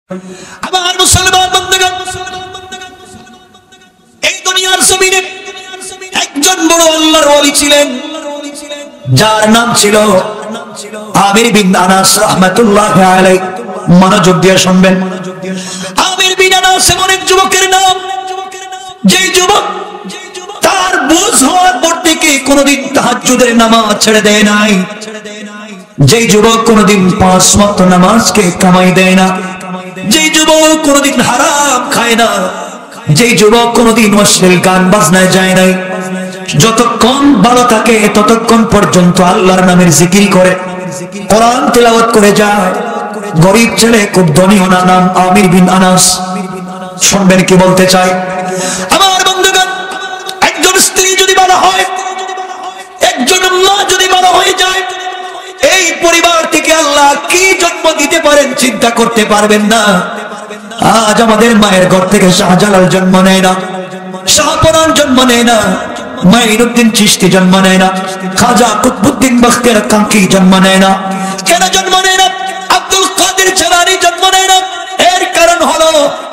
আমার মুসলমান বন্ধুগণ, এই দুনিয়ার জমিনে একজন বড় আল্লাহর ওলি ছিলেন, যার নাম ছিল আমির বিন আনাস রাহমাতুল্লাহি আলাইহি। মনোযোগ দিয়ে শুনবেন। আমির বিন আনাস এমন এক যুবকের নাম, যে যুবক তার বুঝ হওয়ার পর থেকে কোনদিন তাহাজ্জুদের নামাজ ছেড়ে দেয় নাই, যে যুবক কোনদিন 5 ওয়াক্ত নামাজকে কামাই দেয় না, যে যুবক কোনদিন হারাম খায় না, যে যুবক কোনদিন অশ্লীল গান বাজনায় যায় নাই, যতক্ষণ ভালো থাকে ততক্ষণ পর্যন্ত আল্লাহর নামের জিকির করে, কোরআন তেলাওয়াত করে যায়। গরিব ছেলে, খুব ধনী, ওনার নাম আমির বিন আনাস। শুনবেন কি বলতে চাই আমার বন্ধুগণ। একজন স্ত্রী যদি ভালো হয়, একজন মা যদি ভালো হয়ে যায়, এই পরিবার থেকে আল্লাহ কি জন্ম দিতে পারেন চিন্তা করতে পারবেন না। আজ আমাদের মায়ের ঘর থেকে শাহজালাল জন্ম নেয় না, শাহপরান জন্ম নেয় না, মাইনুদ্দিন চিশতি জন্ম নেয় না, খাজা কুতবুদ্দিন বখতিয়ার কাঙ্কি জন্ম নেয় না। কেন জন্ম নেয় না? আব্দুল কাদের জিলানী জন্ম নেয় না। এর কারণ হলো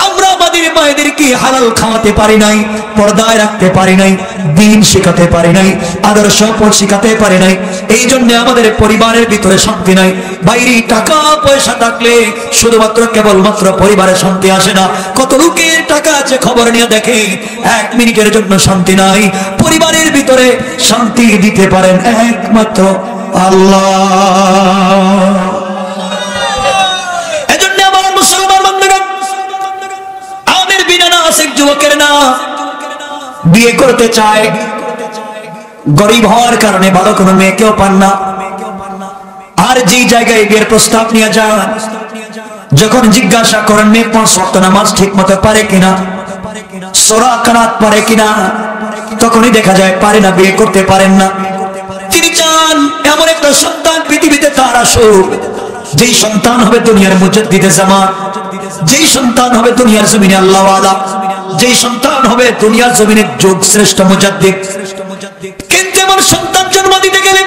আমরা আমাদের মায়েদেরকে হালাল খাওয়াতে পারি নাই, পর্দায় রাখতে পারি নাই, দ্বীন শেখাতে পারি নাই, আদর্শ শেখাতে পারি নাই। এই জন্য আমাদের পরিবারের ভিতরে শান্তি নাই। বাইরে টাকা পয়সা থাকলে শুধুমাত্র কেবলমাত্র পরিবারে শান্তি আসে না, কত লোকের টাকা আছে খবর নিয়ে দেখে, 1 মিনিটের জন্য শান্তি নাই। পরিবারের ভিতরে শান্তি দিতে পারেন একমাত্র আল্লাহ। এজন্য আমার মুসলমান বন্ধুগণ, আমির বিন আনাস এক যুবকের নাম, বিয়ে করতে চায়, গরিব হওয়ার কারণে ভালো কোনো মেয়েকেও পান না। আর যে জায়গায় বিয়ের প্রস্তাব নিয়ে যান, যখন জিজ্ঞাসা করেন মেয়ে 5 ওয়াক্ত নামাজ ঠিক মতো পারে কিনা, সূরা কানাত পারে কিনা, তখনই দেখা যায় পারে না, বিয়ে করতে পারেন না। তিনি চান এমন একটা সন্তান পৃথিবীতে তার আসুক, যেই সন্তান হবে দুনিয়ার মুজাদ্দিদে জামান, যেই সন্তান হবে দুনিয়ার জমিনে আল্লাহওয়ালা, যেই সন্তান হবে দুনিয়ার জমিনে যুগ শ্রেষ্ঠ মুজাদ্দিদ। কিন্তু এমন সন্তান জন্ম দিতে গেলে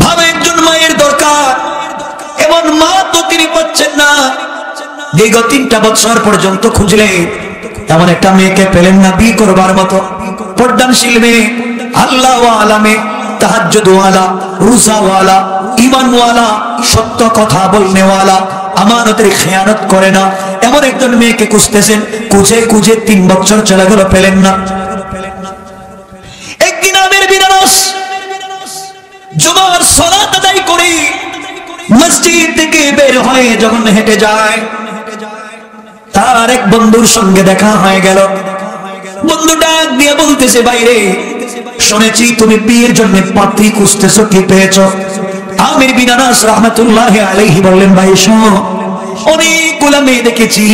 ভালো একজন মায়ের দরকার। এমন মা তো তিনি পাচ্ছেন না। দীর্ঘ 3টা বছর পর্যন্ত খুঁজলে এমন একটা মেয়েকে পেলেন না বিয়ে করবার মতো। পর্দানশীল মেয়ে, আল্লাহওয়ালা মেয়ে, তাহাজ্জুদওয়ালা, রোজাওয়ালা, ঈমানওয়ালা, সত্য কথা বলনেওয়ালা, আমানতের খেয়ানত করে না, এমন একজন মেয়েকে খুঁজতেছেন। খুঁজে খুঁজে 3 বছর চলে গেল, পেলেন না। একদিন আমির বিন আনাস জুমার সালাত আদায় করে মসজিদ থেকে বের হয়ে যখন হেঁটে যায়, তার এক বন্ধুর সঙ্গে দেখা হয়ে গেল। বন্ধু ডাক দিয়ে বলতেছে, বাইরে শুনেছি তুমি বিয়ের জন্য পাত্রী খুঁজতেছো, কি পেয়েছো? আমির বিন আনাস রাহমাতুল্লাহি আলাইহি বললেন, ভাই শোনো, অনেকগুলা মেয়ে দেখেছি,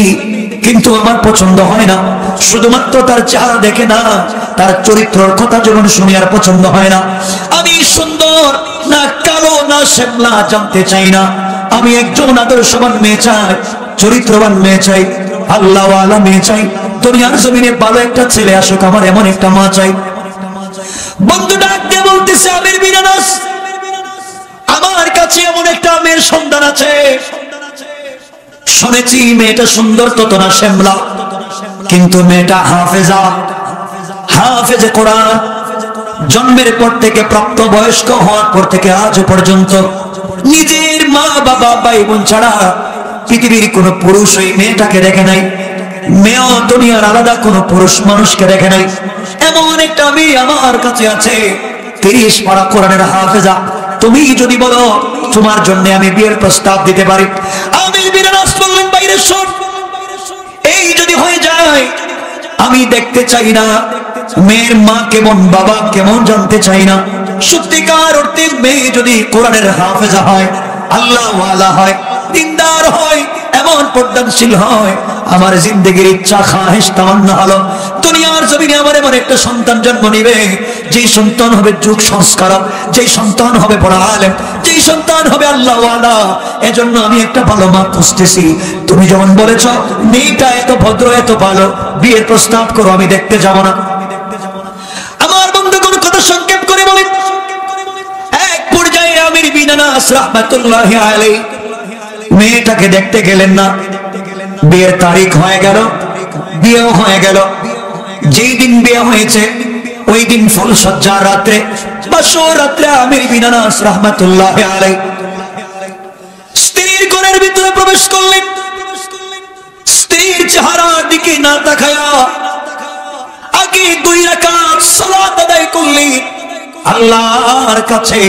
কিন্তু আমার পছন্দ হয় না। শুধুমাত্র তার চেহারা দেখে না, তার চরিত্রের কথা যখন শুনি আর পছন্দ হয় না। আমি সুন্দর না কালো না শ্যামলা জানতে চাই না, আমি একজন আদর্শবান মেয়ে চাই, চরিত্রবান মেয়ে চাই, আল্লাহওয়ালা মেয়ে চাই। দুনিয়ার জমিনে ভালো একটা ছেলে আসুক, আমার এমন একটা মা চাই। বন্ধু ডাক দিয়ে বলতেছে, আমির বিন আনাস, আমার কাছে এমন একটা মেয়ের সন্ধান আছে। শুনেছি মেয়েটা সুন্দর তত না শ্যামলা, কিন্তু মেয়েটা হাফেজা, হাফেজে কোরআন। জন্মের পর থেকে প্রাপ্ত বয়স্ক হওয়ার পর থেকে আজ পর্যন্ত নিজের মা বাবা ভাই বোন ছাড়া পৃথিবীর কোন পুরুষ ওই মেয়েটাকে দেখে নাই। মেয়েও দুনিয়ার আলাদা কোন পুরুষ মানুষকে দেখে নাই। এমন একটা মেয়ে আমার কাছে আছে, 30 পারা কোরআনের হাফেজা। তুমি যদি বলো তোমার জন্য আমি বিয়ের প্রস্তাব দিতে পারি। আমির বিন আনাস বললেন, বাইরে শোন, এই যদি হয়ে যায়, আমি দেখতে চাই না মেয়ের মা কেমন, বাবা কেমন জানতে চাই না। সত্যিকার অর্থে মেয়ে যদি কোরআনের হাফেজা হয়, আল্লাহওয়ালা হয়, দিনদার হয়, এমন পর্দানশীল হয়, আমার জিন্দেগির ইচ্ছা খাহিশ তামান্না হলো দুনিয়ার জমিনে আমার এমন একটা সন্তান জন্ম নিবে, যেই সন্তান হবে যুগ সংস্কারক, যেই সন্তান হবে বড় আলেম, যেই সন্তান হবে আল্লাহওয়ালা। এজন্য আমি একটা ভালো মা খুঁজতেছি। তুমি যেমন বলেছ মেয়েটা এত ভদ্র, এত ভালো, বিয়ের প্রস্তাব করো, আমি দেখতে যাব না। আমার বন্ধুগণ, কথা সংক্ষেপ করে বলি, এক পর্যায়ে আমির বিন আনাস রাহমাতুল্লাহি আলাইহি মেয়েটাকে দেখতে গেলেন না। বিয়ের তারিখ হয়ে গেল, বিয়েও হয়ে গেল। যেই দিন বিয়ে হয়েছে ওই দিন ফুলসজ্জার রাত্রে, বাসর রাত্রে আমির বিন আনাস রাহমাতুল্লাহি আলাইহি স্ত্রীর ঘরের ভিতরে প্রবেশ করলেন। স্ত্রীর চেহারার দিকে না তাকায়া আগে 2 রাকাত সালাত আদায় করলেন। আল্লাহর কাছে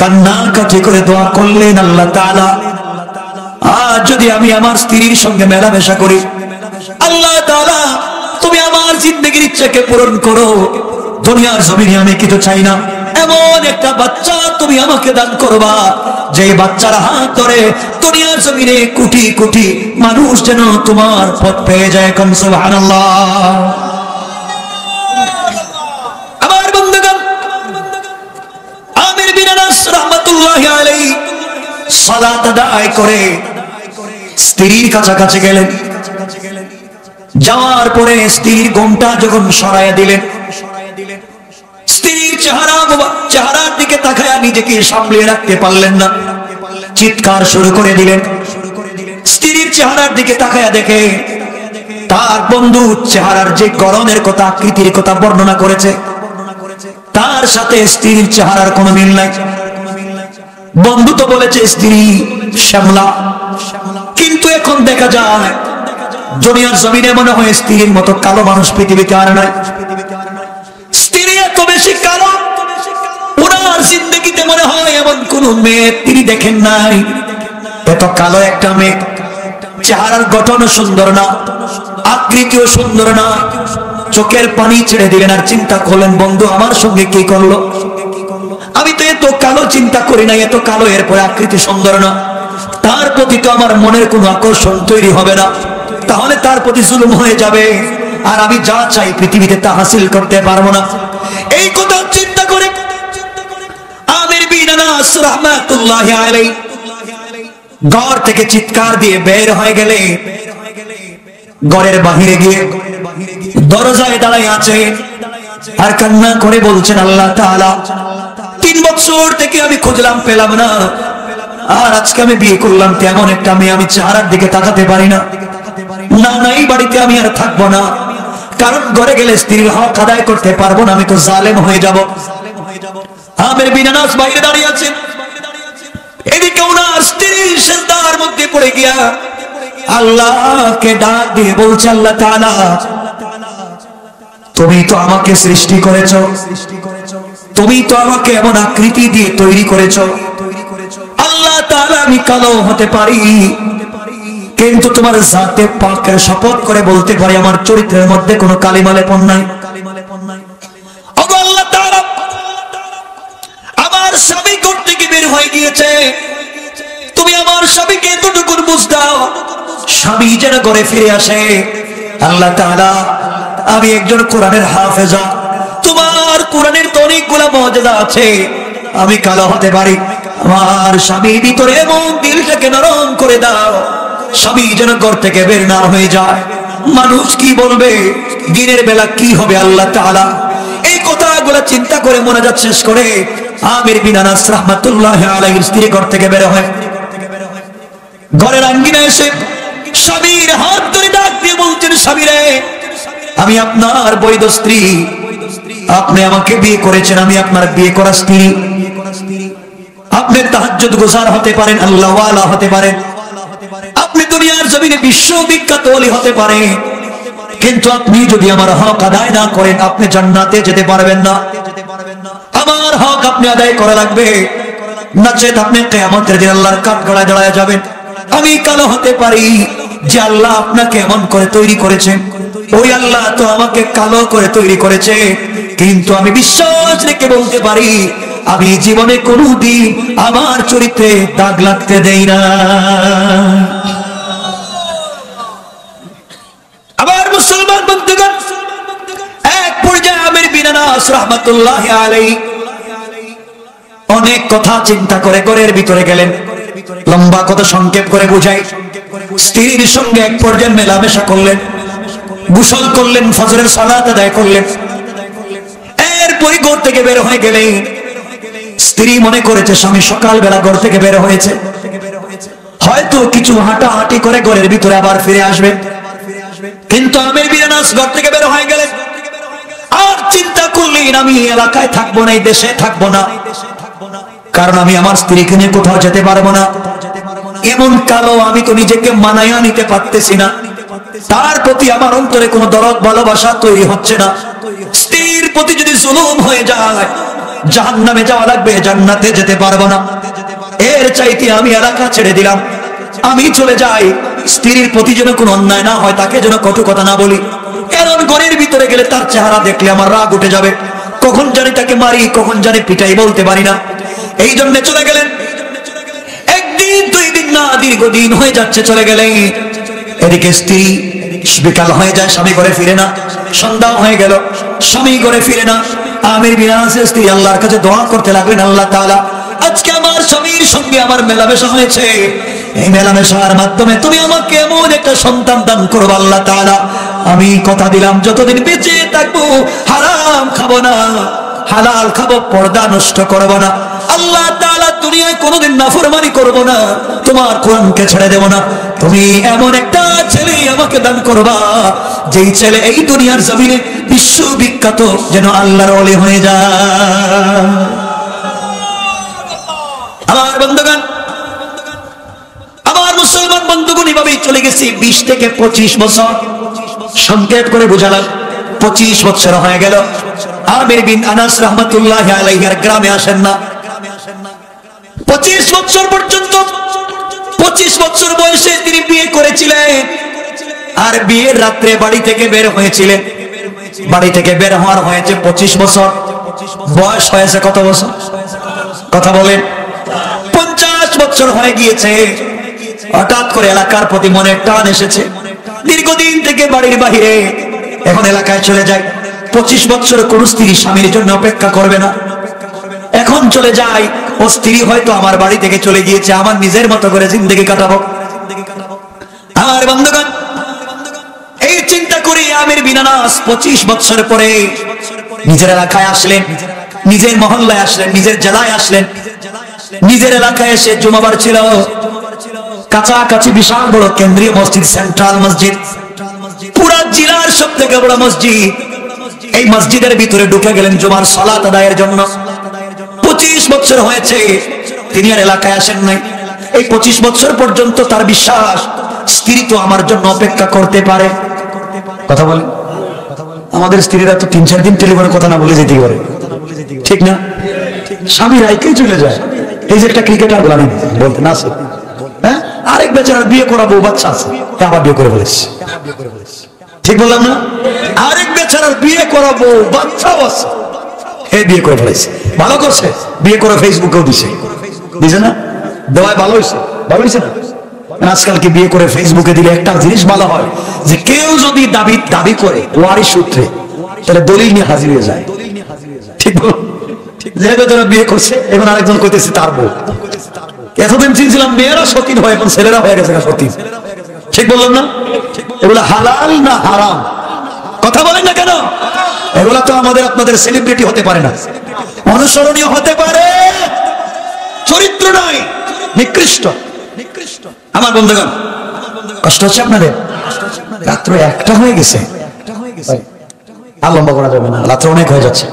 কান্নাকাটি করে দোয়া করলেন, আল্লাহ তাআলা আজ যদি আমি আমার স্ত্রীর সঙ্গে মেলামেশা করি, আল্লাহ তাআলা তুমি আমার জিন্দেগির ইচ্ছাকে পূরণ করো। দুনিয়ার জমিনে আমি কিছু চাই না, এমন একটা বাচ্চা তুমি আমাকে দান করবা যে বাচ্চার হাত ধরে দুনিয়ার জমিনে কোটি কোটি মানুষ যেন তোমার পথ পেয়ে যায়। কোন সুবহানাল্লাহ। আমার বন্ধুগণ, আমির বিন আনাস রাহমাতুল্লাহি আলাইহি সালাত আদায় করে স্ত্রীর কাছাকাছি গেলেন। যাওয়ার পরে স্ত্রীর ঘোমটা যখন সরাইয়া দিলেন, স্ত্রীর চেহারার দিকে তাকায়া নিজেকে সামলে রাখতে পারলেন না, চিৎকার শুরু করে দিলেন। স্ত্রীর চেহারার দিকে তাকায়া দেখে তার বন্ধু চেহারার যে গড়নের কথা, আকৃতির কথা বর্ণনা করেছে, তার সাথে স্ত্রীর চেহারার কোনো মিল নাই। বন্ধু তো বলেছে স্ত্রী শ্যামলা, কিন্তু এখন দেখা যায় দুনিয়ার জমিনে মনে হয় স্ত্রীর মতো কালো মানুষ পৃথিবীতে আর নাই। স্ত্রী এত বেশি কালো, ওনার জিন্দেগিতে মনে হয় এমন কোন মেয়ে তিনি দেখেন নাই। এত কালো একটা মেয়ে, চেহারার গঠনও সুন্দর না, আকৃতিও সুন্দর না। চোখের পানি ছেড়ে দিলেন আর চিন্তা করলেন, বন্ধু আমার সঙ্গে কি করলো? আমি তো এত কালো চিন্তা করি না, এত কালো, এরপরে আকৃতি সুন্দর না, তার প্রতি তো আমার মনের কোনো আকর্ষণ তৈরি হবে না, তাহলে তার প্রতি জুলুম হয়ে যাবে, আর আমি যা চাই পৃথিবীতে তা হাসিল করতে পারবো না। এই কথা চিন্তা করে আমির বিন আনাস রাহমাতুল্লাহি আলাইহি ঘর থেকে চিৎকার দিয়ে বের হয়ে গেলে, ঘরের বাহিরে গিয়ে দরজায় দাঁড়ায় আছে আর কান্না করে বলছেন, আল্লাহ তাআলা 3 বছর থেকে আমি খুঁজলাম পেলাম না, আর আজকে আমি বিয়ে করলাম তেমন একটা মেয়ে, আমি চেহারার দিকে তাকাতে পারি না। না না, এই বাড়িতে আমি আর থাকবো না, কারণ ঘরে গেলে স্ত্রীর হক আদায় করতে পারবো না, আমি তো জালেম হয়ে যাব। আমির বিন আনাস বাইরে দাঁড়িয়ে আছেন, এদিকে ওনার স্ত্রী সিজদার মধ্যে পড়ে গিয়া আল্লাহকে ডাক দিয়ে বলছে, আল্লাহ তাআলা তুমি তো আমাকে সৃষ্টি করেছো, তুমি তো আমাকে এমন আকৃতি দিয়ে তৈরি করেছো, আল্লাহ তাআলা আমি কালো হতে পারি, কিন্তু তোমার জাতে পাকের শপথ করে বলতে পারি আমার চরিত্রের মধ্যে কোনো কালিমা লেপন নাই। ওগো আল্লাহ তাআলা, আমার স্বামী ঘর থেকে বের হয়ে গিয়েছে, তুমি আমার স্বামীকে এতটুকু বুঝ দাও, স্বামী যেন ঘরে ফিরে আসে। আল্লাহ তাআলা, আমি একজন কোরআনের হাফেজা, তোমার কোরআনের তো অনেকগুলো মুজিজা আছে, আমি কালো হতে পারি, আমার স্বামীর ভিতরে এমন দিলটাকে নরম করে দাও, স্বামী যেন ঘর থেকে বের না হয়ে যায়। মানুষ কি বলবে, দিনের বেলা কি হবে আল্লাহ তাআলা? এই কথাগুলো চিন্তা করে মোনাজাত শেষ করে আমির বিন আনাস রাহমাতুল্লাহি আলাইহির স্ত্রী ঘর থেকে বের হয়। ঘরের আঙ্গিনায় এসে স্বামীর হাত ধরে ডাক দিয়ে বলছেন, স্বামী রে, আমি আপনার বৈধ স্ত্রী, আপনি আমাকে বিয়ে করেছেন, আমি আপনার বিয়ে করা স্ত্রী। আপনি তাহাজ্জুদ গুজার হতে পারেন, আল্লাহ ওয়ালা হতে পারেন, আপনি দুনিয়ার জমিনে বিশ্ববিখ্যাত ওলি হতে পারেন, কিন্তু আপনি যদি আমার হক আদায় না করেন আপনি জান্নাতে যেতে পারবেন না। আমার হক আপনি আদায় করা লাগবে, নচেত আপনি কিয়ামতের দিন আল্লাহর কাঠগড়ায় দাঁড়ায় যাবেন। আমি কালো হতে পারি, যে আল্লাহ আপনাকে এমন করে তৈরি করেছেন ওই আল্লাহ তো আমাকে কালো করে তৈরি করেছে, কিন্তু আমি বিশ্বাস রেখে বলতে পারি আমি জীবনে কোনোদিন আমার চরিত্রে দাগ লাগতে দেই না। আবার মুসলমান বন্ধুগণ, এক পর্যায়ে আমির বিন আনাস রাহমাতুল্লাহি আলাইহি অনেক কথা চিন্তা করে ঘরের ভিতরে গেলেন। লম্বা কথা সংক্ষেপ করে বুঝাই, স্ত্রীর সঙ্গে এক পর্যায়ে মেলামেশা করলেন, গোসল করলেন, ফজরের সালাত আদায় করলেন, এরপর ঘর থেকে বের হয়ে গেলেন। স্ত্রী মনে করেছে স্বামী সকালবেলা ঘর থেকে বের হয়েছে, হয়তো কিছু হাঁটাহাঁটি করে ঘরের ভিতরে আবার ফিরে আসবে। কিন্তু আমির বিন আনাস ঘর থেকে বের হয়ে গেলেন। আর চিন্তা করলেন আমি এলাকায় থাকবো না, এই দেশে থাকবো না, কারণ আমি আমার স্ত্রীকে নিয়ে কোথাও যেতে পারবো না। এমন কালো আমি তো নিজেকে মানাইয়া নিতে পারতেছি না, তার প্রতি আমার অন্তরে কোনো দরদ ভালোবাসা তৈরি হচ্ছে না। স্ত্রীর প্রতি যদি জুলুম হয়ে যায় জাহান্নামে যাওয়া লাগবে, জান্নাতে যেতে পারবো না। এর চাইতে আমি এলাকা ছেড়ে দিলাম, আমি চলে যাই। স্ত্রীর প্রতি যেন কোনো অন্যায় না হয়, তাকে যেন কটু কথা না বলি, কারণ ঘরের ভিতরে গেলে তার চেহারা দেখলে আমার রাগ উঠে যাবে। কখন জানি তাকে মারি, কখন জানি পিটাই, বলতে পারি না। এই জন্য চলে গেলেন। একদিন দুই দিন না, দীর্ঘদিন হয়ে যাচ্ছে, চলে গেলেন। এদিকে স্ত্রী, বিকাল হয়ে যায়, স্বামী ঘরে ফিরে না। সন্ধ্যা হয়ে গেল, স্বামী ঘরে ফিরে না। আমির বিন আনাসের স্ত্রী আল্লাহর কাছে দোয়া করতে লাগলেন, আল্লাহ তাআলা আজকে আমার স্বামীর সঙ্গে আমার মেলামেশা হয়েছে, এই মেলামেশার মাধ্যমে তুমি আমাকে এমন একটা সন্তান দান করো আল্লাহ তাআলা। আমি কথা দিলাম যতদিন বেঁচে থাকবো হারাম খাবো না, হালাল খাবো, পর্দা নষ্ট করবো না। আল্লাহ তাআলা দুনিয়ায় কোনোদিন নাফরমানি করবো না, তোমার কোরআনকে ছেড়ে দেব না। তুমি এমন একটা ছেলে আমাকে দান করবা, যেই ছেলে এই দুনিয়ার জমিনে বিশ্ববিখ্যাত, যেন আল্লাহর ওলি হয়ে যায়। আমার বন্ধুগণ, আমার মুসলমান বন্ধুগণ, এভাবেই চলে গেছি 20 থেকে 25 বছর। সংক্ষেপ করে বুঝালাম, 25 বছর হয়ে গেল। আমির বিন আনাস রাহমাতুল্লাহি আলাইহি আর গ্রামে আসেন না। 25 বছর পর্যন্ত, 25 বছর বয়সে তিনি বিয়ে করেছিলেন। আর বিয়ের রাত্রে বাড়ি থেকে বের হয়েছিলেন। বাড়ি থেকে বের হওয়ার হয়েছে 25 বছর। বয়স হয়েছে কত বছর? কথা বলেন। 50 বছর হয়ে গিয়েছে। হঠাৎ করে এলাকার প্রতি মনে টান এসেছে। দীর্ঘদিন থেকে বাড়ির বাহিরে, এখন এলাকায় চলে যায়। 25 বছর কোন স্ত্রী স্বামীর জন্য অপেক্ষা করবে না, এখন চলে যায়। ও স্ত্রী হয়তো আমার বাড়ি থেকে চলে গিয়েছে, আমার নিজের মতো করে জিন্দেগি কাটাবো। আমার বন্ধুগণ, এই চিন্তা করি আমির বিন আনাস 25 বছর পরে নিজের এলাকায় আসলেন, নিজের মহল্লায় আসলেন, নিজের জেলায় আসলেন। নিজের এলাকায় এসে জুমাবার ছিল, কাছাকাছি বিশাল বড় কেন্দ্রীয় মসজিদ, সেন্ট্রাল মসজিদ, পুরা জেলার সব থেকে বড় মসজিদ। এই মসজিদের ভিতরে ঢুকে গেলেন জুমার সালাত আদায়ের জন্য। 25 বছর হয়েছে তিনি আর এলাকায় আসেন নাই। এই 25 বছর পর্যন্ত তার বিশ্বাস, স্ত্রী তো আমার জন্য অপেক্ষা করতে পারে। কথা বলে, আমাদের স্ত্রীরা তো 3-4 দিন টেলিফোনে কথা না বলে যেতে পারে, ঠিক না? স্বামী রাইকেই চলে যায়। এই যে একটা ক্রিকেটার বলা নেই বলতে না, হ্যাঁ, আরেক বেচারার বিয়ে করা বউ বাচ্চা আছে, আবার বিয়ে করে ফেলেছে। ঠিক বললাম না? আরেক বেচারার বিয়ে করা বউ বাচ্চাও আছে, এই বিয়ে করে ফেলেছে। ভালো করছে, বিয়ে করে ফেসবুকেও দিছে, দিছে না? দেওয়ায় ভালো হয়েছে, ভালো হয়েছে না? আজকাল কি বিয়ে করে ফেসবুকে দিলে একটা জিনিস ভালো হয়, যে কেউ যদি দাবি করে ওয়ারি সূত্রে, তাহলে দলিল নিয়ে হাজির হয়ে যায়। ঠিক বল? যেহেতু যারা বিয়ে করছে, এখন আরেকজন কইতেছে তার বউ। এতদিন চিনছিলাম মেয়েরা সতীন হয়, এখন ছেলেরা হয়ে গেছে সতীন। ঠিক বললাম না? এগুলো হালাল না হারাম? কথা বলেন না কেন? এগুলো তো আমাদের আপনাদের সেলিব্রিটি হতে পারে না, অনুসরণীয় হতে পারে, চরিত্র নয়, নিকৃষ্ট। আমার বন্ধুগণ, কষ্ট হচ্ছে আপনাদের? রাত্র 1টা হয়ে গেছে, আর লম্বা করা যাবে না, রাত্র অনেক হয়ে যাচ্ছে।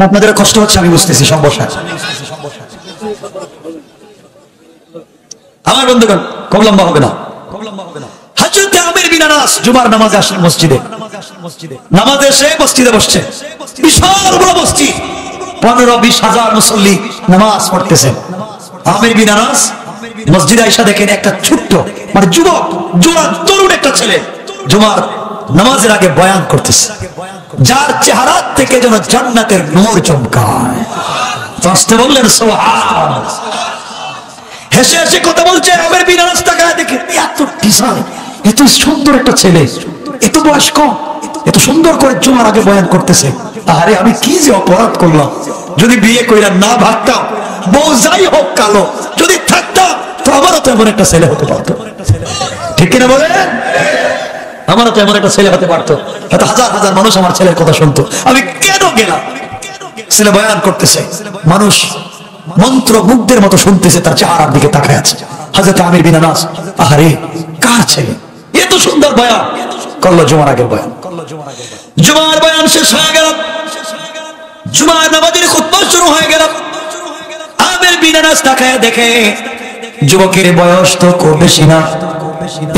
আপনাদের কষ্ট হচ্ছে আমি বুঝতেছি, সমস্যা। আমার বন্ধুগণ, কম লম্বা হবে না। হযরত আমির বিন আনাস জুমার নামাজে আসলেন মসজিদে। নামাজে এসে মসজিদে বসছে, বিশাল বড় মসজিদ, 15-20 হাজার মুসল্লি নামাজ পড়তেছেন। আমির বিন আনাস মসজিদে আইসা দেখেন একটা ছোট্ট, মানে যুবক, জোয়ান তরুণ একটা ছেলে জুমার নামাজের আগে বয়ান করতেছে, যার চেহারা থেকে যেন জান্নাতের নূর চমকায়। আসতে বললেন সুবহানাল্লাহ। হেসে হেসে কথা বলছে। আমির বিন আনাস তাকায় দেখে এত ডিজাইন, এত সুন্দর একটা ছেলে, এত বয়স কম, এত সুন্দর করে জুমার আগে বয়ান করতেছে। আরে আমি কি যে অপরাধ করলাম, যদি বিয়ে কইরা না ভাবতাম, বউ যাই হোক কালো, যদি থাকতাম তো আমারও তো এমন একটা ছেলে হতে পারতো। ঠিক কিনা বলে? আমারও তো এমন একটা ছেলে হতে পারতো, হয়তো হাজার হাজার মানুষ আমার ছেলের কথা শুনতো। আমি কেন গেলাম? ছেলে বয়ান করতেছে, মানুষ মন্ত্র মুগ্ধের মতো শুনতেছে, তার চেহারার দিকে তাকায় আছে। হযরত আমির বিন আনাস, আহারে কার ছেলে, এত সুন্দর বয়ান করলো। জুমার আগের বয়ান, জুমার বয়ান শেষ হয়ে গেল, জুমার নামাজের খুতবা শুরু হয়ে গেল। আমির বিন আনাস তাকায় দেখে যুবকের বয়স তো খুব বেশি না,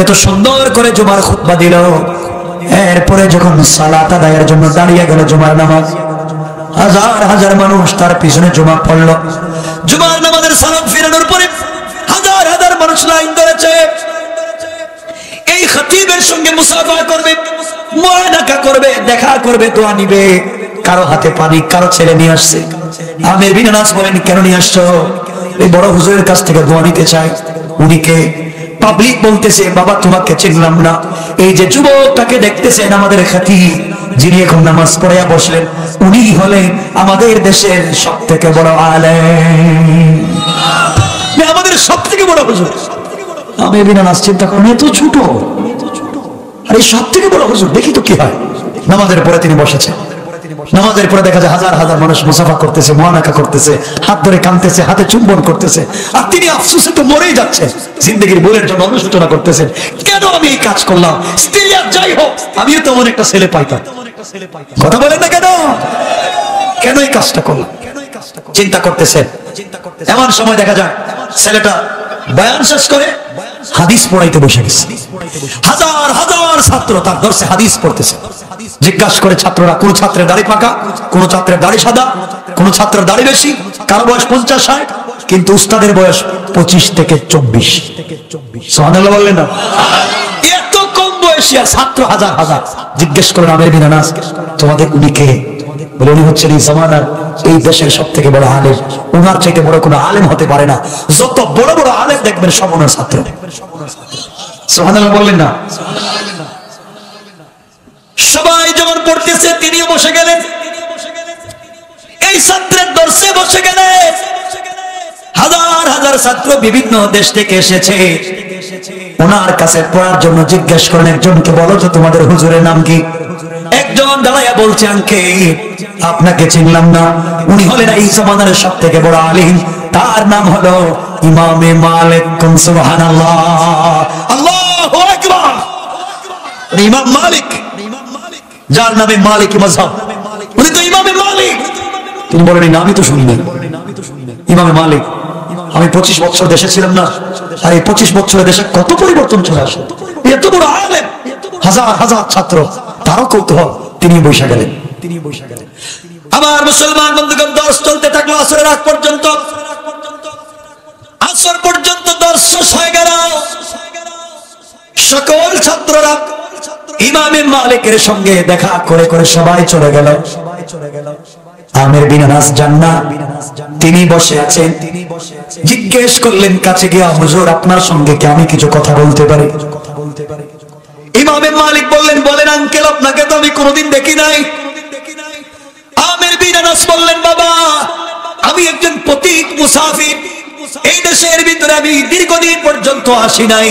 এত সুন্দর করে জুমার খুতবা দিল। এরপরে যখন সালাত আদায়ের জন্য দাঁড়িয়ে গেল জুমার নামাজ, হাজার হাজার মানুষ তার পিছনে জমা পড়লো। জুমার নামাজের সালাম ফিরানোর পরে হাজার হাজার মানুষ লাইন ধরেছে, এই খতিবের সঙ্গে মুসাফা করবে, মুআনাকা করবে, দেখা করবে, দোয়া নিবে। কারো হাতে পানি, কারো ছেলে নিয়ে আসছে। আমির বিন আনাস বলেন, কেন নিয়ে আসছো? এই বড় হুজুরের কাছ থেকে দোয়া নিতে চাই। উনিকে পাবলিক বলতেছে, বাবা তোমাকে চিনলাম না। এই যে যুবকটাকে দেখতেছেন আমাদের খতিব, যিনি এখন নামাজ পড়ে বসলেন, উনি হলেন আমাদের দেশের সব থেকে বড় আলেম, আমাদের সব থেকে বড় হুজুর। আমির বিন আনাস চিন্তা করেন, এত ছোট আর এই সব থেকে বড় হুজুর, দেখি তো কি হয়। নামাজের পরে তিনি বসেছেন। নামাজের পরে দেখা যায় হাজার হাজার মানুষ মুসাফা করতেছে, মুআনাকা করতেছে, হাত ধরে কাঁদতেছে, হাতে চুম্বন করতেছে। আর তিনি আফসোসে তো মরেই যাচ্ছে, জিন্দগির ভুলের জন্য অনুশোচনা করতেছেন, কেন আমি এই কাজ করলাম। স্ত্রী আর যাই হোক, আমিও তো এমন একটা ছেলে পাইতাম। কথা বলেন না, কেন কেন এই কাজটা করলাম, চিন্তা করতেছে। এমন সময় দেখা যায় ছেলেটা বয়ান শেষ করে হাদিস পড়াইতে বসে গেছে। হাজার হাজার ছাত্র তার দর্শে হাদিস পড়তেছে। জিজ্ঞাসা করে ছাত্ররা, কোন ছাত্রের দাড়ি পাকা, কোন ছাত্রের দাড়ি সাদা, কোন ছাত্রের দাড়ি বেশি, কারো বয়স 50-60, কিন্তু উস্তাদের বয়স 25 থেকে 24। সুবহানাল্লাহ বললেন না? এত কম বয়সী ছাত্র হাজার হাজার। জিজ্ঞেস করেন আমির বিন আনাস, তোমাদের উনি কে? বলে, উনি হচ্ছেন এই জামানার, এই দেশের সব থেকে বড় আলেম। উনার চাইতে বড় কোনো আলেম হতে পারে না। যত বড় বড় আলেম দেখবেন সব ওনার ছাত্র। সুবহানাল্লাহ বললেন না? সবাই যখন পড়তেছে তিনিও বসে গেলেন, এই ছাত্রের দর্শে বসে গেলেন। হাজার হাজার ছাত্র বিভিন্ন দেশ থেকে এসেছে ওনার কাছে পড়ার জন্য। জিজ্ঞেস করেন একজনকে, বলো তো তোমাদের হুজুরের নাম কি? একজন দাঁড়াইয়া বলছে, আঙ্কেল আপনাকে চিনলাম না, উনি হলেন এই জামানার সব থেকে বড় আলিম, তার নাম হলো ইমামে মালিক। সুবহানাল্লাহ, আল্লাহু আকবার। ইমাম মালিক, যার নামে মালিকি মাযহাব, উনি তো ইমামে মালিক। তিনি বলেন, নামই তো শুনি নাই। ইমামে মালিক, আমি 25 বছর দেশে ছিলাম না, আর এই 25 বছরের দেশে কত পরিবর্তন চলে আসে। এত বড় আলেম, হাজার হাজার ছাত্র, তারও কৌতূহল। তিনি বসে গেলেন। আমার মুসলমান বন্ধুগণ, দর্শ চলতে থাকলো আসরের আগ পর্যন্ত। আসর পর্যন্ত দর্শ শেষ হয়ে গেল। সকল ছাত্ররা ইমামে মালিকের সঙ্গে দেখা করে করে সবাই চলে গেল। আমির বিন আনাস যান না, তিনি বসে আছেন। জিজ্ঞেস করলেন কাছে গিয়ে, হুজুর আপনার সঙ্গে কি আমি কিছু কথা বলতে পারি? ইমামে মালিক বললেন, বলেন আঙ্কেল, আপনাকে তো আমি কোনোদিন দেখি নাই। আমির বিন আনাস বললেন, বাবা আমি একজন পথিক মুসাফির, এই দেশের ভিতরে আমি দীর্ঘদিন পর্যন্ত আসি নাই।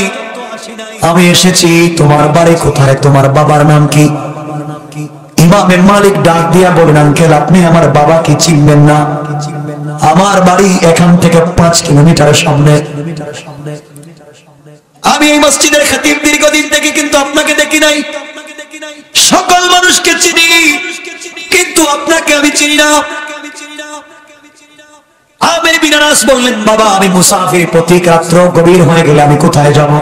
আমি এসেছি, তোমার বাড়ি কোথায়, তোমার বাবার নাম কি? ইমামে মালিক ডাক দিয়া বলেন, আঙ্কেল আপনি আমার বাবাকে চিনবেন না, আমার বাড়ি এখান থেকে 5 কিলোমিটার সামনে। আমি এই মসজিদের খতিব দীর্ঘদিন থেকে, কিন্তু আপনাকে দেখি নাই। সকল মানুষকে চিনি, কিন্তু আপনাকে আমি চিনি না। আমির বিন আনাস বললেন, বাবা আমি মুসাফির, পথিক, রাত্র গভীর হয়ে গেলে আমি কোথায় যাব?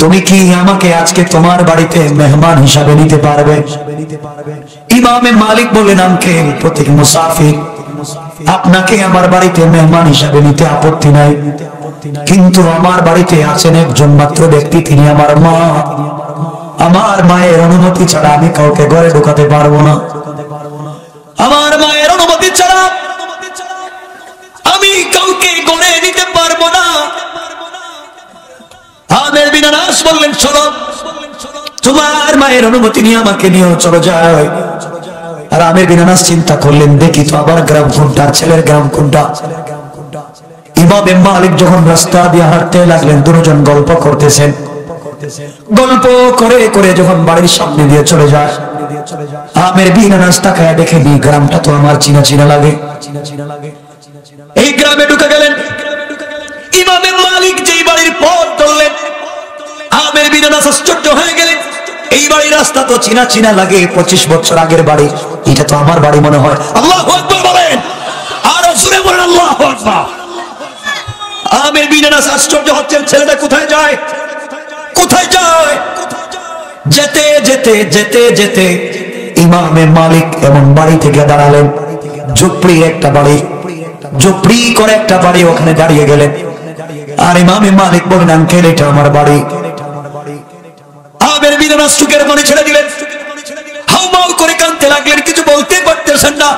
তুমি কি আমাকে আজকে তোমার বাড়িতে মেহমান হিসাবে নিতে পারবে? ইমামে মালিক বললেন, আঙ্কেল পথিক মুসাফির, আপনাকে আমার বাড়িতে মেহমান হিসাবে নিতে আপত্তি নাই, কিন্তু আমার বাড়িতে আছেন একজন মাত্র ব্যক্তি, তিনি আমার মা। আমার মায়ের অনুমতি ছাড়া আমি কাউকে ঘরে ঢোকাতে পারবো না। আমার মায়ের অনুমতি ছাড়া আমি কাউকে ঘরে নিতে পারবো না। আমির বিন আনাস বললেন, চলো, তোমার মায়ের অনুমতি নিয়ে আমাকে নিয়ে চলো যায়। আর আমির বিন আনাস চিন্তা করলেন, দেখি তো আবার গ্রাম কোনটা, ছেলের গ্রাম কোনটা। ইমামে মালিক যখন রাস্তা দিয়ে হাঁটতে লাগলেন, দুজন গল্প করতেছেন। গল্প করে করে যখন বাড়ির সামনে দিয়ে চলে যায়, আমির বিন আনাস তাকায় দেখে, গ্রামটা তো আমার চিনা চিনা লাগে। এই গ্রামে ঢুকে গেলেন। ইমামে মালিক যেই বাড়ির পথ ধরলেন, আমের বিন আনাস আশ্চর্য হয়ে গেলেন। এই বাড়ির রাস্তা তো চিনা চিনা লাগে, 25 বছর আগের বাড়ি, এটা তো আমার বাড়ি মনে হয়। আল্লাহু আকবার বলেন, আর জোরে বলেন আল্লাহু আকবার। আমের বিন আনাস আশ্চর্য হচ্ছেন, ছেলেটা কোথায় যায়, কোথায় যায়? যেতে যেতে যেতে যেতে ইমামে মালিক এমন বাড়ি থেকে দাঁড়ালেন, ঝুপড়ি একটা বাড়ি, ঝুপড়ি করে একটা বাড়ি, ওখানে দাঁড়িয়ে গেলেন। আর ইমামে মালিক বলেন, আঙ্কেল এটা আমার বাড়ি। আমের বিন আনাস চোখের পানি ছেড়ে দিলেন, হাউমাউ করে কাঁদতে লাগলেন, কিছু বলতে পারতেছেন না,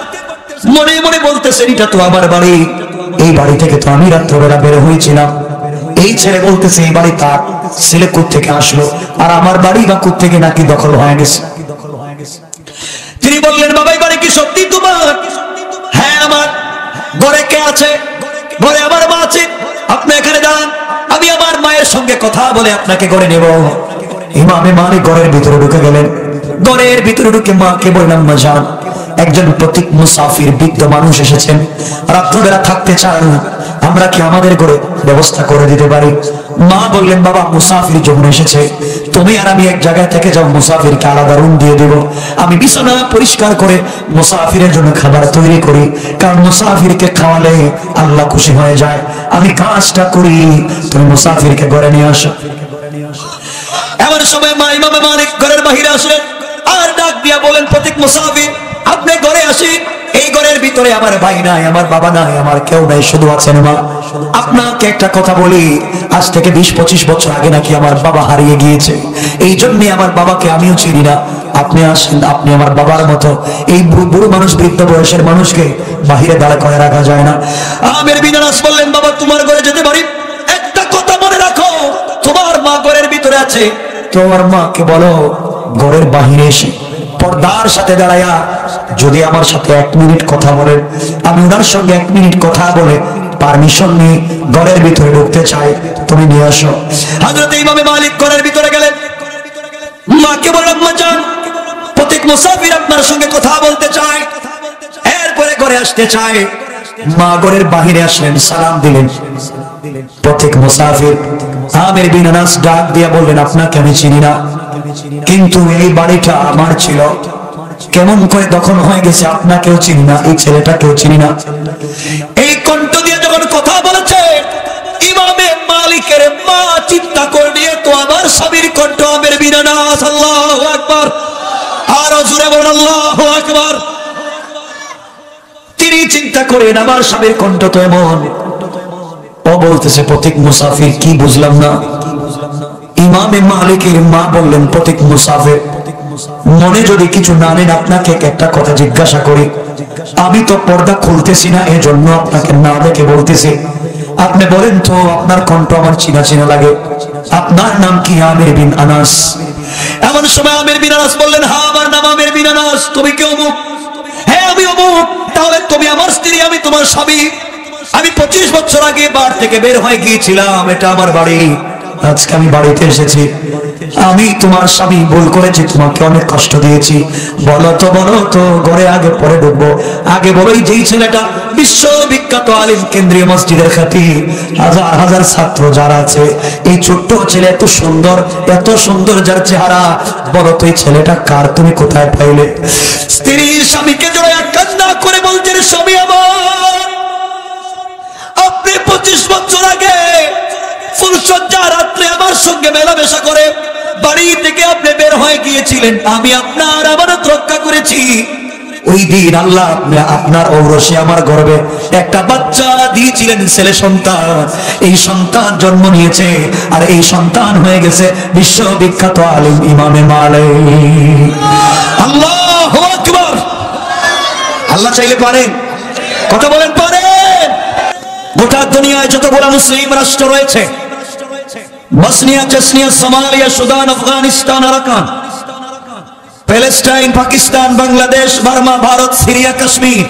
মনে মনে বলতেছেন এটা তো আমার বাড়ি, এই বাড়ি থেকে তো আমি রাত্রবেলা বের হয়েছিলাম। এই ছেলে বলতেছে এই বাড়ি তার, ছেলে কোত্থেকে আসলো, আর আমার বাড়ি বা কোত্থেকে নাকি দখল হয়ে গেছে। তিনি বললেন, বাবা এই বাড়ি কি সত্যি তোমার? হ্যাঁ আমার। ঘরে কে আছে? ঘরে আমার মা আছে। আপনি এখানে যান, আমি আমার মায়ের সঙ্গে কথা বলে আপনাকে ঘরে নেব। ইমামে মালিক ঘরের ভিতরে ঢুকে গেলেন। ঘরের ভিতরে ঢুকে মাকে বললাম, মা যান, একজন প্রতীক মুসাফির বৃদ্ধ মানুষ এসেছেন, রাত্রবেলা থাকতে চান, আমরা কি আমাদের ঘরে ব্যবস্থা করে দিতে পারি? মা বললেন, বাবা মুসাফির যখন এসেছে, তুমি আর আমি এক জায়গায় থেকে যাও, মুসাফিরকে আলাদা রুম দিয়ে দেব। আমি বিছানা পরিষ্কার করে মুসাফিরের জন্য খাবার তৈরি করি, কারণ মুসাফিরকে খাওয়ালে আল্লাহ খুশি হয়ে যায়। আমি কাজটা করি, তুমি মুসাফিরকে ঘরে নিয়ে আসো। এমন সময় মা ইমামে মালিক ঘরের বাহিরে আসলেন, আর ডাক দিয়া বলেন, প্রতীক মুসাফির আপনি ঘরে আসেন। এই ঘরের ভিতরে আমার ভাই নাই, আমার বাবা নাই, আমার কেউ নাই, শুধু আছেন মা। আপনাকে একটা কথা বলি, আজ থেকে 20-25 বছর আগে নাকি আমার বাবা হারিয়ে গিয়েছে, এই জন্য আমার বাবাকে আমিও চিনি না। আপনি আসেন, আপনি আমার বাবার মতো। এই বুড়ো মানুষ, বৃদ্ধ বয়সের মানুষকে বাহিরে দাঁড়া করে রাখা যায় না। আমের বিন আনাস বললেন, বাবা তোমার ঘরে যেতে পারি, একটা কথা মনে রাখো, তোমার মা ঘরের ভিতরে আছে, তোমার মাকে বলো ঘরের বাহিরে এসে পর্দার সাথে দাঁড়ায়া যদি আমার সাথে 1 মিনিট কথা বলেন, আমি ওনার সঙ্গে 1 মিনিট কথা বলে পারমিশন নিয়ে ঘরের ভিতরে ঢুকতে চাই, তুমি নিয়ে আসো। হযরত ইমামে মালিক ঘরের ভিতরে গেলেন, মাকে বললেন, মা যান, প্রতীক মুসাফির আপনার সঙ্গে কথা বলতে চায়। এরপরে ঘরে আসতে চায়। মা ঘরের বাহিরে আসলেন, সালাম দিলেন। প্রতীক মুসাফির আমের বিন আনাস ডাক দিয়া বললেন, আপনাকে আমি চিনি না, কিন্তু এই বাড়িটা আমার ছিল, কেমন করে দখল হয়ে গেছে আপনাকেও চিনি না, এই ছেলেটাকেও চিনি না। এই কণ্ঠ দিয়ে যখন কথা বলেছে, ইমামে মালিকের মা চিন্তা করে নিয়ে তো আমার স্বামীর কণ্ঠ আমের বিন আনাস। আল্লাহু আকবার, আরো জোরে বলুন আল্লাহু আকবার। তিনি চিন্তা করেন, আমার স্বামীর কণ্ঠ তো এমন। ও বলতেছে, প্রতীক মুসাফির কি বুঝলাম না। ইমামে মালিকের মা বললেন, প্রতীক মুসাফির মনে যদি কিছু না নেন, আপনাকে একটা কথা জিজ্ঞাসা করি। আমি তো পর্দা খুলতেছি না, এই জন্য আপনাকে না দেখে বলতেছি। আপনি বলেন তো, আপনার কণ্ঠ আমার চিনা চিনা লাগে, আপনার নাম কি? আমের বিন আনাস। এমন সময় আমের বিন আনাস বললেন, হ্যাঁ আমার নাম আমের বিন আনাস। তুমি কে? অমুক। হ্যাঁ আমি অমুক। তাহলে তুমি আমার স্ত্রী, আমি তোমার স্বামী। আমি 25 বছর আগে বাড়ি থেকে বের হয়ে গিয়েছিলাম, এটা আমার বাড়ি। আজকে আমি বাড়িতে এসেছি, আমি তোমার স্বামী, ভুল করেছি, তোমাকে অনেক কষ্ট দিয়েছি। বলো তো, বলো তো, ঘরে আগে পরে ঢুকবো। আগে বলো, যেই ছেলেটা বিশ্ববিখ্যাত আলিম, কেন্দ্রীয় মসজিদের খ্যাতি, হাজার হাজার ছাত্র যারা আছে, এই ছোট্ট ছেলে এত সুন্দর, এত সুন্দর যার চেহারা, বলো তো এই ছেলেটা কার, তুমি কোথায় পাইলে? স্ত্রী স্বামীকে জড়াইয়া কান্না করে বলছেন, স্বামী আমার, আপনি 25 বছর আগে ফুলসজ্জা রাত্রে আমার সঙ্গে মেলামেশা করে বাড়ি থেকে আপনি বের হয়ে গিয়েছিলেন, আমি আপনার আমানত রক্ষা করেছি। ওই দিন আল্লাহ আপনার ঔরসে আমার গর্বে একটা বাচ্চা দিয়েছিলেন, ছেলে সন্তান। এই সন্তান জন্ম নিয়েছে, আর এই সন্তান হয়ে গেছে বিশ্ববিখ্যাত আলিম ইমামে মালিক। আল্লাহু আকবার। আল্লাহ চাইলে পারেন, কথা বলেন পারেন। গোটা দুনিয়ায় যতগুলো মুসলিম রাষ্ট্র রয়েছে, Bosnia, Chechnya, Somalia, Sudan, Afghanistan, Arakan, Palestine, Pakistan, Bangladesh, Burma, Bharat, Syria, Kashmir,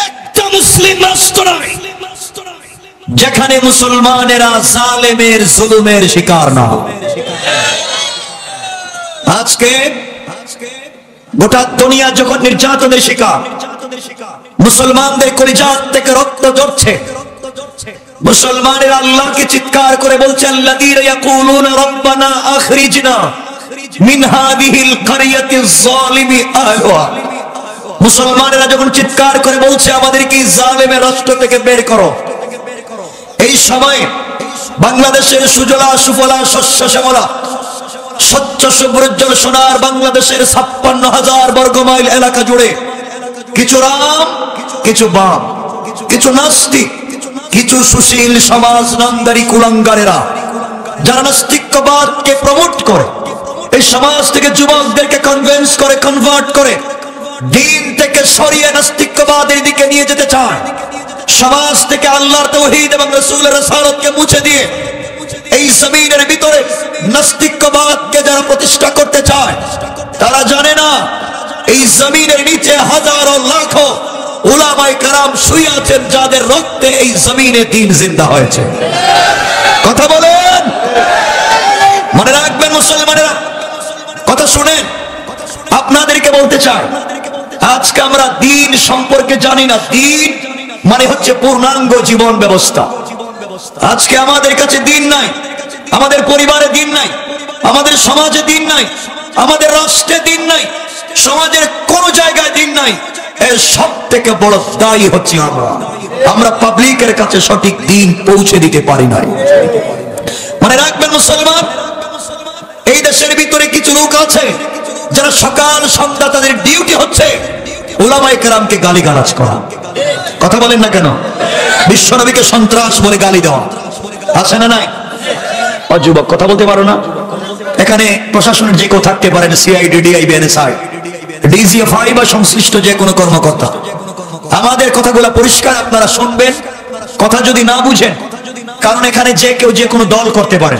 একটা মুসলিম রাষ্ট্র নয় যেখানে মুসলমানেরা জালেমের জুলুমের শিকার না। আজকে গোটা দুনিয়া যখন নির্যাতনের শিকার, মুসলমানদের কলিজাত থেকে রক্ত ঝরছে। মুসলমানের আল্লাহকে চিৎকার করে বলছে, আল্লাযীনা ইয়াকুলুনা রাব্বানা আখরিজনা মিন হাযিহিল ক্বরিয়াতিজ যালিমি আহলুহা। মুসলমানেরা যখন চিৎকার করে বলছে আমাদেরকে এই জালেমের রাষ্ট্র থেকে বের করো, এই সময় বাংলাদেশের সুজলা সুফলা শস্য শ্যামলা স্বচ্ছ সুব্রজ্জ্বল সোনার বাংলাদেশের 56,000 বর্গমাইল এলাকা জুড়ে কিছু রাম, কিছু বাম, কিছু নাস্তিক, কিছু সুশীল সমাজ নামদারি কুলাঙ্গারেরা যারা নাস্তিকবাদকে প্রমোট করে, এই সমাজ থেকে যুবকদেরকে কনভিন্স করে, কনভার্ট করে দিন থেকে সরিয়ে নাস্তিকবাদের দিকে নিয়ে যেতে চায়। সমাজ থেকে আল্লাহর তাওহীদ এবং রাসূলের রিসালাতকে মুছে দিয়ে এই জমিনের ভিতরে নাস্তিকবাদকে যারা প্রতিষ্ঠা করতে চায়, তারা জানে না এই জমিনের নিচে হাজারো লাখো উলামায়ে কেরাম শুয়ে আছেন যাদের রক্তে এই জমিনে দ্বীন জিন্দা হয়েছে। কথা বলেন, মনে রাখবেন মুসলমানেরা, কথা শুনেন। আপনাদেরকে বলতে চাই, আজকে আমরা দ্বীন সম্পর্কে জানি না। দ্বীন মানে হচ্ছে পূর্ণাঙ্গ জীবন ব্যবস্থা। আজকে আমাদের কাছে দ্বীন নাই, আমাদের পরিবারে দ্বীন নাই, আমাদের সমাজে দ্বীন নাই, আমাদের রাষ্ট্রে দ্বীন নাই, সমাজের কোন জায়গায় দ্বীন নাই। এর সব থেকে বড় দায়ী হচ্ছে আমরা পাবলিকের কাছে সঠিক দ্বীন পৌঁছে দিতে পারি নাই। মনে রাখবেন মুসলমান, এই দেশের ভিতরে কিছু লোক আছে যারা সকাল সন্ধ্যা তাদের ডিউটি হচ্ছে উলামায়ে কেরামকে গালিগালাজ করা। কথা বলেন না কেন? বিশ্বনবীকে সন্ত্রাস বলে গালি দেওয়া আছে না নাই? যুবক কথা বলতে পারো না? এখানে প্রশাসনের যে কেউ থাকতে পারেন, সিআইডি, ডিআইবি, এনএসআই, ডিজিএফআই বা সংশ্লিষ্ট যে কোনো কর্মকর্তা, আমাদের কথাগুলো পরিষ্কার আপনারা শুনবেন। কথা যদি না বুঝেন, কারণ এখানে যে কেউ যে কোনো দল করতে পারে,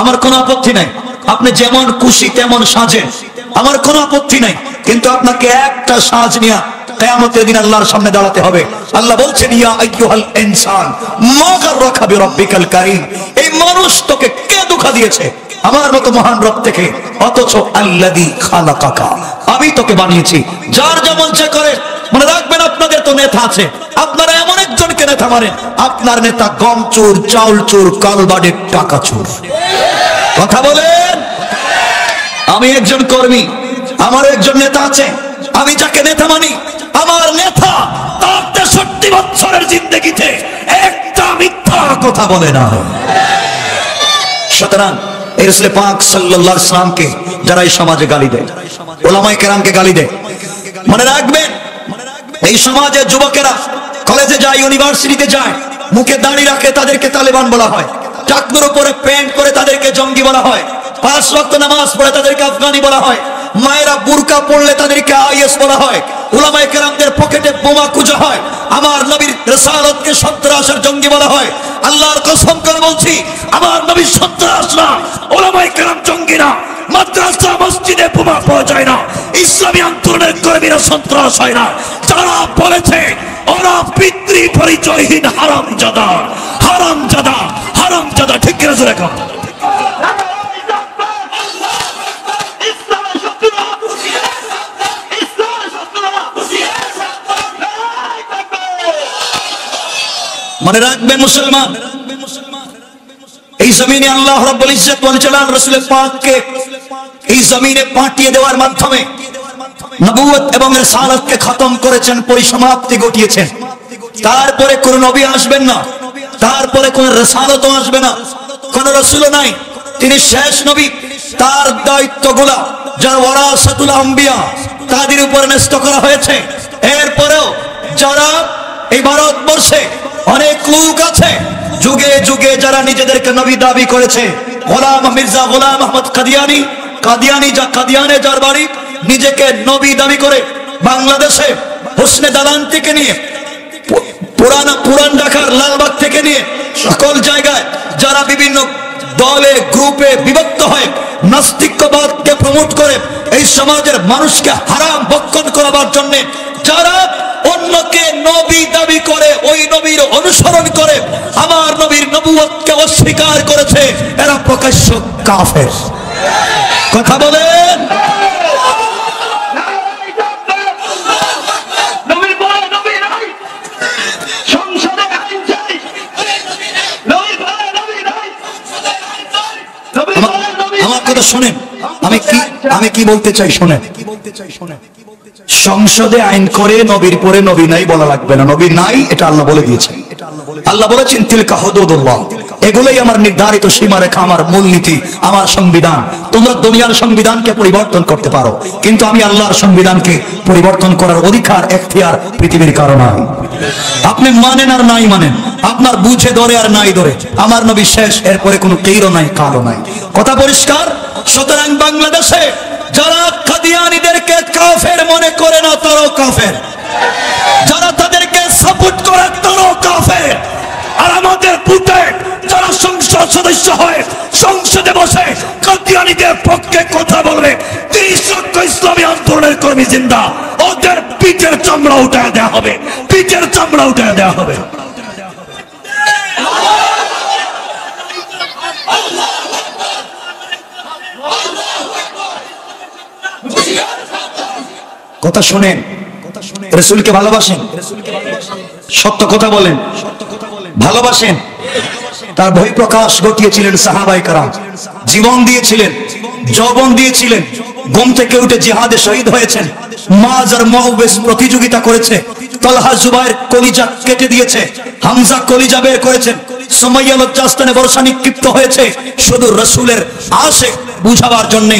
আমার কোনো আপত্তি নাই। আপনি যেমন খুশি তেমন সাজেন, আমার কোনো আপত্তি নাই। কিন্তু আপনাকে একটা সাজ নিয়ে কিয়ামতের দিন আল্লাহর সামনে দাঁড়াতে হবে। আল্লাহ বলছেন, ইয়া আইয়ুহাল ইনসান মা গাররাকা বিরাব্বিকাল কারীম। এই মানুষ তোকে কে ধোঁকা দিয়েছে আমার মতো মহান রব থেকে? অথচ আল্লাযী খালাকাকা, আমি তোকে বানিয়েছি। যার যেমন ইচ্ছা করে। মনে রাখবেন, আপনাদের তো নেতা আছে, আপনারা এমন একজনকে নেতা মানেন, আপনার নেতা গম চোর, চাউল চোর, কালবাডের টাকা চোর। কথা বলেন। আমি একজন কর্মী, আমার একজন নেতা আছে, আমি যাকে নেতা মানি, আমার নেতা তার 63 বছরের জিন্দেগিতে একটা মিথ্যা কথা বলে না। সুতরাং এই রাসূল পাক সাল্লাল্লাহু আলাইহি সাল্লামকে যারা এই সমাজে গালি দেয়, উলামায়ে কেরামকে গালি দেয়, মনে রাখবেন এই সমাজের যুবকেরা কলেজে যায়, ইউনিভার্সিটিতে যায়, মুখে দাড়ি রাখে তাদেরকে তালেবান বলা হয়, টাকনুর উপরে প্যান্ট পরে তাদেরকে জঙ্গি বলা হয়, 5 ওয়াক্ত নামাজ পড়ে তাদেরকে আফগানি বলা হয়, মায়েরা বুরকা পড়লে তাদেরকে আইএস বলা হয়, উলামায়ে কেরামদের পকেটে বোমা খুঁজা হয়, আমার নবীর রিসালাতকে সন্ত্রাসের জঙ্গি বলা হয়। আল্লাহর কসম করে বলছি, আমার নবী সন্ত্রাস না, উলামায়ে কেরাম জঙ্গি না, মাদ্রাসা মসজিদে বোমা পাওয়া যায় না, ইসলামী আন্দোলনের কর্মীরা সন্ত্রাস হয় না। যারা বলেছে ওরা পিতৃ পরিচয়হীন হারামজাদা, হারামজাদা, হারামজাদা। ঠিক কিনা জোরে কর। মনে রাখবেন মুসলমান, এই জমিনে আল্লাহ রাব্বুল ইজ্জত ওয়াল জালাল রাসূল পাককে এই জমিনে পাঠিয়ে দেওয়ার মাধ্যমে নবুয়ত এবং রিসালাতকে খতম করেছেন, পরিসমাপ্তি ঘটিয়েছেন। তারপরে কোন নবী আসবেন না, তারপরে কোন রিসালাতও আসবে না, কোন রাসূলও নাই, তিনি শেষ নবী। তার দায়িত্বগুলা যারা ওয়ারাসাতুল আম্বিয়া তাদের উপর ন্যস্ত করা হয়েছে। এরপরেও যারা এই ভারতবর্ষে অনেক লোক আছে যুগে যুগে যারা নিজেদেরকে নবী দাবি করেছে, গোলাম মির্জা গোলাম আহমদ কাদিয়ানি, কাদিয়ানে যার বাড়ি, নিজেকে নবী দাবি করে বাংলাদেশে হোসনে দালান থেকে নিয়ে পুরান ঢাকার লালবাগ থেকে নিয়ে সকল জায়গায় যারা বিভিন্ন দলে গ্রুপে বিভক্ত হয়ে নাস্তিকবাদকে প্রমোট করে এই সমাজের মানুষকে হারাম ভক্ষণ করার জন্য যারা অন্যকে নবী দাবি করে, ওই নবীর অনুসরণ করে আমার নবীর নবুয়তকে অস্বীকার করেছে, এরা প্রকাশ্য কাফের। কথা বলেন। শোনেন, আমি কি বলতে চাই শোনেন। সংসদে আইন করে নবীর পরে নবী নাই বলা লাগবে না, নবী নাই এটা আল্লাহ বলে দিয়েছেন। আল্লাহ বলেছেন তিলকা হুদুদুল্লাহ, এগুলোই আমার নির্ধারিত সীমারেখা, আমার মূলনীতি, আমার সংবিধান। তোমরা দুনিয়ার সংবিধানকে পরিবর্তন করতে পারো, কিন্তু আমি আল্লাহর সংবিধানকে পরিবর্তন করার অধিকার এখতিয়ার পৃথিবীর কারো নাই। আপনি মানেন আর নাই মানেন, আপনার বুঝে ধরে আর নাই ধরে, আমার নবী শেষ, এরপরে কোনো কেইরো নাই কালো নাই, কথা পরিষ্কার। সুতরাং বাংলাদেশে যারা কাদিয়ানীদেরকে কাফের মনে করে না তারাও কাফের, যারা তাদেরকে সাপোর্ট করে তারাও কাফের। আর আমাদের বুথে যারা সংসদ সদস্য হয়, সংসদে বসে কাদিয়ানীদের পক্ষে কথা বলবে, 30 লক্ষ ইসলামী আন্দোলনের কর্মী জিন্দা, ওদের পিঠের চামড়া উঠায় দেওয়া হবে, পিঠের চামড়া উঠায় দেওয়া হবে। কথা শুনেন, রাসূলকে ভালোবাসেন, সত্য কথা বলেন, ভালোবাসেন। তার বহিঃপ্রকাশ ঘটিয়েছিলেন সাহাবায়ে কেরাম, জীবন দিয়েছিলেন, যৌবন দিয়েছিলেন, ঘুম থেকে উঠে জিহাদে শহীদ হয়েছেন। মাজ আর মুআউবিস প্রতিযোগিতা করেছে, তালহা জুবায়ের কলিজা কেটে দিয়েছে, হামজা কলিজা বের করেছেন, সুমাইয়া লজ্জাস্থানে বর্ষা নিক্ষিপ্ত হয়েছে শুধু রাসূলের আশিক বুঝাবার জন্য।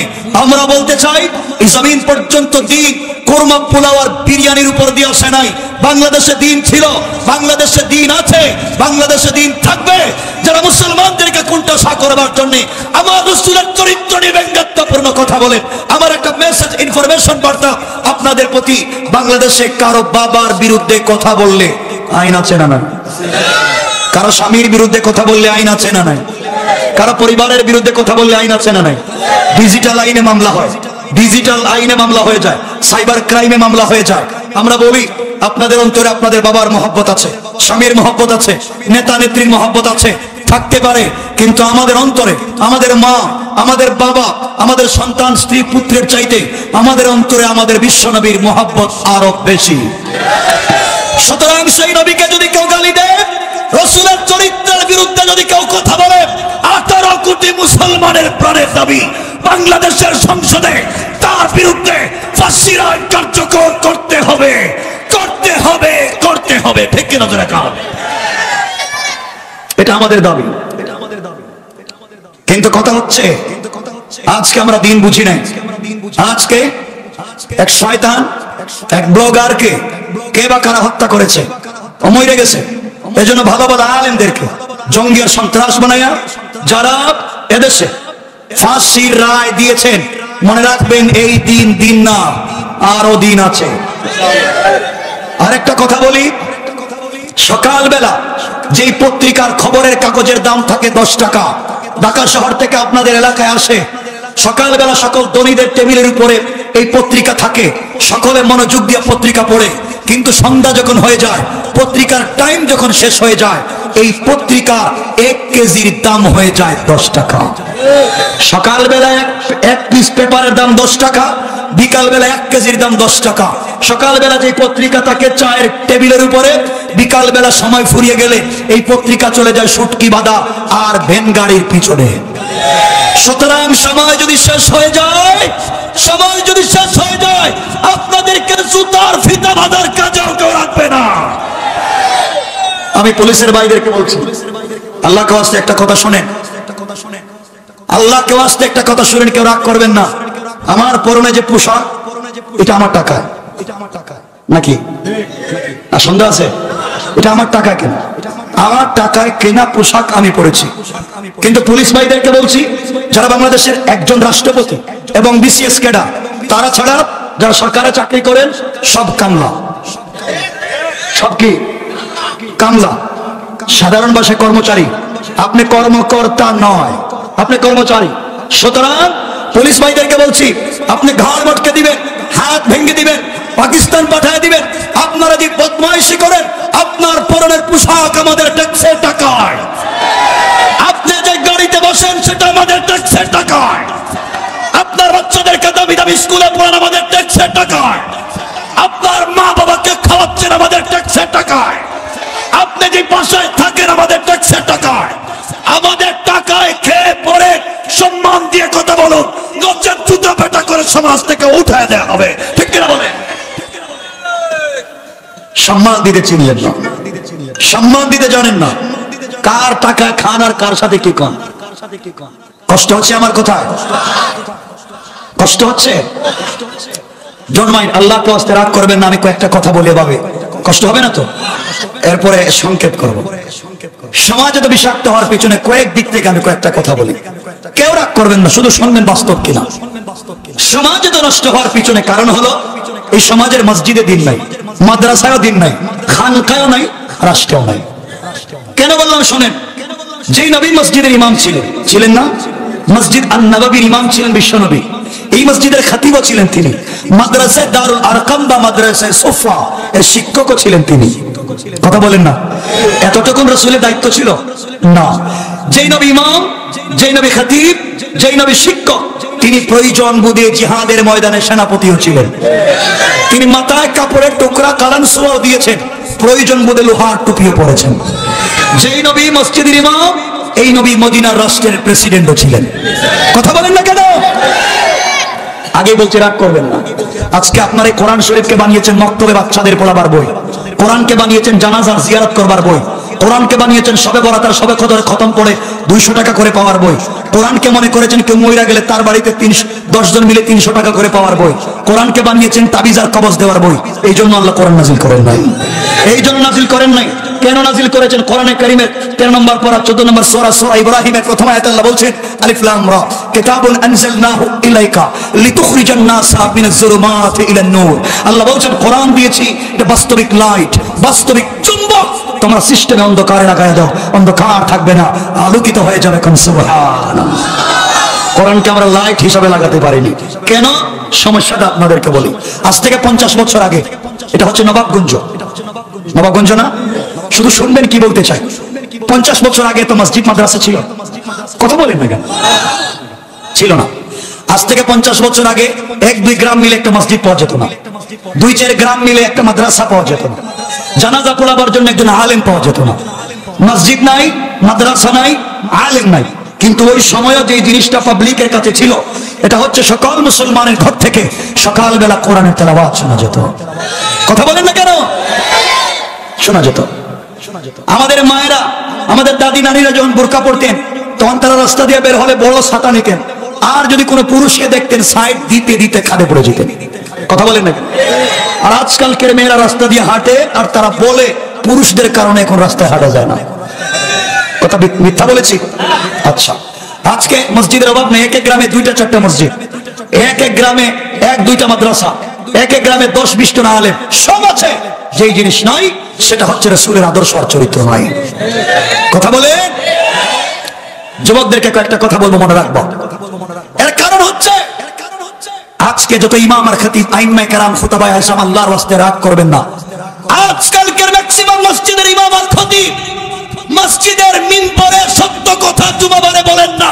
আমরা বলতে চাই এই জমিন পর্যন্ত দিন কোরমা পোলাও আর বিরিয়ানির উপর দিয়ে আসে নাই। বাংলাদেশে দিন ছিল, বাংলাদেশে দিন আছে, বাংলাদেশে দিন থাকবে। যারা মুসলমানদেরকে কুণ্ঠাসা করবার জন্য আমার রাসূলের চরিত্র নিয়ে ব্যঙ্গাত্মকপূর্ণ কথা বলে, আমার একটা মেসেজ, ইনফরমেশন বার্তা আপনাদের প্রতি, বাংলাদেশে কারো বাবার বিরুদ্ধে কথা বললে আইন আছে না নাই? কারো স্বামীর বিরুদ্ধে কথা বললে আইন আছে না নাই? কারো পরিবারের বিরুদ্ধে কথা বললে আইন আছে না নাই? ডিজিটাল আইনে মামলা হয়, ডিজিটাল আইনে মামলা হয়ে যায়, সাইবার ক্রাইমে মামলা হয়ে যায়। আমরা বলি আপনাদের অন্তরে আপনাদের বাবার মহব্বত আছে, স্বামীর মহব্বত আছে, নেতা নেত্রীর মহব্বত আছে, থাকতে পারে, কিন্তু আমাদের অন্তরে আমাদের মা, আমাদের বাবা, আমাদের সন্তান, স্ত্রী, পুত্রের চাইতে আমাদের অন্তরে আমাদের বিশ্বনবীর মহব্বত আরো বেশি। সুতরাং সেই নবীকে যদি কেউ গালি দেয়, রাসূলের চরিত্রের বিরুদ্ধে যদি কেউ কথা বলে, 18 কোটি মুসলমানের প্রাণের দাবি বাংলাদেশের সংসদে তার বিরুদ্ধে ফাঁসির আইন কার্যকর করতে হবে, করতে হবে, করতে হবে। ঠিক কিনা জোরে কাও, এটা আমাদের দাবি। কিন্তু কথা হচ্ছে আজকে আমরা দিন বুঝি নাই। আজকে এক শয়তান, এক ব্লগারকে কে বা কারা হত্যা করেছে, মরে গেছে। এজন্য ভালো ভালো আলেমদেরকে জঙ্গি আর সন্ত্রাস বানায়া যারা এদেশে ফাঁসির রায় দিয়েছেন, মনে রাখবেন এই দিন দিন না, আরো দিন আছে। আরেকটা কথা বলি, সকালবেলা যেই পত্রিকার খবরের কাগজের দাম থাকে 10 টাকা, ঢাকা শহর থেকে আপনাদের এলাকায় আসে, সকালবেলা সকল ধনীদের টেবিলের উপরে এই পত্রিকা থাকে, সকলে মনোযোগ দিয়ে পত্রিকা পড়ে। কিন্তু সন্ধ্যা যখন হয়ে যায়, পত্রিকার টাইম যখন শেষ হয়ে যায়, এই পত্রিকা 1 কেজির দাম হয়ে যায় 10 টাকা। সকালবেলা এক পিস পেপারের দাম 10 টাকা, বিকালবেলা 1 কেজির দাম 10 টাকা। সকালবেলা যে পত্রিকা থাকে চায়ের টেবিলের উপরে, বিকালবেলা সময় ফুরিয়ে গেলে এই পত্রিকা চলে যায় শুটকি বাঁধা আর ভ্যান গাড়ির পিছনে। সুতরাং সময় যদি শেষ হয়ে যায়, সময় যদি শেষ হয়ে যায়, আপনাদেরকে জুতার ফিতা বাঁধার কাজেও কেউ রাখবে না। আমি পুলিশের ভাইদেরকে বলছি, আল্লাহকে ওয়াস্তে একটা কথা শুনেন, আল্লাহকে ওয়াস্তে একটা কথা শুনেন, কেউ রাগ করবেন না। আমার পরনে যে পোশাক, এটা আমার টাকা, নাকি সন্দেহ আছে? এটা আমার টাকা কেনা, আমার টাকায় কেনা পোশাক আমি পরেছি। কিন্তু পুলিশ ভাইদেরকে বলছি, যারা বাংলাদেশের একজন রাষ্ট্রপতি এবং বিসিএস ক্যাডার, তারা ছাড়া যারা সরকারে চাকরি করেন সব কামলা। সব কি কামলা? সাধারণ ভাষায় কর্মচারী। আপনি কর্মকর্তা নয়, আপনি কর্মচারী। সুতরাং পুলিশ ভাইদেরকে বলছি, আপনি ঘাড় মটকে দিবেন, হাত ভেঙে দিবেন, পাকিস্তান পাঠিয়ে দিবেন। আপনারা যে বদমাইশি করেন, আপনার পরনের পোশাক আমাদের ট্যাক্সের টাকায়, আপনি যে গাড়িতে বসেন সেটা আমাদের ট্যাক্সের টাকায়, আপনার বাচ্চাদেরকে দামি দামি স্কুলে পড়ান আমাদের ট্যাক্সের টাকায়, আপনার মা বাবাকে খাওয়াচ্ছেন আমাদের ট্যাক্সের টাকায়, আপনি যে বাসায় থাকেন আমাদের ট্যাক্সের টাকায়। আমাদের টাকায় খেয়ে পরে সম্মান দিয়ে কথা বলুন, নচেত জুতা পেটা করে সমাজ থেকে উঠায় দেওয়া হবে। ঠিক কিনা বলেন? সম্মান দিতে চিনলেন না, সম্মান দিতে জানেন না। কার টাকা খান আর কার সাথে কি কন? কষ্ট হচ্ছে আমার কথায়? কষ্ট হচ্ছে? জন্মাই আল্লাহকে আস্তে রাগ করবেন না, আমি কয়েকটা কথা বলে ভাবে কষ্ট হবে না তো? এরপরে সংক্ষেপ করব। সমাজে তো বিষাক্ত হওয়ার পিছনে কয়েক দিক থেকে আমি কয়েকটা কথা বলি, কেউ রাগ করবেন না, শুধু শুনবেন বাস্তব কিনা। সমাজে তো নষ্ট হওয়ার পিছনে কারণ হলো এই সমাজের মসজিদে দিন নাই, মাদ্রাসায়ও দিন নাই, খানকায়ও নাই, রাষ্ট্রেও নাই। কেন বললাম শোনেন, যেই নবী মসজিদের ইমাম ছিলেন না, মসজিদ আন-নববীর ইমাম ছিলেন বিশ্বনবী, এই মসজিদের খতিবও ছিলেন তিনি, মাদ্রাসায় দারুল আরকাম বা মাদ্রাসায় সোফা এর শিক্ষকও ছিলেন তিনি। কথা বলেন না? এতটুকু রাসূলের দায়িত্ব ছিল না? যেই নবী ইমাম, যেই নবী খতিব, যেই নবী শিক্ষক, তিনি প্রয়োজন বুঝে জিহাদের ময়দানে সেনাপতিও ছিলেন। তিনি মাথায় কাপড়ের টুকরা কালান সোয়াও দিয়েছেন, প্রয়োজন বুঝে লোহার টুপিও পরেছেন। যেই নবী মসজিদের ইমাম, এই নবী মদিনার রাষ্ট্রের প্রেসিডেন্টও ছিলেন। কথা বলেন না কেন? আগে বলতে রাগ করবেন না। আজকে আপনার এই কোরআন শরীফকে বানিয়েছেন মক্তবে বাচ্চাদের পড়াবার বই, কোরআনকে বানিয়েছেন জানাজার জিয়ারত করবার বই, কোরআনকে বানিয়েছেন শবে বরাতের শবে কদরে খতম পড়ে 200 টাকা করে পাওয়ার বই, কোরআনকে মনে করেছেন কেউ মইরা গেলে তার বাড়িতে 10 জন মিলে 300 টাকা করে পাওয়ার বই, কোরআনকে বানিয়েছেন তাবিজ আর কবজ দেওয়ার বই। এই জন্য আল্লাহ কোরআন নাজিল করেন নাই। এই জন্য নাজিল করেন নাই। কেন নাজিল করেছেন? কোরআনে কারীমের 13 নম্বর পারা 14 নম্বর সূরা ইব্রাহিমের প্রথম আয়াতে আল্লাহ বলছেন, আলিফ লাম রা কিতাবুন আনজালনাহু ইলাইকা লিতুখরিজান নাসা মিনাজ যুলুমাতি ইলান নূর। আল্লাহ বলছেন কোরআন দিয়েছি, এটা বাস্তবিক লাইট, বাস্তবিক চুম্বক, তোমরা সিস্টেমে অন্ধকারে লাগায় দাও, অন্ধকার থাকবে না, আলোকিত হয়ে যাবে। কোন সুবহানাল্লাহ। কোরআনকে আমরা লাইট হিসাবে লাগাতে পারিনি। কেন? সমস্যাটা আপনাদেরকে বলি। আজ থেকে 50 বছর আগে, এটা হচ্ছে নবাবগঞ্জ, নবাবগঞ্জ না? শুধু শুনবেন কি বলতে চাই। 50 বছর আগে তো মসজিদ মাদ্রাসা ছিল। কথা বলেন না কেন? ছিল না। আজ থেকে 50 বছর আগে 1-2 গ্রাম মিলে একটা মসজিদ পাওয়া যেত না, 2-4 গ্রাম মিলে একটা মাদ্রাসা পাওয়া যেত না, জানাজা পড়াবার জন্য একজন আলেম পাওয়া যেত না। মসজিদ নাই, মাদ্রাসা নাই, আলেম নাই। কিন্তু ওই সময় যে জিনিসটা পাবলিকের কাছে ছিল, এটা হচ্ছে সকল মুসলমানের ঘর থেকে সকালবেলা কোরআনের তেলাওয়াত শোনা যেত। কথা বলেন না কেন? শোনা যেত। আমাদের মায়েরা, আমাদের দাদি নানীরা যখন বোরকা পড়তেন, তখন তারা রাস্তা দিয়ে বের হলে বড় ছাতা নিতেন, আর যদি কোনো পুরুষকে দেখতেন সাইড দিতে দিতে খাদে পড়ে যেতেন। কথা বলেন না? আর আজকালকের মেয়েরা রাস্তা দিয়ে হাঁটে, আর তারা বলে পুরুষদের কারণে এখন রাস্তায় হাঁটা যায় না। কথা মিথ্যা বলেছি? আচ্ছা, আজকে মসজিদের অভাব নেই। এক এক গ্রামে 2-4টা মসজিদ, এক এক গ্রামে 1-2টা মাদ্রাসা, এক এক গ্রামে 10-20 জন আলেম, সব আছে। যেই জিনিস নাই সেটা হচ্ছে রাসূলের আদর্শ আর চরিত্র নাই। কথা বলে যুবকদেরকে কয়েকটা কথা বলবো, মনে রাখবো। এর কারণ হচ্ছে আজকে যত ইমাম আর খতিব, আইম্মায়ে কেরাম, খুতবা আযম, আল্লাহর ওয়াস্তে রাগ করবেন না, আজকালকের ম্যাক্সিমাম মসজিদের ইমাম আর খতিব মসজিদের মিম্বরে সত্য কথা জুমাবারে বলেন না।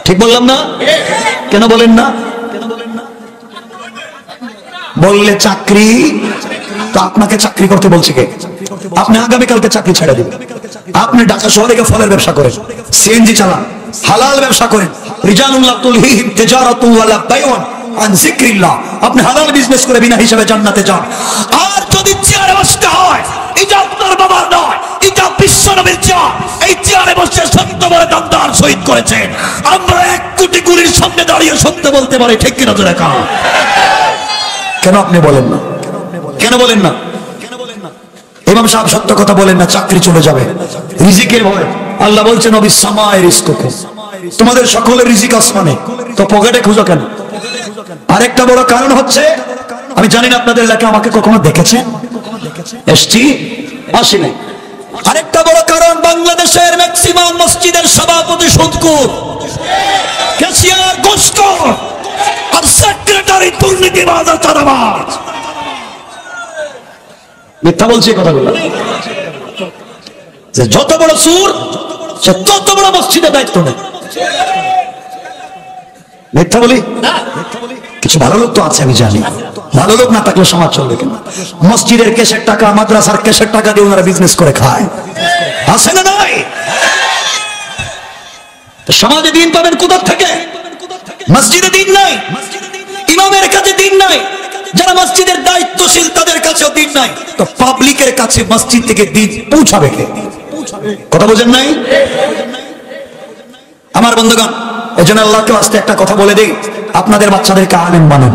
ঠিক বললাম না? কেন বলেন না? বললে চাকরি, তো আপনাকে চাকরি করতে বলছে কে? আপনি আগামীকালকে চাকরি ছেড়ে দিবেন। আপনি ঢাকা শহরে গিয়ে ফলের ব্যবসা করেন, সিএনজি চালান, হালাল ব্যবসা করেন, রিজালুল্লাহ তুলহিহিম তিজারাতু ওয়ালা বাইউন আন যিকরিল্লাহ, আপনি হালাল বিজনেস করে বিনা হিসাবে জান্নাতে যান। আর যদি চেয়ারে বসতে হয়, এটা আপনার বাবার নয়, এটা বিশ্বনবীর চেয়ার, এই চেয়ারে বসে সত্য বলে দান্দার শহীদ করেছেন। আমরা 1 কোটি গুলির সামনে দাঁড়িয়ে সত্য বলতে পারি, ঠিক কিনা জোরে কাও? কেন আপনি বলেন না? কেন বলেন না? ইমাম সাহেব সত্য কথা বলেন না, চাকরি চলে যাবে রিজিকের ভয়। আল্লাহ বলছেন নবী সামায়ে রিজকুকুম, তোমাদের সকলের রিজিক আসমানে, তো পকেটে খুঁজো কেন? আরেকটা বড় কারণ হচ্ছে, আমি জানি না আপনাদের এলাকায় আমাকে কখনো দেখেছেন, এসছি আসি নাই। আরেকটা বড় কারণ, বাংলাদেশের ম্যাক্সিমাম মসজিদের সভাপতি সুদখোর, ক্যাশিয়ার ঘুষখোর, আর সেক্রেটারি দুর্নীতিবাজ আর চাঁদাবাজ। মিথ্যা বলছি কথাগুলো? যে যত বড় সুর সে তত বড় মসজিদের দায়িত্ব নেই। মিথ্যা বলি? কিছু ভালো লোক তো আছে, আমি জানি। ভালো লোক না থাকলে সমাজ চলবে কেন? মসজিদের কেশের টাকা, মাদ্রাসার কেশের টাকা দিয়ে ওনারা বিজনেস করে খায়, আছে না নাই? সমাজে দিন পাবেন কোথা থেকে? মসজিদে দিন নাই, ইমামের কাছে দিন নাই, যারা মসজিদের দায়িত্বশীল তাদের কাছেও দিন নাই, তো পাবলিকের কাছে মসজিদ থেকে দিন পৌঁছাবে কে? কথা বোঝেন নাই? আমার বন্ধুগণ, এজন্য আল্লাহকে ওয়াস্তে একটা কথা বলে দেই, আপনাদের বাচ্চাদেরকে আলেম বানান,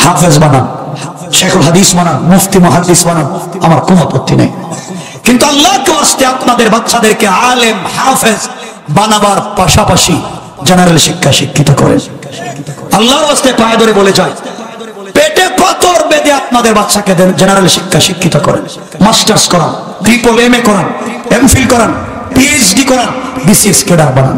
হাফেজ বানান, শেখুল হাদিস বানান, মুফতি মুহাদ্দিস বানান, আমার কোনো আপত্তি নেই। কিন্তু আল্লাহকে ওয়াস্তে আপনাদের বাচ্চাদেরকে আলেম হাফেজ বানাবার পাশাপাশি জেনারেল শিক্ষা শিক্ষিত করেন। আল্লাহর ওয়াস্তে পায়ে ধরে বলে যায়, পেটে পাথর বেঁধে আপনাদের বাচ্চাকে জেনারেল শিক্ষা শিক্ষিত করেন, মাস্টার্স করান, MA করান, MPhil করান, PhD করান, BCS ক্যাডার বানান।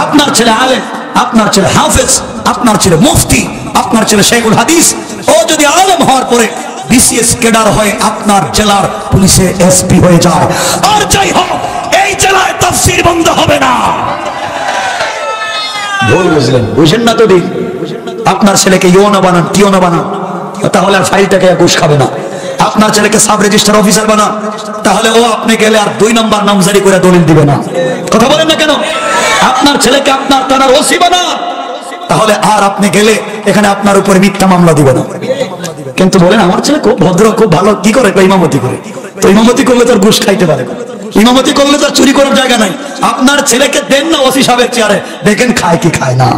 আপনার ছেলে আলেম, আপনার ছেলে হাফেজ, আপনার ছেলে মুফতি, আপনার ছেলে শেখুল হাদিস, ও যদি আলেম হওয়ার পরে BCS ক্যাডার হয়ে আপনার জেলার পুলিশে SP হয়ে যায়, আর যাই হোক এই জেলায় তাফসীর বন্ধ হবে না। ভুল বুঝলেন? বুঝেন না তো দিন। আপনার ছেলেকে ইওনা বানান, টিওনা বানান, তাহলে আর ফাইলটাকে ঘুষ খাবে না। আপনার ছেলেকে সাব রেজিস্টার অফিসার বানান, তাহলে ও আপনি গেলে আর 2 নম্বর নামজারি করে দলিল দিবে না। কথা বলেন না কেন? আপনার ছেলেকে আপনার থানার ওসি বানান, তাহলে আর আপনি গেলে এখানে আপনার উপরে মিথ্যা মামলা দিবে না। কিন্তু বলেন আমার ছেলে খুব ভদ্র, খুব ভালো, কি করে? ইমামতি করে। তো ইমামতি করলে তার ঘুষ খাইতে পারে, ইমামতি করলে তার চুরি করার জায়গা নাই। আপনার ছেলেকে দেন না ওসি সাহেবের চেয়ারে, দেখেন খায় কি খায় না।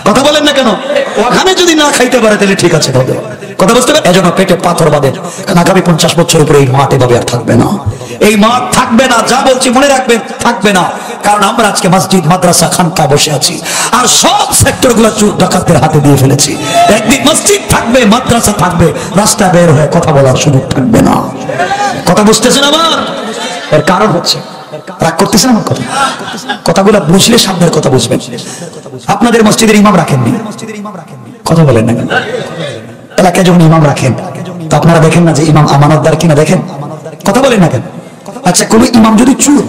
কথা বলেন না কেন? ওখানে যদি না খাইতে পারে তাহলে ঠিক আছে, কথা বুঝতে পারেন? এজন্য পেটে পাথর বাঁধেন, কারণ আগামী 50 বছর উপরে এই মাঠ এভাবে আর থাকবে না। এই মাঠ থাকবে না, যা বলছি মনে রাখবেন, থাকবে না। কারণ আমরা আজকে মসজিদ, মাদ্রাসা, খানকা বসে আছি, আর সব সেক্টর গুলো চোর ডাকাতদের হাতে দিয়ে ফেলেছি। একদিন মসজিদ থাকবে, মাদ্রাসা থাকবে, রাস্তা বের হয়ে কথা বলার সুযোগ থাকবে না। কথা বুঝতেছেন আমার? এর কারণ হচ্ছে, রাগ করতেছেন আমার কথা? কথাগুলো বুঝলে সামনের কথা বুঝবেন। আপনাদের মসজিদের ইমাম রাখেননি, কথা বলেন না কেন? এলাকায় যখন ইমাম রাখেন, তো আপনারা দেখেন না যে ইমাম আমানতদার কিনা? দেখেন, কথা বলেন না কেন? আচ্ছা, কোন ইমাম যদি চুর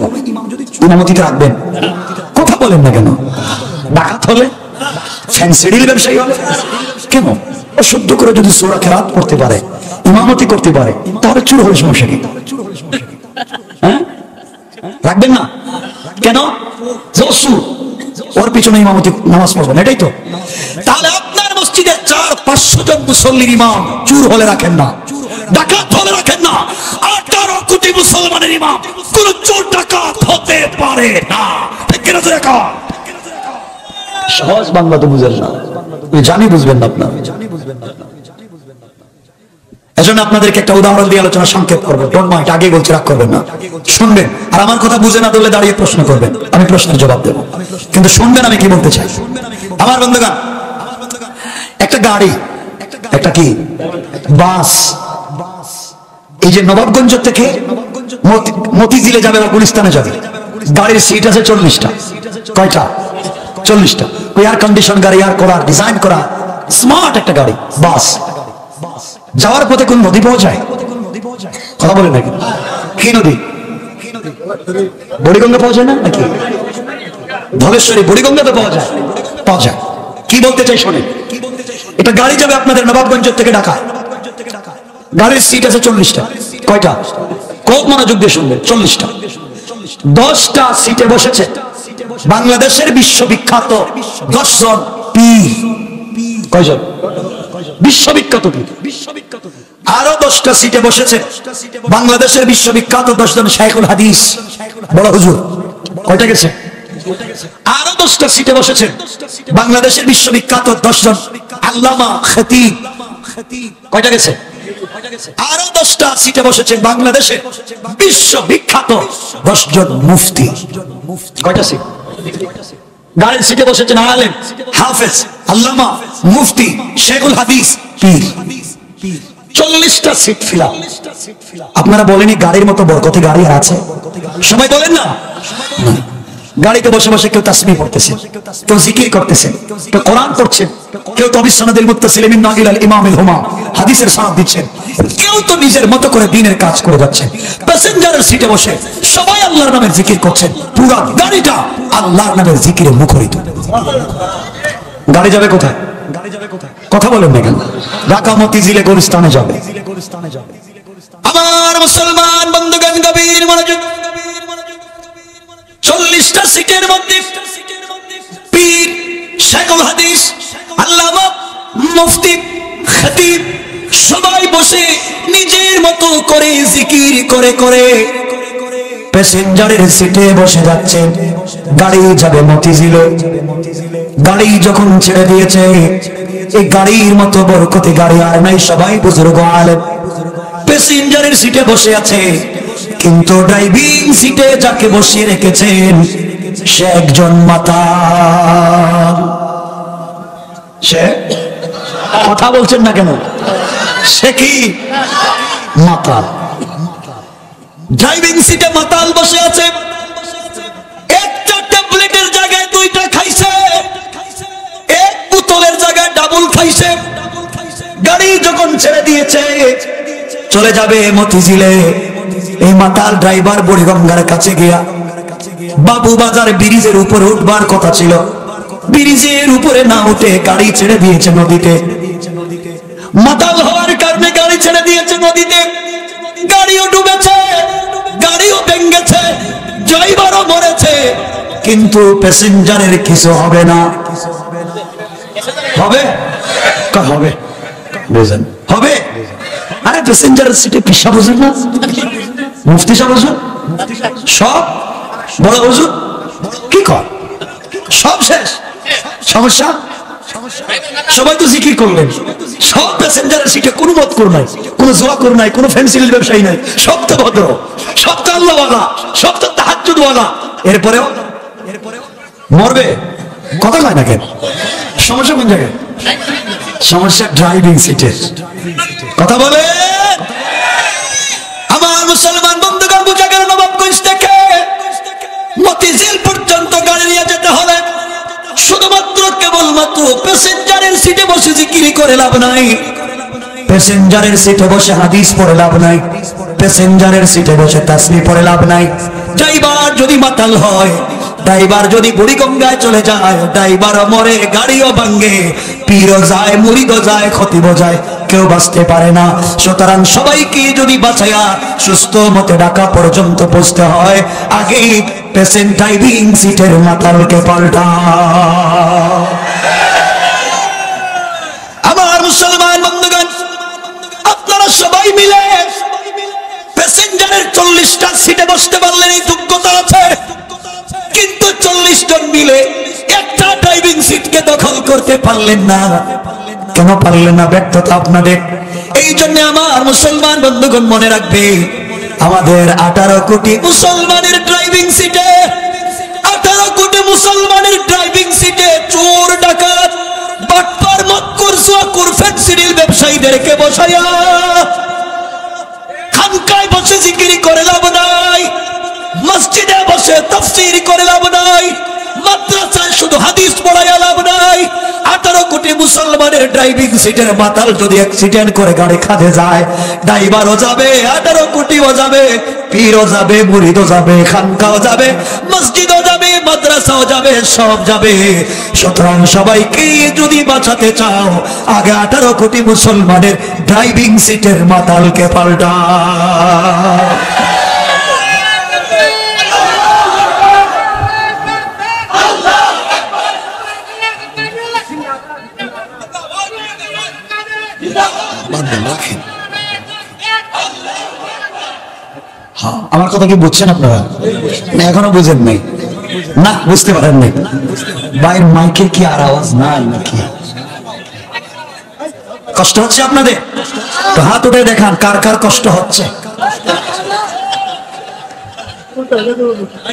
ইমামতিতে রাখবেন? কথা বলেন না কেন? ডাকাত হলে, ফ্যান্সি ডিল ব্যবসায়ী হলে, কেন? অশুদ্ধ করে যদি সূরা কেরাত পড়তে পারে, ইমামতি করতে পারে, তাহলে চুর হলে সমস্যা কি? হ্যাঁ, রাখবেন না কেন? ওর পিছনে ইমামতি নামাজ পড়বেন, এটাই তো। তাহলে আপনার মসজিদে 400-500 জন মুসল্লির ইমাম চুর হলে রাখেন না, ডাকাত হলে রাখেন না। 18 কোটি মুসলমানের ইমাম কোন চোর ডাকাত হতে পারে না। সহজ বাংলা তো বুঝেন না, জানি বুঝবেন না আপনার। এজন্য আপনাদেরকে একটা উদাহরণ দিয়ে আলোচনা সংক্ষেপ করবো, ডোন্ট মাইন্ড, আগে বলছি, রাগ করবেন না, শুনবেন। আর আমার কথা বুঝে না ধরলে দাঁড়িয়ে প্রশ্ন করবেন, আমি প্রশ্নের জবাব দেবো, কিন্তু শুনবেন আমি কি বলতে চাই। আমার বন্ধুগণ, একটা গাড়ি, একটা কি বাস, এই যে নবাবগঞ্জ থেকে মতিঝিলে যাবে বা গুলিস্তানে যাবে, গাড়ির সিট আছে 40টা। কয়টা? 40টা। এয়ার কন্ডিশন গাড়ি, এয়ার করা, ডিজাইন করা, স্মার্ট একটা গাড়ি, বাস। যাওয়ার পথে কোন নদী পাওয়া যায়? কথা বলেন নাকি? কি নদী? বুড়িগঙ্গা পাওয়া যায় না নাকি? ধলেশ্বরী বুড়িগঙ্গা তো পাওয়া যায়, পাওয়া যায়। কি বলতে চাই শোনেন, এটা গাড়ি যাবে আপনাদের নবাবগঞ্জ থেকে ঢাকা, গাড়ির সিট আছে 40টা। কয়টা? খুব মনোযোগ দিয়ে শুনবেন, 40টা। 10টা সিটে বসেছে বাংলাদেশের বিশ্ববিখ্যাত 10 জন পীর। কয়জন? বিশ্ববিখ্যাত পীর। আরো 10টা সিটে বসেছে বাংলাদেশের বিশ্ববিখ্যাত 10 জন শাইখুল হাদিস, বড় হুজুর। কয়টা গেছে? আরো 10টা সিটে বসেছে বাংলাদেশের বিশ্ববিখ্যাত 10 জন আল্লামা, খতিব। কয়টা গেছে? আরো 10টা সিটে বসেছে বাংলাদেশে বিশ্ববিখ্যাত 10 জন মুফতি। কয়টা সিট? গাড়ির সিটে বসেছেন আলেম, হাফেজ, আল্লামা, মুফতি, শেখুল হাদিস, পীর। 40টা সিট ফিলা। আপনারা বলেনি গাড়ির মতো বরকতি গাড়ি আছে? সবাই বলেন না? গাড়িতে বসে বসে কেউ তাসবিহ পড়তেছে, কেউ জিকির করতেছে, কেউ কোরআন পড়ছেন, কেউ তো বিসনাদিল মুত্তাসিলিম মিন নাগিল আল ইমামিল হুমা হাদিসের সনদ দিচ্ছেন, কেউ তো নিজের মতো করে দ্বীনের কাজ করে যাচ্ছেন। প্যাসেঞ্জারের সিটে বসে সবাই আল্লাহর নামের জিকির করছেন, পুরো গাড়িটা আল্লাহর নামের জিকিরে মুখরিত। গাড়ি যাবে কোথায়? কথা বলেন না কেন? ঢাকা মতিঝিলে গুলিস্তানে যাবে। আমার মুসলমান বন্ধুগণ, গভীর মনোযোগ। 40টা সিটের মধ্যে শেখুল হাদিস, আল্লামা, মুফতি, খতিব সবাই বসে নিজের মতো করে জিকির করে করে প্যাসেঞ্জারের সিটে বসে যাচ্ছে। গাড়ি যাবে মতিঝিলে। গাড়ি যখন ছেড়ে দিয়েছে, এই গাড়ির মতো বরকতি গাড়ি আর নাই, সবাই বুজুর্গ আলেম প্যাসেঞ্জারের সিটে বসে আছে। কিন্তু ড্রাইভিং সিটে যাকে বসিয়ে রেখেছেন সে একজন মাতাল। সে কথা বলছেন না কেন? সে কি মাতাল? ড্রাইভিং সিটে মাতাল বসে আছে। একটা ট্যাবলেটের জায়গায় দুইটা খাইছে, এক বোতলের জায়গায় ডাবল খাইছে। গাড়ি যখন ছেড়ে দিয়েছে চলে যাবে মতিঝিলে, এই মাতাল ড্রাইভার বুড়িগঙ্গার কাছে গিয়া বাবু বাজার ব্রিজের উপরে উঠবার কথা ছিল, ব্রিজের উপরে না উঠে গাড়ি ছেড়ে দিয়েছে নদীতে। মাতাল হওয়ার কারণে গাড়ি ছেড়ে দিয়েছে নদীতে। গাড়িও ডুবেছে, গাড়িও ভেঙেছে, ড্রাইভারও মরেছে, কিন্তু প্যাসেঞ্জারের কিছু হবে না। হবে? হবে বুঝেন? হবে? আরে প্যাসেঞ্জারের সিটে পিসা বুঝেন না? মুফতি সাহেব বুঝুন, সব বড় হুজুর কি কর, সব শেষ। সমস্যা? সবাই তো জিকির করলেন, সব প্যাসেঞ্জারের সিটে কোনো মত কর নাই, কোনো জোয়া কর নাই, কোনো ফেন্সিলের ব্যবসায়ী নাই, সব তো ভদ্র, সব তো আল্লাহওয়ালা, সব তো তাহাজ্জুদওয়ালা। এরপরেও মরবে, কথা কয় না কেন? সমস্যা কোন জায়গায়? সমস্যা ড্রাইভিং সিটের। কথা বলে আমার মুসলমান বন্ধুগণ, বুঝাগের নবাবগঞ্জ থেকে মতিঝিল পর্যন্ত গাড়ি নিয়ে যেতে হলে শুধুমাত্র কেবলমাত্র প্যাসেঞ্জারের সিটে বসে জিকির করে লাভ নাই, প্যাসেঞ্জারের সিটে বসে হাদিস পড়ে লাভ নাই, প্যাসেঞ্জারের সিটে বসে তাসবিহ পড়ে লাভ নাই। ড্রাইভার যদি মাতাল হয়, ড্রাইভার যদি বুড়িগঙ্গায় চলে যায়, ড্রাইভারও মরে, গাড়িও ভাঙ্গে, পীরও যায়, মুরিদও যায়, খতিবও যায়, কেউ বাঁচতে পারে না। সুতরাং সবাইকে যদি বাঁচাইয়া সুস্থ মতে ঢাকা পর্যন্ত পৌঁছতে হয়, আগে প্যাসেঞ্জার ড্রাইভিং সিটের মাতালকে পাল্টা। আমার মুসলমান বন্ধুগণ, আপনারা সবাই মিলে প্যাসেঞ্জারের 40টা সিটে বসতে পারলেন, এই যোগ্যতা আছে, কিন্তু 40 জন মিলে একটা ড্রাইভিং সিটকে দখল করতে পারলেন না। কেন পারলেন না? ব্যর্থতা আপনাদের। এই জন্য আমার মুসলমান বন্ধুগণ মনে রাখবে, আমাদের 18 কোটি মুসলমানের ড্রাইভিং সিটে, 18 কোটি মুসলমানের ড্রাইভিং সিটে চোর, ডাকাত, বাটপার, মক্কুর, সুয়াকুর, ফেন্সিডিল ব্যবসায়ীদেরকে বসাইয়া খানকায় বসে জিকির করে লাভ নাই, মসজিদে বসে তাফসীর করে লাভ নাই, মাদ্রাসায় শুধু হাদিস পড়াইয়া লাভ নাই। 18 কোটি মুসলমানের ড্রাইভিং সিটের মাতাল যদি অ্যাক্সিডেন্ট করে গাড়ি খাদে যায়, ড্রাইভারও যাবে, 18 কোটিও যাবে, পীরও যাবে, মুরিদও যাবে, খানকাও যাবে, মসজিদও যাবে, মাদ্রাসাও যাবে, সব যাবে। সুতরাং সবাইকে যদি বাঁচাতে চাও, আগে 18 কোটি মুসলমানের ড্রাইভিং সিটের মাতালকে পাল্টা। আমার কথা কি বুঝছেন আপনারা? এখনো বুঝেন নাই না? বুঝতে পারেন নাই? বাইর মাইকে কি আর আওয়াজ নাই নাকি? কষ্ট হচ্ছে আপনাদের? তো হাত উঠে দেখান কার কার কষ্ট হচ্ছে।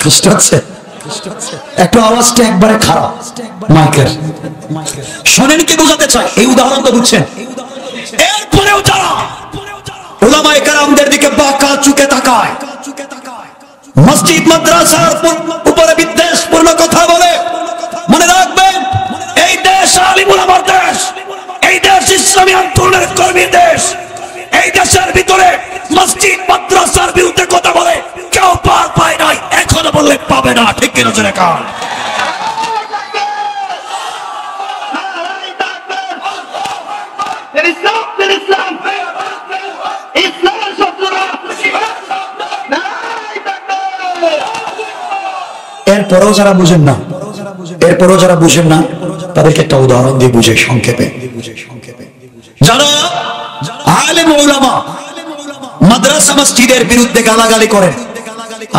কষ্ট হচ্ছে? একটু আওয়াজটা একবারে খারাপ মাইকের। শোনেন কি বোঝাতে চাই? এই উদাহরণ তো বুঝছেন। এরপরেও যারা উলামায়ে কেরামদের দিকে বাঁকা চোখে তাকায়, মসজিদ মাদ্রাসার উপরে বিদ্বেষপূর্ণ কথা বলে, মনে রাখবেন এই দেশ আলিম উলামার দেশ, এই দেশ ইসলামী আন্দোলনের কর্মীর দেশ। এই দেশের ভিতরে মসজিদ মাদ্রাসার বিরুদ্ধে কথা বলে কেউ পার পায় নাই, এখনো বললে পাবে না। ঠিক কিনা জোরে কান? এরপরেও যারা বুঝেন না, তাদেরকে একটা উদাহরণ দিয়ে বুঝে সংক্ষেপে, যারা আলেম উলামা মাদ্রাসা মসজিদের বিরুদ্ধে গালাগালি করেন,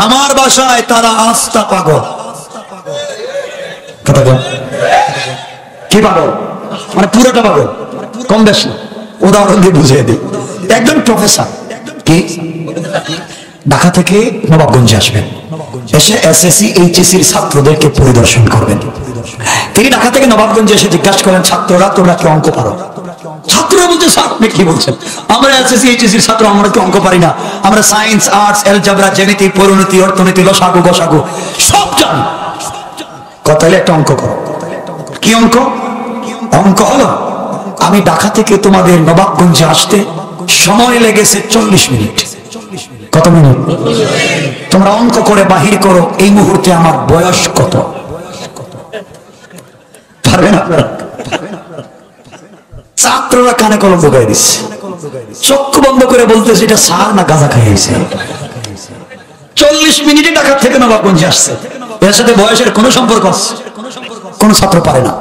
আমার ভাষায় তারা আস্থা পাগল। কি পাগল? মানে পুরোটা পাগল, কম বেশ না। উদাহরণ দিয়ে বুঝিয়ে দিই। একজন প্রফেসর কি ঢাকা থেকে নবাবগঞ্জে আসবেন, এসে এসএসসি এইচএসসির ছাত্রদেরকে পরিদর্শন করবেন। তিনি ঢাকা থেকে নবাবগঞ্জে এসে জিজ্ঞাসা করেন, ছাত্ররা তোমরা কি অঙ্ক পারো? ছাত্ররা বলছে, স্যার আপনি কি বলছেন? আমরা এসএসসি এইচএসসির ছাত্র, আমরা কি অঙ্ক পারি না? আমরা সায়েন্স, আর্টস, অ্যালজেব্রা, জ্যামিতি, পরিণতি, অর্থনীতি, লসাগু, গসাগু সব জানি। কথা হলে একটা অঙ্ক করো। কি অঙ্ক? অঙ্ক হলো, আমি ঢাকা থেকে তোমাদের নবাবগঞ্জে আসতে সময় লেগেছে 40 মিনিট। কত মিনিট? তোমরা অঙ্ক করে বাহির করো এই মুহূর্তে আমার বয়স কত। পারবেন আপনারা? ছাত্ররা কানে কলম ঢুকাই দিচ্ছে, চক্ষু বন্ধ করে বলতেছে এটা সার না গাঁজা খাইয়েছে। 40 মিনিটে ঢাকা থেকে নবাবগঞ্জে আসছে, এর সাথে বয়সের কোনো সম্পর্ক আছে? কোন ছাত্র পারে না।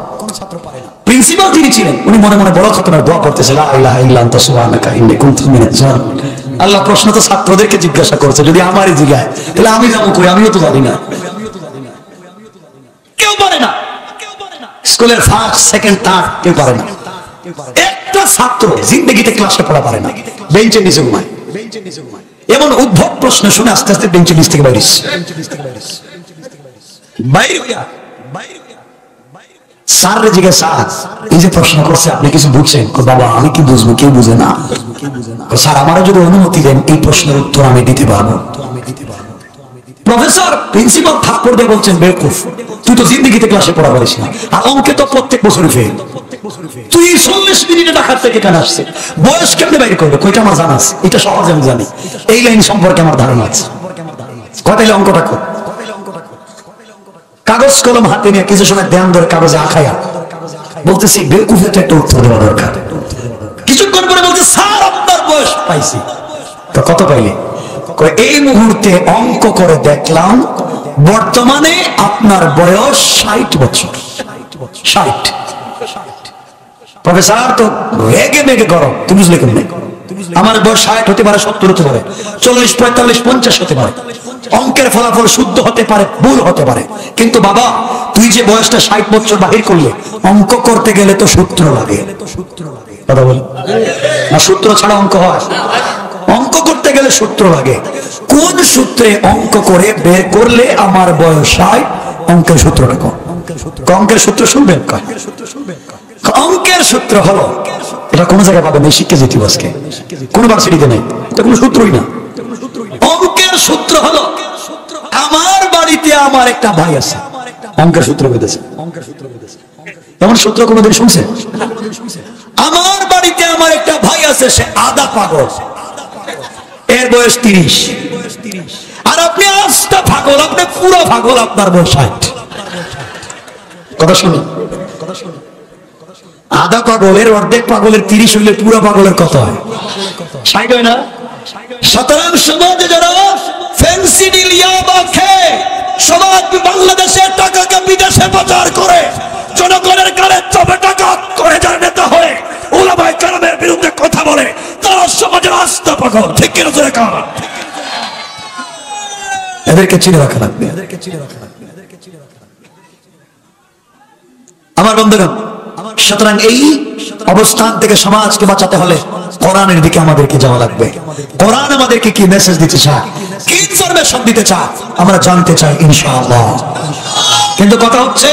প্রিন্সিপাল যিনি ছিলেন উনি মনে মনে বড় খতনার দোয়া করতেছে, লা ইলাহা ইল্লা আনতা সুবহানাকা ইন্নী কুনতু মিনাজ জালিমিন। আল্লাহ প্রশ্ন তো ছাত্রদেরকে জিজ্ঞাসা করছে, যদি আমারই জিজ্ঞাসা তাহলে আমি যাবো কই? আমিও তো জানি না। কেউ পারে না। স্কুলের ফার্স্ট, সেকেন্ড, থার্ড কেউ পারে না। একটা ছাত্র জিন্দেগিতে ক্লাসে পড়া পারে না, বেঞ্চের নিচে ঘুমায়। এমন উদ্ভট প্রশ্ন শুনে আস্তে আস্তে বেঞ্চের নিচ থেকে বাইরে স্যাররে জিজ্ঞাসা, এই যে প্রশ্ন করছে আপনি কিছু বুঝছেন? বাবা আমি কি বুঝবো, কেউ বুঝে না। স্যার আমারও যদি অনুমতি দেন এই প্রশ্নের উত্তর আমি দিতে পারবো। প্রফেসর প্রিন্সিপাল থাপ্পড় দিয়ে বলছেন, বেকুফ তুই তো জিন্দেগিতে ক্লাসে পড়া পারিস না, আর অঙ্কে তো প্রত্যেক বছরই ফেল। তুই 40 মিনিটে ঢাকার থেকে কেন আসছে? বয়স কেমনে বাইরে করবে? কইটা আমার জানা আছে, এটা সহজে আমি জানি, এই লাইন সম্পর্কে আমার ধারণা আছে। কটাইলে অঙ্কটা কর। কাগজ কলম হাতে নিয়ে কিছু সময় ধ্যান ধরে কাগজে আঁকাইয়া বলতেছি, বেকুফের তো একটা উত্তর দেওয়া দরকার। কিছুক্ষণ পরে বলছে, স্যার আপনার বয়স পাইছি। তো কত পাইলে? এই মুহূর্তে অঙ্ক করে দেখলাম বর্তমানে আপনার বয়স 60 বছর। 60। প্রফেসর তো রেগে মেগে গরম, তুমি বুঝলে কেমনে? আমার বয়স 60 হতে পারে, 70 হতে পারে, 40, 45, 50 হতে পারে। অঙ্কের ফলাফল শুদ্ধ হতে পারে, ভুল হতে পারে, কিন্তু বাবা তুই যে বয়সটা 60 বছর বাহির করলে, অঙ্ক করতে গেলে তো সূত্র লাগে। কথা বল না, সূত্র ছাড়া অঙ্ক হয়? অঙ্ক করতে গেলে সূত্র লাগে। কোন সূত্রে অঙ্ক করে বের করলে আমার বয়স 60? অঙ্কের সূত্রটা কম। অঙ্কের সূত্র শুনবেন? অঙ্কের সূত্র হলো, এটা কোন জায়গায় পাবেন? এই শিক্ষা যেতে বসকে কোন ভার্সিটিতে নেই, এটা কোনো সূত্রই না। অঙ্কের সূত্র হলো, আমার বাড়িতে আমার একটা ভাই আছে, অঙ্কের সূত্র পেতেছে। এমন সূত্র কোনদিন শুনছে? আমার বাড়িতে আমার একটা ভাই আছে, সে আধা পাগল, এর বয়স 30, আর আপনি আস্তা পাগল, আপনি পুরো পাগল, আপনার বয়স 60। কথা শুনুন, আধা পাগলের অর্ধেক পাগলের 30 হইলে পুরো পাগলের কত হয়? 60 হয় না? সুতরাং সমাজে যারা ফেন্সিডিল ইয়াবা খেয়ে সমাজ বাংলাদেশে টাকাকে বিদেশে পাচার করে, জনগণের গালে চাপে টাকা করে যারা নেতা হয়ে উলামায়ে কেরামের বিরুদ্ধে কথা বলে, তারা সমাজের আস্থা পাগল। ঠিক কিনা জোরে কারা? এদেরকে চিনে রাখা লাগবে। আমার বন্ধুগণ, সুতরাং এই অবস্থান থেকে সমাজকে বাঁচাতে হলে কোরআনের দিকে আমাদেরকে যাওয়া লাগবে। কোরআন আমাদেরকে কি মেসেজ দিতে চায়, কি ইনফরমেশন দিতে চায়, আমরা জানতে চাই ইনশাআল্লাহ। কিন্তু কথা হচ্ছে,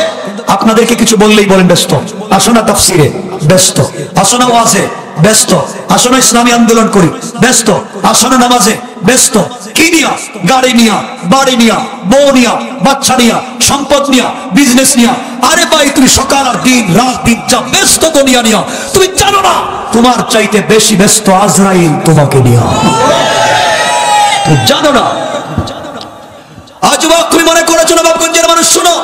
আপনাদেরকে কিছু বললেই বলেন ব্যস্ত, আসো না তাফসিরে, ব্যস্ত, আসো না ওয়াজে, ব্যস্ত, আসো না ইসলামী আন্দোলন করি, ব্যস্ত, আসো না নামাজে, ব্যস্ত। কি নিয়া? গাড়ি নিয়া, বাড়ি নিয়া, বউ নিয়া, বাচ্চা নিয়া, সম্পদ নিয়া, বিজনেস নিয়া। আরে ভাই তুমি সকাল আর দিন রাত দিন যা ব্যস্ত দুনিয়া নিয়া, তুমি জানো না তোমার চাইতে বেশি ব্যস্ত আজরাইল তোমাকে নিয়া। তুমি জানো না। আজ তুমি মনে করেছো নবাবগঞ্জের মানুষ, শোনো,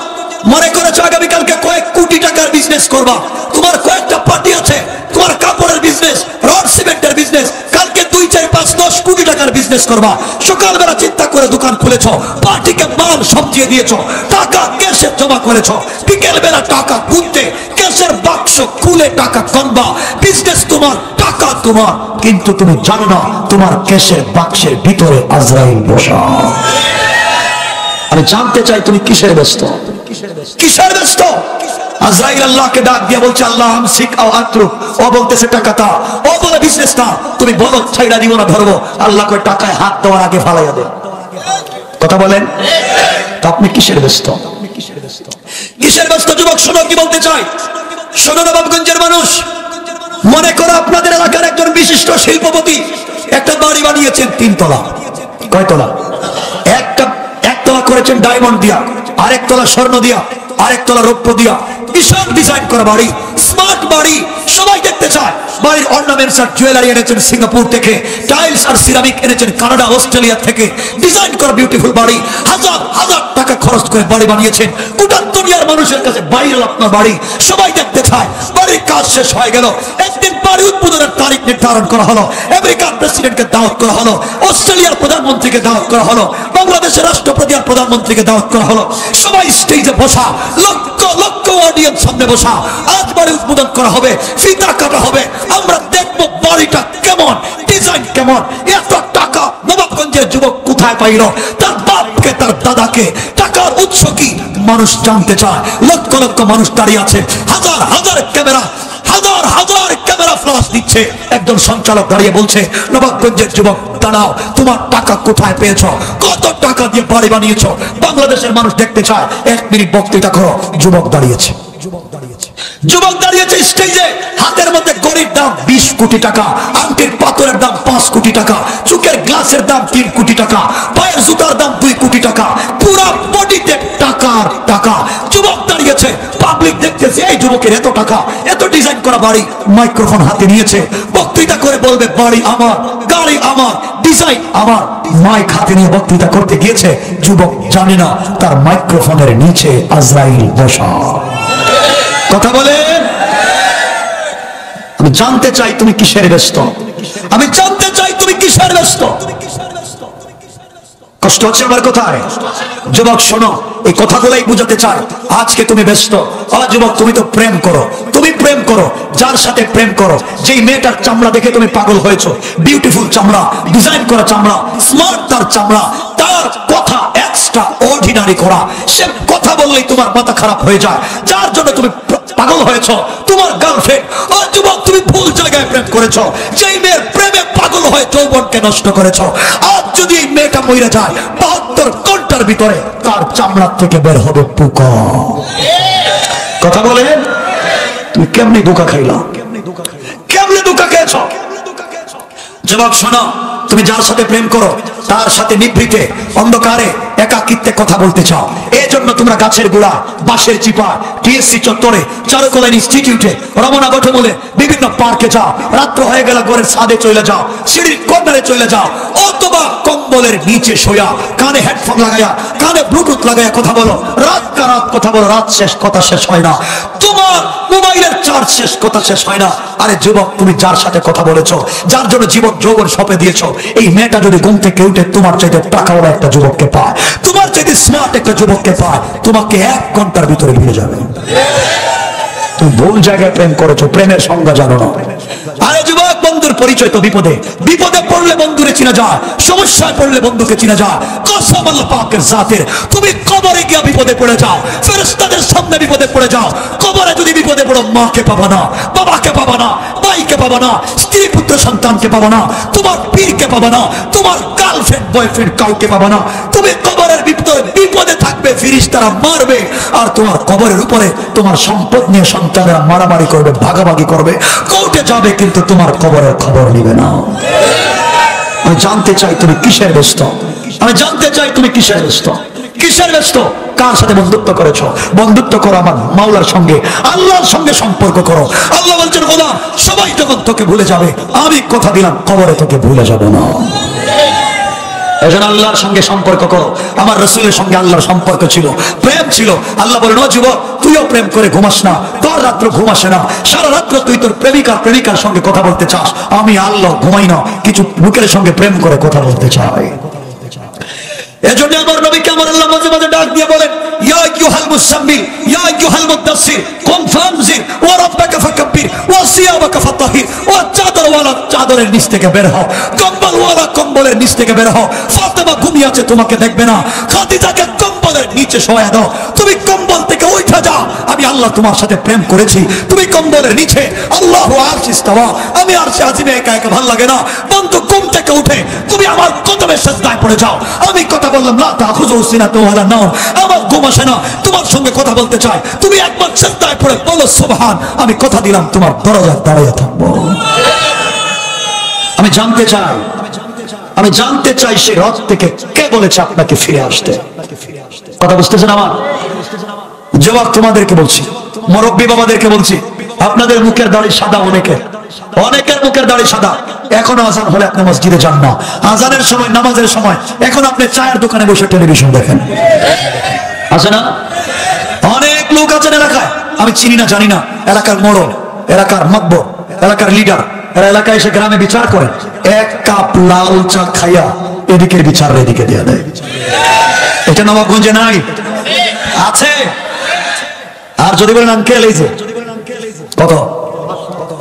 মনে করেছো আগামীকালকে কয়েক কোটি টাকার বিজনেস করবা, তোমার কয়েকটা পার্টি আছে, তোমার কাপড়ের বিজনেস, রড সিমেন্টের বিজনেস, কালকে 2, 4, 5-10 কোটি টাকার বিজনেস করবা, সকালবেলা চিন্তা করে দোকান খুলেছ, পার্টিকে মাল সবজিয়ে দিয়েছ, টাকা ক্যাশে জমা করেছ, বিকেল বেলা টাকা গুনতে ক্যাশের বাক্স খুলে টাকা গণবা, বিজনেস তোমার, টাকা তোমার, কিন্তু তুমি জানো না তোমার ক্যাশের বাক্সের ভিতরে আজরাইল বসা। আমি জানতে চাই তুমি কিসের ব্যস্ত, কিসের ব্যস্ত? আজরাইল আল্লাহকে ডাক দিয়ে বলছে আল্লাহ আমসিক আও আতরুক, ও বলতেছে টাকা তা, ও বলে বিজনেস না, তুমি বলো ছাইড়া দিব না ধরবো। আল্লাহ কই টাকায় হাত দেওয়ার আগে ফালাইয়া দে। কথা বলেন, তা আপনি কিসের ব্যস্ত? কিসের ব্যস্ত যুবক? শোনো কি বলতে চাই, শোনো নবাবগঞ্জের মানুষ, মনে করো আপনাদের এলাকার একজন বিশিষ্ট শিল্পপতি একটা বাড়ি বানিয়েছেন 3 তলা। কয় তলা? একতলা করেছেন ডায়মন্ড দিয়া, আরেক তলা স্বর্ণ দিয়া, আরেক তলা রৌপ্য দিয়া, বিশাল ডিজাইন করা বাড়ি, স্মার্ট বাড়ি, সবাই দেখতে চায়। বাড়ির অর্নামেন্টস আর জুয়েলারি এনেছেন সিঙ্গাপুর থেকে, টাইলস আর সিরামিক এনেছেন কানাডা, অস্ট্রেলিয়া থেকে, ডিজাইন করা বিউটিফুল বাড়ি, হাজার হাজার টাকা খরচ করে বাড়ি বানিয়েছেন। গোটা দুনিয়ার মানুষের কাছে ভাইরাল আপনার বাড়ি, সবাই দেখতে চায়। বাড়ির কাজ শেষ হয়ে গেল, একদিন বাড়ি উদ্বোধনের তারিখ নির্ধারণ করা হলো, আমেরিকার প্রেসিডেন্টকে দাওয়াত করা হলো, অস্ট্রেলিয়ার প্রধানমন্ত্রীকে দাওয়াত করা হলো, বাংলাদেশের রাষ্ট্রপতি আর প্রধানমন্ত্রীকে দাওয়াত করা হলো, সবাই স্টেজে বসা, লক্ষ লক্ষ অডিয়েন্স সামনে বসা, আজ বাড়ি উদ্বোধন করা হবে, ফিতা কাটা হবে, আমরা দেখবো বাড়িটা কেমন, ডিজাইন কেমন। এত টাকা নবাবগঞ্জের যুবক কোথায় পাইল? তার বাপকে, তার দাদাকে। টাকার উৎস কি মানুষ জানতে চায়। লক্ষ লক্ষ মানুষ দাঁড়িয়ে আছে, হাজার হাজার ক্যামেরা, হাজার হাজার ক্যামেরা ফ্লাশ দিচ্ছে। একজন সঞ্চালক দাঁড়িয়ে বলছে নবাবগঞ্জের যুবক দাঁড়াও, তোমার টাকা কোথায় পেয়েছ, কত টাকা দিয়ে বাড়ি বানিয়েছ, বাংলাদেশের মানুষ দেখতে চায়। 1 মিনিট বক্তৃতা করো। যুবক দাঁড়িয়েছে, যুবক দাঁড়িয়েছে স্টেজে, হাতের মধ্যে গড়ির দাম 20 কোটি টাকা, আংটির পাথরের দাম 5 কোটি টাকা, চোখের গ্লাসের দাম 3 কোটি টাকা, পায়ের জুতার দাম 2 কোটি টাকা, পুরো বডিতে টাকার টাকা। যুবক দাঁড়িয়েছে, পাবলিক দেখতেছে এই যুবকের এত টাকা, এত ডিজাইন করা বাড়ি। মাইক্রোফোন হাতে নিয়েছে, বক্তৃতা করে বলবে বাড়ি আমার, গাড়ি আমার, ডিজাইন আমার। মাইক হাতে নিয়ে বক্তৃতা করতে গিয়েছে, যুবক জানে না তার মাইক্রোফোনের নিচে আজরাইল বসা। কথা বলেন, আমি জানতে চাই তুমি কিসের ব্যস্ত, আমি জানতে চাই তুমি কিসের ব্যস্ত। কষ্ট হচ্ছে আমার কোথায়? যুবক শোনো, এই কথাগুলাই বুঝাতে চাই। আজকে তুমি ব্যস্ত, যুবক তুমি তো প্রেম করো, তুমি প্রেম করো, যার সাথে প্রেম করো, যেই মেয়েটার চামড়া দেখে তুমি পাগল হয়েছো, বিউটিফুল চামড়া, ডিজাইন করা চামড়া, স্মার্ট তার চামড়া, তার কথা এক্সট্রা অর্ডিনারি করা, সে কথা বললেই তোমার মাথা খারাপ হয়ে যায়, যার জন্য তুমি পাগল হয়েছো, তোমার গার্লফ্রেন্ড। যুবক তুমি ভুল জায়গায় প্রেম করেছো, যেই মেয়ের প্রেমে পাগল হয়ে যৌবনকে নষ্ট করেছো। আজ যদি এই মেয়েটা মরে যায়, 72 ঘন্টার ভিতরে তার চামড়া থেকে বের হবে পোকা। কথা বলেন, তুমি কেমনি ধোঁকা খাইলা, কেমনি ধোঁকা খেয়েছো? যুবক শোনো, তুমি যার সাথে প্রেম করো তার সাথে নিভৃতে অন্ধকারে একাকিত্বে কথা বলতে চাও। এই জন্য তোমরা গাছের গোড়া, বাঁশের চিপা, টিএসসি চত্বরে, চারুকলা ইনস্টিটিউটে, রমনা বটমূলে, বিভিন্ন পার্কে যাও। রাত্র হয়ে গেলে ঘরের ছাদে চলে যাও, সিঁড়ির কর্নারে চলে যাও, অথবা কম্বলের নিচে শোয়া, কানে হেডফোন লাগাইয়া, কানে ব্লুটুথ লাগাইয়া কথা বলো। রাত কথা বলো, রাত শেষ কথা শেষ হয় না, তোমার মোবাইলের চার্জ শেষ কথা শেষ হয় না। আরে যুবক, তুমি যার সাথে কথা বলেছো, যার জন্য জীবন যৌবন সঁপে দিয়েছো, এই মেয়েটা যদি ঘুম থেকে উঠে তোমার চাইতে টাকাওয়ালা একটা যুবককে পায়, তোমার চাইতে স্মার্ট একটা যুবককে পায়, তোমাকে 1 ঘন্টার ভিতরে ভুলে যাবে। তুমি ভুল জায়গায় প্রেম করেছো, প্রেমের সংজ্ঞা জানো না। আরে যুবক, বন্ধুর পরিচয় তো বিপদে, বিপদে পড়লে বন্ধুরে চিনা যায়, সমস্যায় পড়লে বন্ধুকে চিনা যায়। কসম আল্লাহ পাকের জাতের, তুমি কবরে গিয়া বিপদে পড়ে যাও, ফেরেশতাদের সামনে বিপদে পড়ে যাও। কবরে যদি বিপদে পড়ো, মাকে পাবা না, বাবাকে পাবা না, ভাইকে পাবা না, স্ত্রী পুত্র সন্তানকে পাবা না, তোমার পীরকে পাবা না, তোমার গার্লফ্রেন্ড বয়ফ্রেন্ড কাউকে পাবা না। তুমি কবরের বিপদে থাকবে, ফেরেশতারা মারবে, আর তোমার কবরের উপরে তোমার সম্পদ নিয়ে সন্তানেরা মারামারি করবে, ভাগাভাগি করবে, কোর্টে যাবে, কিন্তু তোমার কবরের খবর নিবে না। আমি জানতে চাই তুমি কিসের ব্যস্ত, আমি জানতে চাই তুমি কিসের ব্যস্ত, কিসের ব্যস্ত, কার সাথে বন্ধুত্ব করেছো? বন্ধুত্ব করো আমার মাওলার সঙ্গে, আল্লাহর সঙ্গে সম্পর্ক করো। আল্লাহ বলছেন খোদা, সবাই যখন তোকে ভুলে যাবে, আমি কথা দিলাম কবরে তোকে ভুলে যাব না। এজন্য আল্লাহর সঙ্গে সম্পর্ক করো। আমার রাসূলের সঙ্গে আল্লাহর সম্পর্ক ছিল, প্রেম ছিল। আল্লাহ বলেন, ও যুবক, তুইও প্রেম করে ঘুমাস না, তোর রাত্র ঘুমাসে না, সারা রাত্র তুই তোর প্রেমিকার সঙ্গে কথা বলতে চাস। আমি আল্লাহ ঘুমাই না, কিছু লোকের সঙ্গে প্রেম করে কথা বলতে চাই। এজন্য আমার নবীকে আমার আল্লাহ মাঝে মাঝে ডাক দিয়ে বলেন, ইয়া আইয়ুহাল মুসাম্মিল ইয়া আইয়ুহাল মুদাসসির কুম ফানজির ওয়া রাব্বাকা ফাকাব্বির ওয়া সিয়াবাকা ফাতাহির। ও চাদরওয়ালা, চাদরের নিচ থেকে বের হও, কম্বলওয়ালা, কম্বলের নিচ থেকে বের হও। ফাতেমা ঘুমিয়ে আছে, তোমাকে দেখবে না। খাদিজাকে কম্বলের নিচে শোয়া দাও, তুমি কম্বল থেকে উঠে যাও। আমি আল্লাহ তোমার সাথে প্রেম করেছি, তুমি কম্বলের নিচে। আল্লাহু আরশে ইস্তাওয়া, আমি আরশে আজিমে একা একা ভালো লাগে না। বন্ধু, ঘুম থেকে উঠে তুমি আমার কদমে সিজদায় পড়ে যাও। আমি কথা বললাম, লা তাখুযু সিনাতু ওয়ালা নাওম, আমার ঘুম আসে না, তোমার সঙ্গে কথা বলতে চাই। তুমি একবার সিজদায় পড়ে বলো সুবহান, আমি কথা দিলাম তোমার দরজায় দাঁড়িয়ে থাকবো। আমি জানতে চাই সেই রথ থেকে কে বলেছে আপনাকে ফিরে আসতে। কথা বুঝতেছেন আমার যুবক? তোমাদেরকে বলছি, মুরব্বী বাবাদেরকে বলছি, আপনাদের মুখের দাড়ি সাদা, অনেকের মুখের দাড়ি সাদা। এখনো আজান হলে আপনি মসজিদে যান না। আজানের সময়, নামাজের সময় এখন আপনি চায়ের দোকানে বসে টেলিভিশন দেখেন, আছে না? অনেক লোক আছেন এলাকায়, আমি চিনি না, জানি না, এলাকার মোড়ল, এলাকার মাতবর, এলাকার লিডার, এরা এলাকায় এসে গ্রামে বিচার করেন। এক কাপ লাল চা খাইয়া এদিকের বিচার এদিকে দিয়ে দেয়। এটা নবাবগঞ্জে নাই? আছে। আর যদি বলেন আঙ্কেল, এই যে কত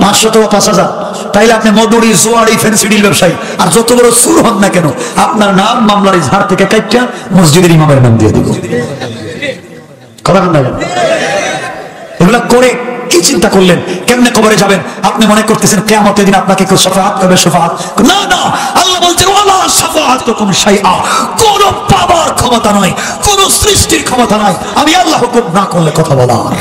500 থেকে 5000, তাইলে আপনি মধুরি, জোয়ারি, ফেন্সিডিল ব্যবসায়ী, আর যত বড় সুর হন না কেন, আপনার নাম মামলার ঝাড় থেকে কাইটা মসজিদের ইমামের নাম দিয়ে দিব। কথা না, এগুলা করে কি চিন্তা করলেন? কেমনে কবরে যাবেন? আপনি মনে করতেছেন কিয়ামতের দিন আপনাকে কেউ শাফাআত করবে? শাফাআত না, না। আল্লাহ বলছেন, ওয়ালা শাফাআতুকুম শাইআ, কোন পাবার ক্ষমতা নাই, কোন সৃষ্টির ক্ষমতা নাই আমি আল্লাহ হুকুম না করলে কথা বলার।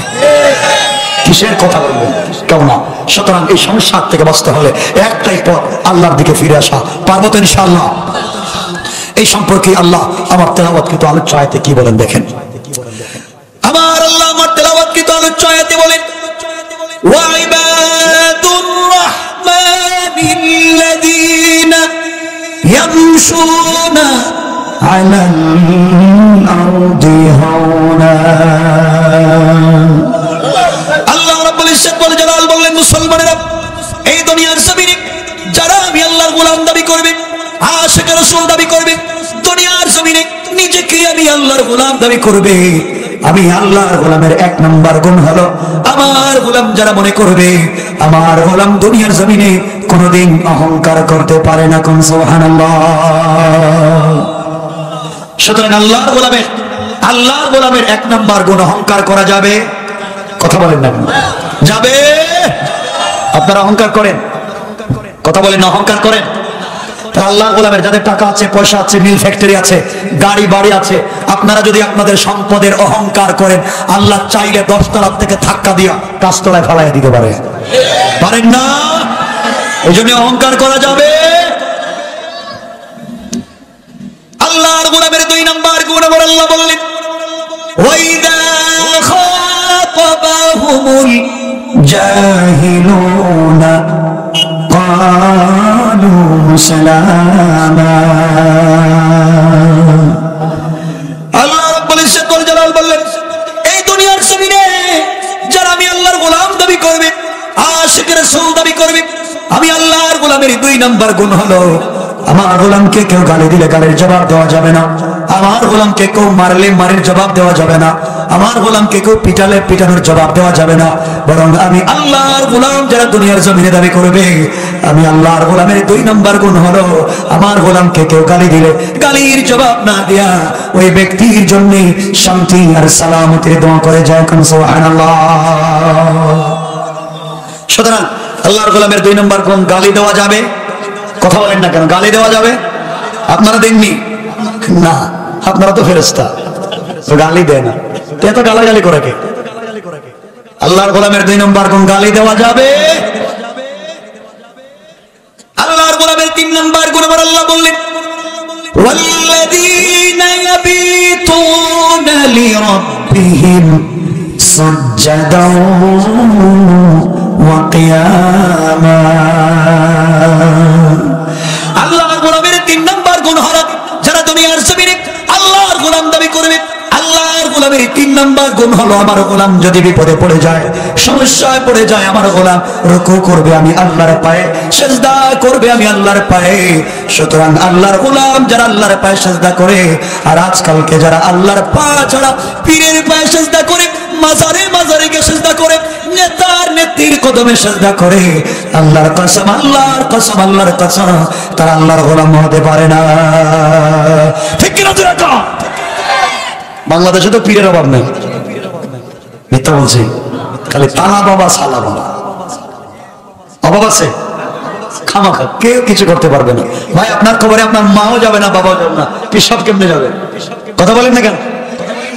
কিসের কথা বলবেন? কেউ না। সুতরাং এই সমস্যা থেকে বাঁচতে হলে একটাই পথ, আল্লাহর দিকে ফিরে আসা। পারবো তো ইনশাআল্লাহ? এই সম্পর্কে আল্লাহ আমার তেলাওয়াতকৃত আলোচ্য আয়াতে কি বলেন দেখেন। আমার আল্লাহ আমার তেলাওয়াতকৃত আলোচ্য আয়াতে বলেন, ওয়াইবাদুর রাহমানিল্লাযীনা ইয়ামশুনা আলাল আরদি হাওনা। আল্লাহ রাব্বুল ইজ্জত ওয়াল জালাল বললেন, মুসলমানেরা, এই দুনিয়ার জমিনে যারা আমি আল্লাহর গোলাম দাবি করবে, আশিক রাসূল দাবি করবে, দুনিয়ার জমিনে নিজেকে আমি আল্লাহর গোলাম দাবি করবে, আমি আল্লাহর গোলামের 1 নম্বর গুণ হলো, আমার গোলাম যারা মনে করবে আমার গোলাম দুনিয়ার জমিনে কোনোদিন অহংকার করতে পারে না। কোন সুবহানাল্লাহ। সুতরাং আল্লাহর গোলামের 1 নম্বর গুণ অহংকার করা যাবে? কথা বলেন না, যাবে? আপনারা অহংকার করেন? কথা বলেন না, অহংকার করেন? আল্লাহর গোলামের যাদের টাকা আছে, পয়সা আছে, মিল ফ্যাক্টরি আছে, গাড়ি বাড়ি আছে, আপনারা যদি আপনাদের সম্পদের অহংকার করেন, আল্লাহ চাইলে 10 তলা থেকে ধাক্কা দিয়া 5 তলায় ফেলাইয়া দিতে পারেন না? এই জন্য অহংকার করা যাবে? আল্লাহর গোলামের 2 নম্বর গুণ আবার আল্লাহ বললেন, ওয়াইদা খাতাবাহুমুল জাহিলুনা ক্বালু সালামা। আল্লাহ রাব্বুল ইজ্জত ওয়াল জালাল বললেন, এই দুনিয়ার জমিনে যারা আমি আল্লাহর গোলাম দাবি করবে, আশিক রাসূল দাবি করবে, আমি আল্লাহর গোলামের 2 নম্বর গুণ হলো, আমার গোলামকে কেউ গালি দিলে গালির জবাব দেওয়া যাবে না, আমার গোলামকে কেউ মারলে মারের জবাব দেওয়া যাবে না, আমার গোলামকে কেউ পিটালে পিটানোর জবাব দেওয়া যাবে না। বরং আমি আল্লাহর গোলাম যারা দুনিয়ার জমিনে দাবি করবে, আমি আল্লাহর গোলামের 2 নম্বর গুণ হলো, আমার গোলামকে কেউ গালি দিলে গালির জবাব না দেয়া ওই ব্যক্তির জন্য শান্তি আর সালামতের দোয়া করে যায়। কোন সুবহানাল্লাহ। সুতরাং আল্লাহর গোলামের 2 নম্বর গুণ, গালি দেওয়া যাবে? কথা বলেন না কেন? গালি দেওয়া যাবে? আপনারা দেননি না, আপনারা তো ফেরেশতা, গালি দেয় না, এত গালাগালি করে কে? আল্লাহর গোলামের 2 নম্বর গুণ, গালি দেওয়া যাবে? আল্লাহর গোলামের 3 নম্বর গুণ আবার আল্লাহ বললেন, ওয়াল্লাযীনা ইয়াবিতুনা লিরাব্বিহিম সুজদাও ওয়া কিয়ামা। আল্লাহর গোলামের 3 নম্বর গুণ হলো, যারা গুণ হলো আমার গোলাম যদি বিপদে পড়ে যায়, সমস্যায় পড়ে যায়, আমার গোলাম রুকু করবে আমি আল্লাহর পায়ে, সিজদা করবে আমি আল্লাহর পায়ে। সুতরাং আল্লাহর গোলাম যারা আল্লাহর পায়ে সিজদা করে, আর আজকালকে যারা আল্লাহর পা ছাড়া পীরের পায়ে সিজদা করে, মাজারে মাজারে গিয়ে সিজদা করে, নেতার নেত্রীর কদমে সিজদা করে, আল্লাহর কসম আল্লাহর কসম আল্লাহর কসম তারা আল্লাহর গোলাম হতে পারে না। ঠিক কিনা জোরে কও। বাংলাদেশে তো পীরের অভাব নেই, মিথ্যা বলছি, খালি তালা বাবা সালা বাবা। অভাব আছে? খামাখা কেউ কিছু করতে পারবে না ভাই। আপনার খবরে আপনার মাও যাবে না, বাবাও যাবে না, পীর সব কেমনে যাবে? কথা বলেন না কেন?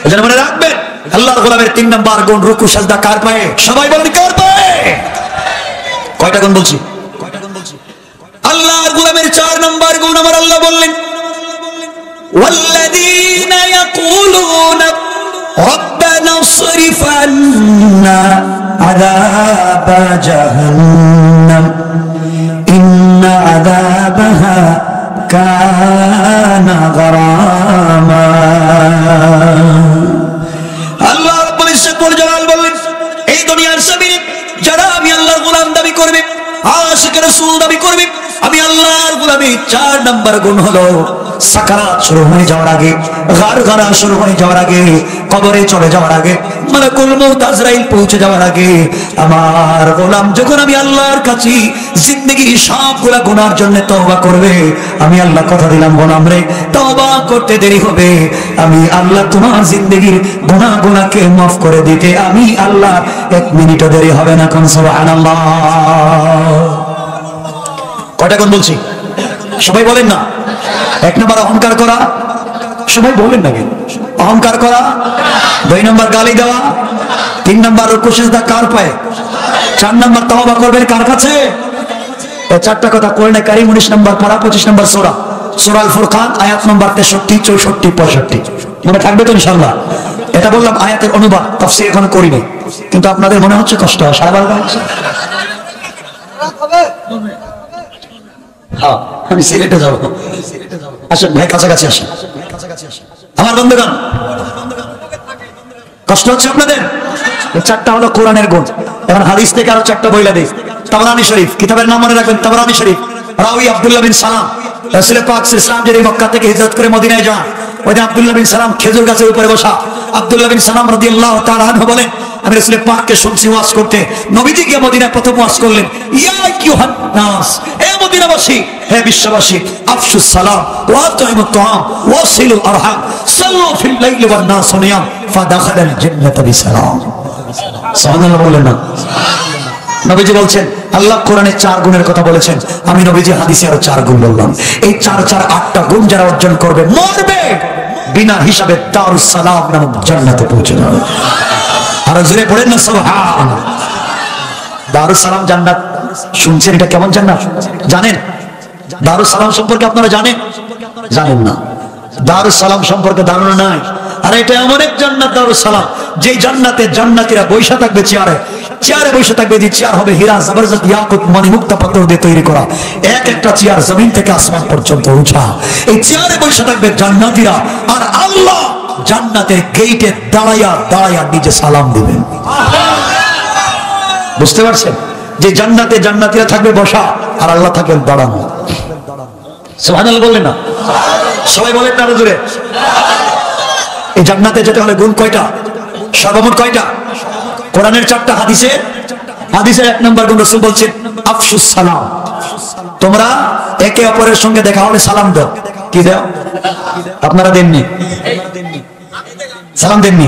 এজন্য মনে রাখবেন আল্লাহর গোলামের 3 নাম্বার গুণ রুকু সাজদা কার পায়ে? সবাই বলেন কার পায়ে? কয়টা গুণ বলছি? আল্লাহর গোলামের 4 নাম্বার গুণ আমার আল্লাহ বললেন, ওয়াল্লাযীনা ইয়াকুলুনা রব্বানা ইসরিফ আন্না আযাবা জাহান্নাম ইন্না আযাবাহা কানা গরামা। আল্লাহ রাব্বুল ইজ্জত ওয়াল জালাল বললেন, এই দুনিয়ার জমিনে যারা আমি আল্লাহর গোলাম দাবি করবে, আশিক রাসূল দাবি করবে, আমি আল্লাহর গোলামের 4 নাম্বার গুণ হলো সাকারাত শুরু হয়ে যাওয়ার আগে, গারগারা শুরু হয়ে যাওয়ার আগে, কবরে চলে যাওয়ার আগে, মালাকুল মউত আজরাইল পৌঁছে যাওয়ার আগে আমার গোলাম যখন আমি আল্লাহর কাছে জিন্দেগির সবগুলা গুনার জন্য তওবা করবে, আমি আল্লাহ কথা দিলাম গোলাম রে তওবা করতে দেরি হবে, আমি আল্লাহ তোমার জিন্দেগির গুনাহগুলোকে মাফ করে দিতে আমি আল্লাহ 1 মিনিটও দেরি হবে না। কোন সুবহানাল্লাহ। কয়টা কোন বলছি? সবাই বলেন না। 1 নাম্বার অহংকার করা, সবাই বলেন না কেন? অহংকার করা। 2 নাম্বার গালি দেওয়া। 3 নাম্বার রুকু সিজদা কার পায়ে? 4 নাম্বার তওবা করবেন কার কাছে? এই 4টা কথা কোরআনে কারীম 19 নাম্বার পারা 25 নাম্বার সূরা সূরা আল ফুরকান আয়াত নাম্বার 63, 64, 65 মনে থাকবে তো ইনশাআল্লাহ? এটা বললাম আয়াতের অনুবাদ, তাফসীর এখনো করিনি, কিন্তু আপনাদের মনে হচ্ছে কষ্ট হয়? সারা বাংলা হচ্ছে। হ্যাঁ, আমি সিলেটে যাব। আসেন ভাই, কাছাকাছি আসেন। আমার বন্ধুগণ, কষ্ট হচ্ছে আপনাদের? 4টা হলো কোরআনের গুণ। এখন হাদিস থেকে আরো 4টা বইলা দেই। তাবরানী শরীফ, কিতাবের নাম মনে রাখবেন, তাবরানী শরীফ। রাওয়ী আব্দুল্লাহ বিন সালাম। রাসূল পাক সাল্লাল্লাহু আলাইহি ওয়াসাল্লাম যেদিন মক্কা থেকে হিজরত করে মদিনায় যান, ওইদিন আব্দুল্লাহ বিন সালাম খেজুর গাছের উপরে বসা। আব্দুল্লাহ বিন সালাম রাদিয়াল্লাহু তাআলা আনহু বলেন, আমি রাসূল পাককে শুনছি ওয়াজ করতে। নবীজি গিয়ে মদিনায় প্রথম ওয়াজ করলেন, ইয়া আইয়ুহান নাস, হে মদিনাবাসী, হে বিশ্ববাসী, আফশুস সালাম ওয়া আতইমুত তাআম ওয়া সিলুল আরহাম সাল্লু ফিল লাইলি ওয়ান নাস নিয়াম ফাদাখালাল জান্নাতা বিসালাম। সুবহানাল্লাহ বলেন না? নবীজি বলছেন, আল্লাহ কোরআনে 4 গুণের কথা বলেছেন, আমি নবীজি হাদিসে আরো 4 গুণ বললাম। এই 4 4 8টা গুণ যারা অর্জন করবে মরবে বিনা হিসাবে দারুস সালাম নামক জান্নাতে পৌঁছে যাবে। আর জোরে পড়েন না সুবহান। দারুস সালাম জান্নাত শুনছেন, এটা কেমন জান্নাত জানেন? দারুস সালাম সম্পর্কে আপনারা জানেন? জানেন না? দারুস সালাম সম্পর্কে ধারণা নাই। আর এটা এমন এক জান্নাত দারুস সালাম, যে জান্নাতে জান্নাতীরা বৈশা থাকবে চেয়ারে, চেয়ারে বসে থাকবে। যে চেয়ার হবে হীরা জবরদস্ত ইয়াকুত মণিমুক্তা পাথর দিয়ে তৈরি করা, এক একটা চেয়ার জমিন থেকে আসমান পর্যন্ত উঁচা। এই চেয়ারে বসে থাকবে জান্নাতীরা, আর আল্লাহ জান্নাতের গেটে দাঁড়াইয়া দাঁড়াইয়া নিজে সালাম দিবেন। বুঝতে পারছেন? যে জান্নাতে জান্নাতীরা থাকবে বসা, আর আল্লাহ থাকবেন দাঁড়ানো। সুবহানাল্লাহ বললেন না? সবাই বলেন না জোরে? এই জান্নাতে যেতে হলে গুণ কয়টা? সর্বমোট কয়টা? কোরআনের 4টা, হাদিসে 1 নম্বর গুণ রাসূল বলছেন আফশুস সালাম, তোমরা একে অপরের সঙ্গে দেখা হলে সালাম দাও। কি দাও? আপনারা দেননি? সালাম দেননি?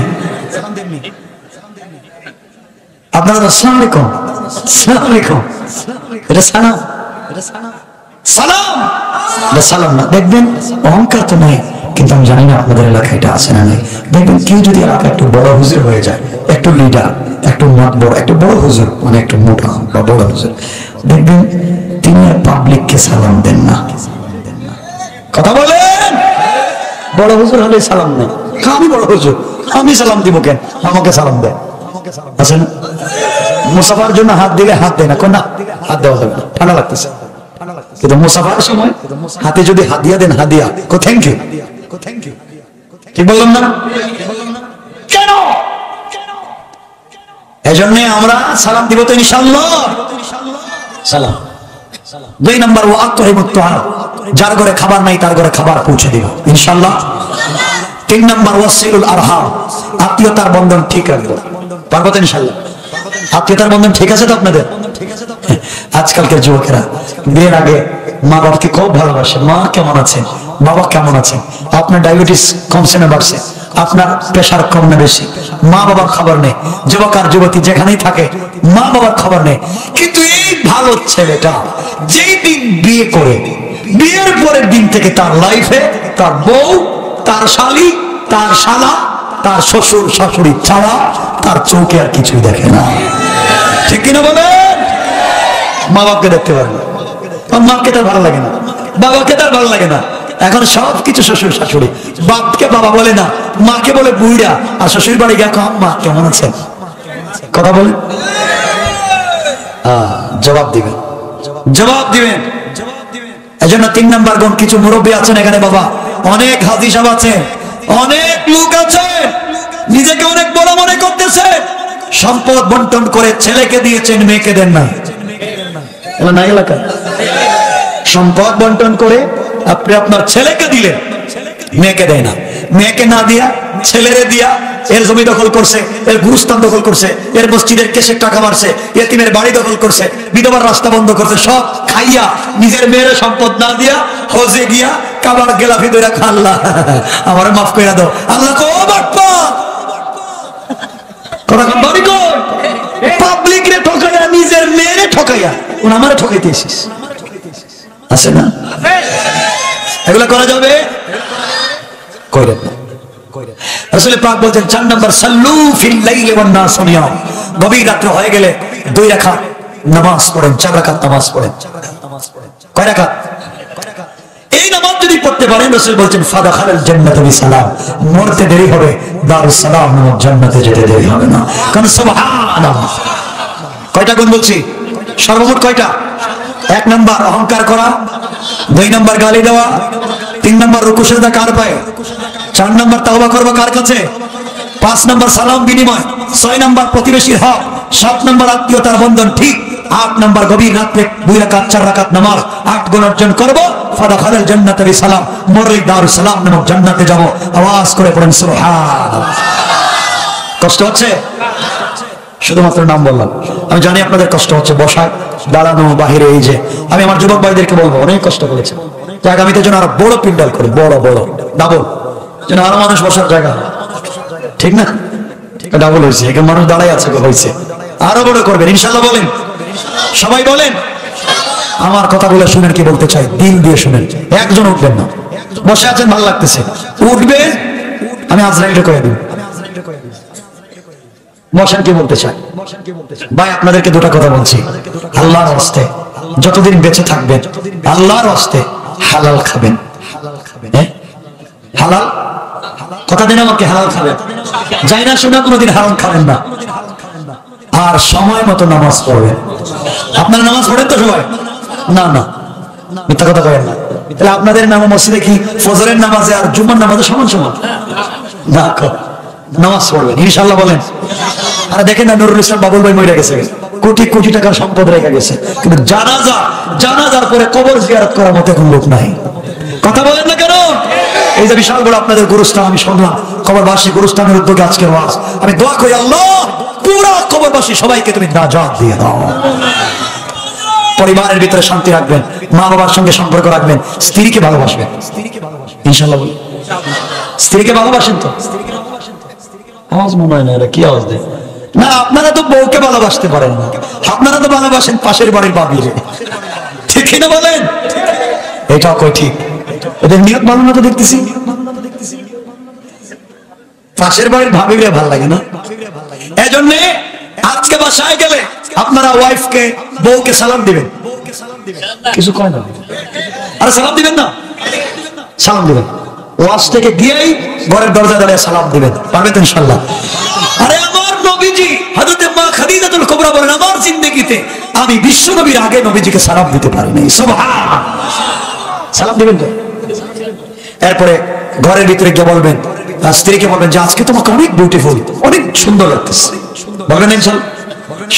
আপনারা আসসালামু আলাইকুম, আসসালামু আলাইকুম, এটা সালাম, সালাম, এটা সালাম না। দেখবেন অহংকার তো নাই, কিন্তু আমি জানি না আপনাদের এলাকায় এটা আছে না নাই। দেখবেন কেউ যদি এলাকা একটু বড় হুজুর হয়ে যায়, একটু লিডার, একটু বড়, একটু বড় হুজুর, মানে একটু মোটা বা বড় হুজুর, দেখবেন তিনি আর পাবলিককে সালাম দেন না। কথা বলেন? বড় হুজুর হলে সালাম নেই। আমি বড় হুজুর, আমি সালাম দিব কেন? আমাকে সালাম দেয়। আছেন মুসাফার জন্য হাত দিলে হাত দেয় না, কোন হাত দেওয়া যাবে না, ঠান্ডা লাগতেছে। কিন্তু মুসাফার সময় হাতে যদি হাদিয়া দেন, হাদিয়া কো থ্যাংক ইউ, ঠিক বললাম না? কেন এজন্য আমরা সালাম দিব তো ইনশাআল্লাহ। সালাম। 2 নম্বর ওয়াকরিমুত তুআম, যার ঘরে খাবার নাই তার ঘরে খাবার পৌঁছে দিব ইনশাআল্লাহ। 3 নম্বর ওয়াসিলুল আরহাম, আত্মীয়তার বন্ধন ঠিক রাখবো, পারবো তো ইনশাআল্লাহ। আত্মীয়তার বন্ধন ঠিক আছে তো আপনাদের? আজকালকার যুবকেরা বিয়ের আগে মা বাবাকে খুব ভালোবাসে, মা কেমন আছে, বাবা কেমন আছে, আপনার ডায়াবেটিস কমছে না বাড়ছে, আপনার প্রেশার কম না বেশি, মা বাবার খবর নেই। যুবক আর যুবতী যেখানেই থাকে মা বাবার খবর নেই। কিন্তু এই ভালো ছেলেটা যেই দিন বিয়ে করে, বিয়ের পরের দিন থেকে তার লাইফে তার বউ, তার শালি, তার শালা, তার শ্বশুর শাশুড়ি ছাড়া তার চোখে আর কিছুই দেখে না। ঠিক কিনা বলেন? মা বাপকে দেখতে পারে না, মাকে তার ভালো লাগে না, বাবাকে তার ভালো লাগে না। এখন সবকিছু শ্বশুর শাশুড়ি, বাপকে বাবা বলে না, মাকে বলে বুইড়া, আর শ্বশুর বাড়ি গিয়ে মা কেমন আছে কথা বলে জবাব দিবেন, জবাব দিবেন। এজন্য 3 নম্বর গুণ, কিছু মুরব্বী আছেন এখানে বাবা, অনেক হাজি সাহেব আছে, অনেক লোক আছে নিজেকে অনেক বড় মনে করতেছে, সম্পদ বন্টন করে ছেলেকে দিয়েছেন, মেয়েকে দেন না। না এলাকা সম্পদ বন্টন করে আপনি আপনার ছেলেকে দিলেন, মেয়েকে দেয় না। মেয়েকে না দিয়া ছেলেরে দিয়া এর জমি দখল করছে, এর গুরুস্থান দখল করছে, এর মসজিদের কেসের টাকা মারছে, এতিমের বাড়ি দখল করছে, বিধবার রাস্তা বন্ধ করছে, সব খাইয়া নিজের মেয়ের সম্পদ না দিয়া হজে গিয়া কাবার গেলাফি দইরা খাল্লা। আমার মাফ কইরা দাও আল্লাহ। কো বাপ্পা কথা কম বাড়ি কই, পাবলিক রে ঠকাইয়া নিজের মেয়েরে ঠকাইয়া উন আমারে ঠকাইতে এসিস আছে না? এগুলো করা যাবে? কইরেন না। রাসূল পাক বলেন 4 নম্বর সাল্লু ফিল লাইলি ওয়ান নাস নিয়াম, গভীর রাত হয়ে গেলে 2 রাকাত নামাজ পড়েন, 4 রাকাত নামাজ পড়েন। কয় রাকাত? এই নামাজ যদি পড়তে পারেন রাসূল বলেন ফাদাখালাল জান্নাত বিসালাম, মরতে দেরি হবে দারুস সালাম নামক জান্নাতে যেতে দেরি হবে না। কারণ সুবহানাল্লাহ। কয়টা গুণ বলছি? সর্বমোট কয়টা? 1 নম্বর অহংকার করা, 2 নম্বর গালি দেওয়া, 3 নম্বর রুকু সিজদা কার পায়ে, 4 নম্বর তাওবা করব কার কাছে, 5 নম্বর সালাম বিনিময়, 6 নম্বর প্রতিবেশীর হক, 7 নম্বর আত্মীয়তার বন্ধন ঠিক, 8 নম্বর গভীর রাতে 2 রাকাত 4 রাকাত নামাজ, 8 গুণ অর্জন করব ফাদাখালাল জান্নাত বিসালাম, মরলে দারুস সালাম নামক জান্নাতে যাব। আওয়াজ করে পড়েন সুবহানাল্লাহ। কষ্ট হচ্ছে? শুধুমাত্র নাম বললাম, আমি জানি আপনাদের কষ্ট হচ্ছে, বসায় দাঁড়ানো বাহিরে। এই যে আমি আমার যুবক ভাইদেরকে বলবো অনেক কষ্ট করেছে, যে আগামীতে যেন আরো বড় পিন্ডাল করে, বড় বড় ডাবল, যেন আরো মানুষ বসার জায়গা, ঠিক না? ডাবল হয়েছে, এখানে মানুষ দাঁড়াই আছে, হয়েছে আরো বড় করবেন ইনশাল্লাহ। বলেন সবাই, বলেন। আমার কথাগুলো শুনেন, কি বলতে চাই দিল দিয়ে শুনেন, একজন উঠবেন না। বসে আছেন ভালো লাগতেছে, উঠবে আমি আজরাইলকে কয়ে দিই বসেন। কি বলতে চাই ভাই, আপনাদেরকে 2টা কথা বলছি। আল্লাহর রাস্তায় যতদিন বেঁচে থাকবেন আল্লাহর রাস্তায় হালাল খাবেন। হালাল কথা দিন আমাকে, হালাল খাবেন, যাই না শোনা কোনোদিন হারাম খাবেন না। আর সময় মতো নামাজ পড়বেন। আপনারা নামাজ পড়েন তো সবাই? না না, মিথ্যা কথা বলেন না। তাহলে আপনাদের নাম মসজিদে কি ফজরের নামাজে আর জুমার নামাজে সমান সমান না? নামাজ পড়বেন ইনশাল্লাহ। বলেন। আর দেখেন না, নুরুল ইসলাম বাবুল ভাই মরে গেছে, কোটি কোটি টাকার সম্পদ রেখে গেছে, কিন্তু জানাজার পরে কবর জিয়ারত করার মতো এখন লোক নাই। কথা বলেন না কেন? এই যে বিশাল বড় আপনাদের গুরুস্থান, আমি শুনলাম কবরবাসী গুরুস্থানের উদ্যোগে আজকের ওয়াজ। আমি দোয়া করি আল্লাহ পুরো কবরবাসী সবাইকে তুমি নাজাত দিয়ে দাও। পরিবারের ভিতরে শান্তি রাখবেন, মা বাবার সঙ্গে সম্পর্ক রাখবেন, স্ত্রীকে ভালোবাসবেন ইনশাল্লাহ। বলি স্ত্রীকে ভালোবাসেন তো? আওয়াজ মনে হয় না, এরা কি আওয়াজ দেয় না? আপনারা তো বউকে ভালোবাসতে পারেন না, আপনারা তো ভালোবাসেন পাশের বাড়ির বাবিরে, ঠিক না? বলেন এটা কই ঠিক? ওদের নিয়ত ভালো না তো দেখতেছি। পাশের বাড়ির ভাবিরে ভালো লাগে না, এজন্য আজকে বাসায় গেলে আপনারা ওয়াইফকে বউকে সালাম দিবেন। কিছু কয় না? আরে সালাম দিবেন না? সালাম দিবেন। ওয়াজ থেকে গিয়েই ঘরের দরজা দাঁড়িয়ে সালাম দিবেন, পারবেন ইনশাআল্লাহ। আরে আমার নবীজি হযরত মা খাদিজাতুল কুবরা বলেন, আমার জিন্দেগিতে আমি বিশ্ব নবীর আগে নবীজিকে সালাম দিতে পারিনি। সুবহানাল্লাহ। সালাম দিবেন তো? এরপরে ঘরের ভিতরে গিয়ে বলবেন, স্ত্রীকে বলবেন যে আজকে তোমাকে অনেক বিউটিফুল, অনেক সুন্দর লাগতেছে, বলবেন ইনশাআল্লাহ।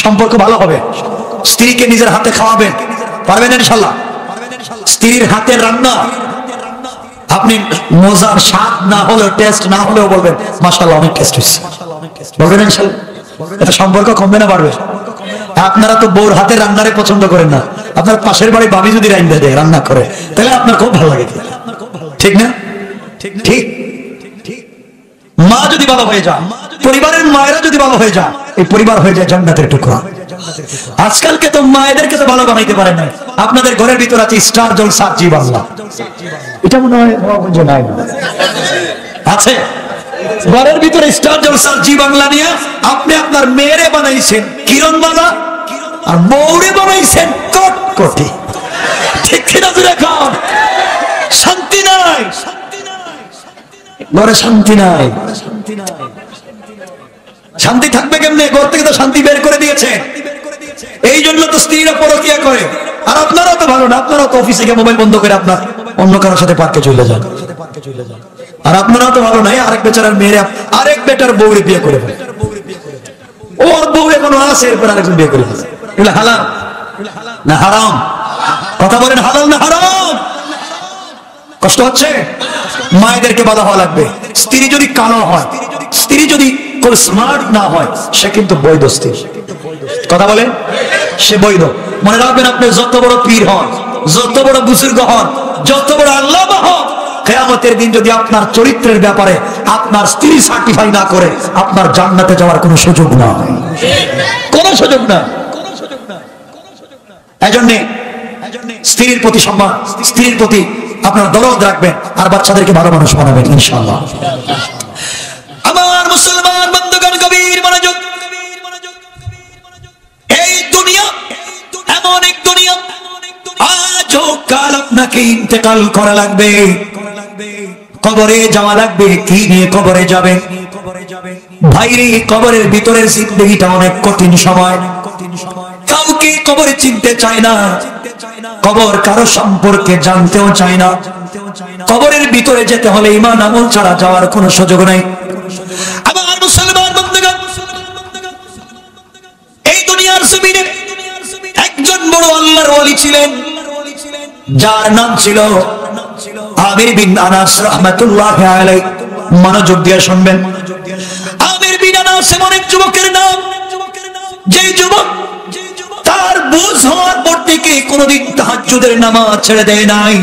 সম্পর্ক ভালো হবে। স্ত্রীকে নিজের হাতে খাওয়াবেন, পারবেন ইনশাআল্লাহ? স্ত্রীর হাতের রান্না আপনি মজার স্বাদ না হলেও, টেস্ট না হলেও বলবেন মাশাআল্লাহ অনেক টেস্ট হয়েছে, বলবেন ইনশাআল্লাহ। এটা সম্পর্ক কমবে না বাড়বে? আপনারা তো বউর হাতের রান্নারে পছন্দ করেন না, আপনার পাশের বাড়ি ভাবি যদি রান্না করে তাহলে আপনার খুব ভালো লাগে, ঠিক না? ঠিক। মা যদি ভালো হয়ে যায়, পরিবারের মায়েরা যদি ভালো হয়ে যায়, এই পরিবার হয়ে যায় জান্নাতের টুকরা। আজকালকে তো মায়েদেরকে তো ভালো বানাইতে পারেন না। আপনাদের ঘরের ভিতর আছে স্টার জলসা জি বাংলা, এটা মনে হয় নাই আছে ঘরের ভিতরে স্টার জলসা জি বাংলা নিয়ে আপনি আপনার মেয়েরে বানাইছেন কিরণ বাবা, আর বউরে বানাইছেন কটকটি, ঠিক কিনা? এখন শান্তি নাই ঘরে, শান্তি নাই। শান্তি থাকবে কেমনে? ঘর থেকে তো শান্তি বের করে দিয়েছে। এই জন্য তো স্ত্রীরা পরকিয়া করে। আর আপনারাও তো ভালো না, আপনারাও তো অফিসে গিয়ে মোবাইল বন্ধ করে আপনার অন্য কারোর সাথে পার্কে চলে যান। আর আপনারাও তো ভালো নাই, আরেক বেচারার মেয়েরা আরেক বেটার বউরে বিয়ে করে ফেলে, ওর বউ এখনো আছে, এরপর আরেকজন বিয়ে করে ফেলে। এগুলো হালাল না হারাম? কথা বলেন, হালাল না হারাম? কষ্ট হচ্ছে? মায়েদেরকে বাধা হওয়া লাগবে। স্ত্রী যদি কালো হয়, স্ত্রী যদি কোনো স্মার্ট না হয়, সে কিন্তু বৈধ স্ত্রী। কথা বলেন, সে বৈধ। মনে রাখবেন, আপনি যত বড় পীর হন, যত বড় বুজুর্গ হন, যত বড় আল্লামা হন, কিয়ামতের দিন যদি আপনার চরিত্রের ব্যাপারে আপনার স্ত্রী সার্টিফাই না করে, আপনার জান্নাতে যাওয়ার কোনো সুযোগ না, কোনো সুযোগ না। এজন্য স্ত্রীর প্রতি সম্মান, স্ত্রীর প্রতি আপনার দরদ রাখবেন, আর বাচ্চাদেরকে ভালো মানুষ বানাবেন ইনশাআল্লাহ। আমার মুসলমান বন্ধুগণ, গভীর মনোযোগ। এই দুনিয়া এমন এক দুনিয়া, আজ হোক কাল আপনাকে ইন্তেকাল করা লাগবে, কবরে যাওয়া লাগবে। কি নিয়ে কবরে যাবেন ভাইরে? কবরের ভিতরের জিন্দেগিটা অনেক কঠিন সময়। কাউকে কবরে চিনতে চায় না, কবর কারো সম্পর্কে জানতেও চায় না। কবরের ভিতরে যেতে হলে ঈমান আমল ছাড়া যাওয়ার কোনো সুযোগ নাই। আমার মুসলমান বন্ধুগণ, এই দুনিয়ার জমিনে একজন বড় আল্লাহর ওলি ছিলেন, যার নাম ছিল আমির বিন আনাস রাহমাতুল্লাহি আলাইহি। মনোযোগ দিয়ে শুনবেন, আমির বিন আনাস এমন এক যুবকের নাম, যে যুবক তার বুঝ হওয়ার পর থেকে কোনদিন তাহাজ্জুদের নামাজ ছেড়ে দেয় নাই,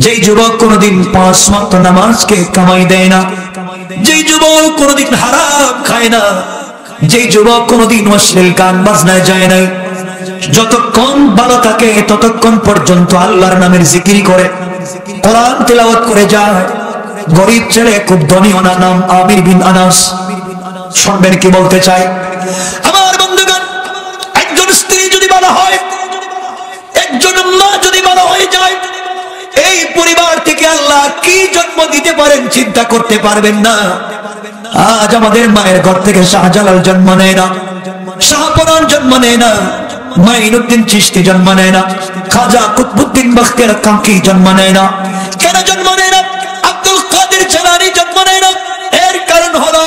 যেই যুবক কোনদিন 5 ওয়াক্ত নামাজকে কামাই দেয় না, যেই যুবক কোনদিন হারাম খায় না, যেই যুবক কোনদিন অশ্লীল গান বাজনায় যায় নাই, যতক্ষণ ভালো থাকে ততক্ষণ পর্যন্ত আল্লাহর নামের জিকির করে, কোরআন তেলাওয়াত করে যায়। গরিব ছেলে, খুব ধনী ওনার নাম আমির বিন আনাস। শুনবেন কি বলতে চাই আমার বন্ধুগণ? একজন স্ত্রী যদি ভালো হয়, একজন মা যদি ভালো হয়ে যায়, এই পরিবার থেকে আল্লাহ কি জন্ম দিতে পারেন চিন্তা করতে পারবেন না। আজ আমাদের মায়ের ঘর থেকে শাহজালাল জন্ম নেয় না, শাহপরান জন্ম নেয় না, মাইনুদ্দিন চিশতি জন্ম নেয় না, খাজা কুতবুদ্দিন বখতিয়ার কাকি জন্ম নেয় না। কেন জন্ম নেয় না? আব্দুল কাদের জিলানী জন্ম নেয় না। এর কারণ হলো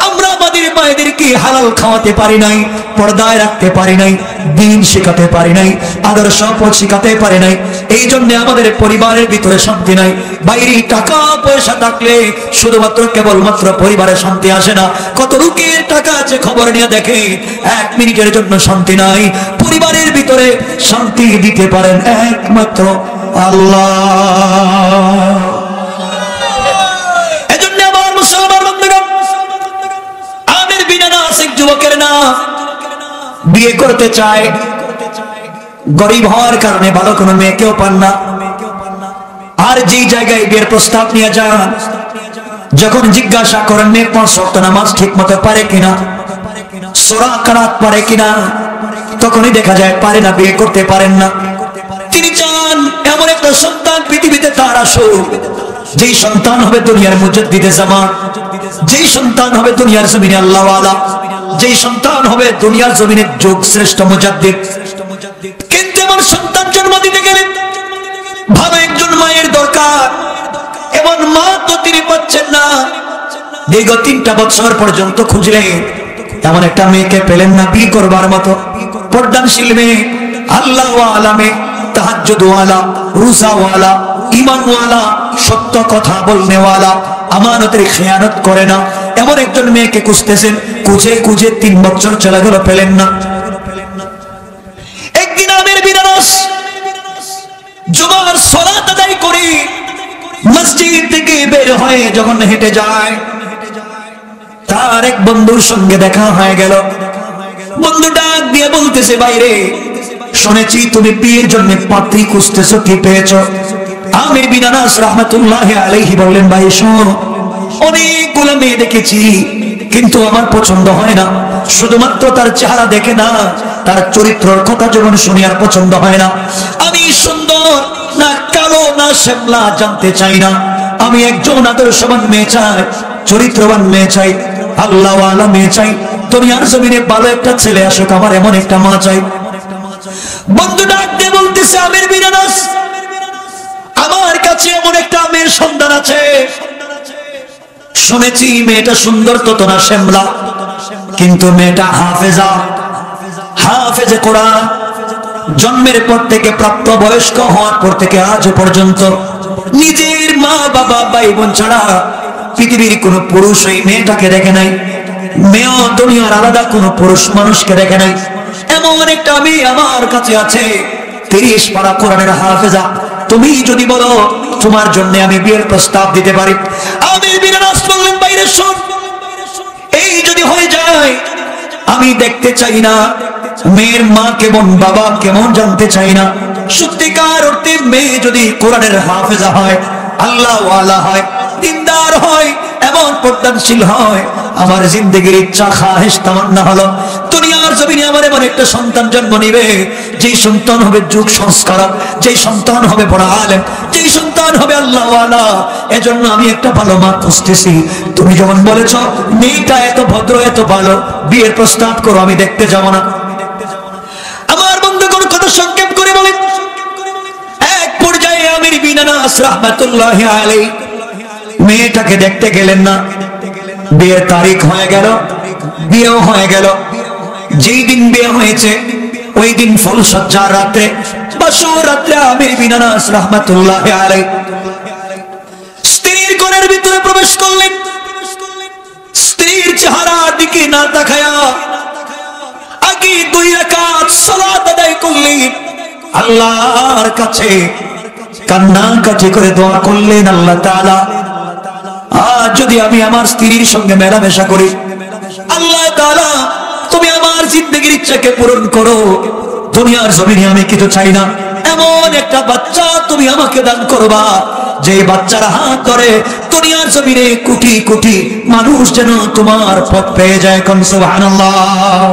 আমরা আমাদের মায়েদেরকে হালাল খাওয়াতে পারি নাই, পর্দায় রাখতে পারি নাই, দ্বীন শেখাতে পারি নাই, আদর্শ পথ শেখাতে পারি নাই। এই জন্য আমাদের পরিবারের ভিতরে শান্তি নাই। বাইরে টাকা পয়সা থাকলে শুধুমাত্র কেবলমাত্র পরিবারে শান্তি আসে না, কত লোকের টাকা আছে খবর নিয়ে দেখে, 1 মিনিটের জন্য শান্তি নাই। পরিবারের ভিতরে শান্তি দিতে পারেন একমাত্র আল্লাহ। এজন্য আমার মুসলমান বন্ধুগণ, আমির বিন আনাস এক যুবকের নাম, বিয়ে করতে চায়, গরিব হওয়ার কারণে ভালো কোনো মেয়েকেও পান না। আর যেই জায়গায় বিয়ের প্রস্তাব নিয়ে যান, যখন জিজ্ঞাসা করেন মেয়ে 5 ওয়াক্ত নামাজ ঠিক মতো পারে কিনা, সূরা কারাত পারে কিনা, তখনই দেখা যায় পারে না, বিয়ে করতে পারেন না। তিনি চান এমন একটা সন্তান পৃথিবীতে তার আসুক, যেই সন্তান হবে দুনিয়ার মুজাদ্দিদে জামান, যেই সন্তান হবে দুনিয়ার জমিনে আল্লাহওয়ালা, যেই সন্তান হবে দুনিয়ার জমিনে যুগ শ্রেষ্ঠ মুজাদ্দিদ। কিন্তু এমন সন্তান জন্ম দিতে গেলে ভালো একজন মায়ের দরকার। এমন মা তো তিনি পাচ্ছেন না। দীর্ঘ 3টা বছর পর্যন্ত খুঁজলেন, এমন একটা মেয়েকে পেলেন না বিয়ে করবার মতো, পর্দানশীল মেয়ে, আল্লাহ ওয়ালা মেয়ে, তাহাজ্জুদ ওয়ালা, রোজা ওয়ালা, ঈমান ওয়ালা, সত্য কথা বলনেওয়ালা, আমানতের খেয়ানত করে না, এমন একজন মেয়েকে খুঁজতেছেন। খুঁজে খুঁজে 3 বছর চলে গেল, পেলেন না। একদিন আমির বিন আনাস জুমার সালাত আদায় করে মসজিদ থেকে বের হয়ে যখন হেঁটে যায়, তার এক বন্ধুর সঙ্গে দেখা হয়ে গেল। বন্ধু ডাক দিয়ে বলতেছে, বাইরে শুনেছি তুমি বিয়ের জন্য পাত্রী খুঁজতেছো, কি পেয়েছো? আমির বিন আনাস রাহমাতুল্লাহি আলাইহি বললেন, ভাই শোনো, অনেকগুলো মেয়ে দেখেছি কিন্তু আমার পছন্দ হয় না। শুধুমাত্র তার চেহারা দেখে না, তার চরিত্রের কথা যখন শুনি আর পছন্দ হয় না। আমি সুন্দর না কালো না শ্যামলা জানতে চাই না, আমি একজন আদর্শবান মেয়ে চাই, চরিত্রবান মেয়ে চাই, আল্লাহওয়ালা মেয়ে চাই। দুনিয়ার জমিনে ভালো একটা ছেলে আসুক, আমার এমন একটা মা চাই। বন্ধু ডাক দিয়ে বলতেছে, আমির বিন আনাস, আমার কাছে এমন একটা মেয়ের সন্ধান আছে। শুনেছি মেয়েটা সুন্দর তত না শ্যামলা, কিন্তু মেয়েটা হাফেজা, হাফেজে কোরআন। জন্মের পর থেকে প্রাপ্ত বয়স্ক হওয়ার পর থেকে আজ পর্যন্ত নিজের মা বাবা ভাই বোন ছাড়া পৃথিবীর কোন পুরুষ ওই মেয়েটাকে দেখে নাই। মেয়েও দুনিয়ার আলাদা কোন পুরুষ মানুষকে দেখে নাই। এমন একটা মেয়ে আমার কাছে আছে, 30 পারা কোরআনের হাফেজা। তুমি যদি বলো তোমার জন্য আমি বিয়ের প্রস্তাব দিতে পারি। আমির বিন আনাস বললেন, বাইরে শোন, এই যদি হয়ে যায়, আমি দেখতে চাই না মেয়ের মা কেমন বাবা কেমন জানতে চাই না। সত্যিকার অর্থে মেয়ে যদি কোরআনের হাফেজা হয়, আল্লাহ ওয়ালা হয়, দিনদার হয়, এমন পর্দানশীল হয়, আমার জিন্দেগির ইচ্ছা খাহেশ তামান্না হলো দুনিয়ার জমিনে আমার এমন একটা সন্তান জন্ম নিবে, যেই সন্তান হবে যুগ সংস্কারক, যেই সন্তান হবে বড় আলেম, যেই সন্তান হবে আল্লাহ ওয়ালা। এজন্য আমি একটা ভালো মা খুঁজতেছি। তুমি যখন বলেছ মেয়েটা এত ভদ্র এত ভালো, বিয়ের প্রস্তাব করো, আমি দেখতে যাব না। আমার বন্ধুগণ কথা সংক্ষেপ করে বলেন, এক পর্যায়ে আমির বিন আনাস রাহমাতুল্লাহি আলাইহি মেয়েটাকে দেখতে গেলেন না। বিয়ের তারিখ হয়ে গেল, বিয়েও হয়ে গেল। যেই দিন বিয়ে হয়েছে ওই দিন ফুলসজ্জার রাতে, বাসর রাতে আমির বিন আনাস রাহমাতুল্লাহি আলাইহি স্ত্রীর ঘরের ভিতরে প্রবেশ করলেন। স্ত্রীর চেহারার দিকে না তাকায়া আগে 2 রাকাত সালাত আদায় করলেন। আল্লাহর কাছে কান্নাকাটি করে দোয়া করলেন, আল্লাহ তাআলা আজ যদি আমি আমার স্ত্রীর সঙ্গে মেলামেশা করি, আল্লাহ তাআলা তুমি আমার জিন্দেগির ইচ্ছাকে পূরণ করো। দুনিয়ার জমিনে আমি কিছু চাই না, এমন একটা বাচ্চা তুমি আমাকে দান করবা, যে বাচ্চার হাত ধরে দুনিয়ার জমিনে কোটি কোটি মানুষ যেন তোমার পথ পেয়ে যায়। কোন সুবহানাল্লাহ।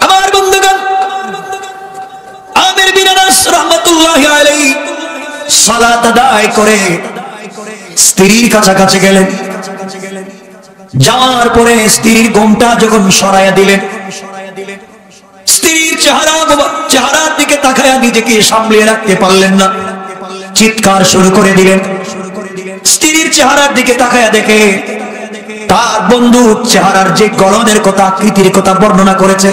আমার বন্ধুগণ, আমির বিন আনাস রাহমাতুল্লাহি আলাইহি সালাত আদায় করে স্ত্রীর কাছাকাছি গেলেন। যাওয়ার পরে স্ত্রীর ঘোমটা যখন সরাইয়া দিলেন, স্ত্রীর চেহারার দিকে তাকায়া নিজেকে সামলিয়ে রাখতে পারলেন না, চিৎকার শুরু করে দিলেন। স্ত্রীর চেহারার দিকে তাকায়া দেখে তার বন্ধু চেহারার যে গড়নের কথা, আকৃতির কথা বর্ণনা করেছে,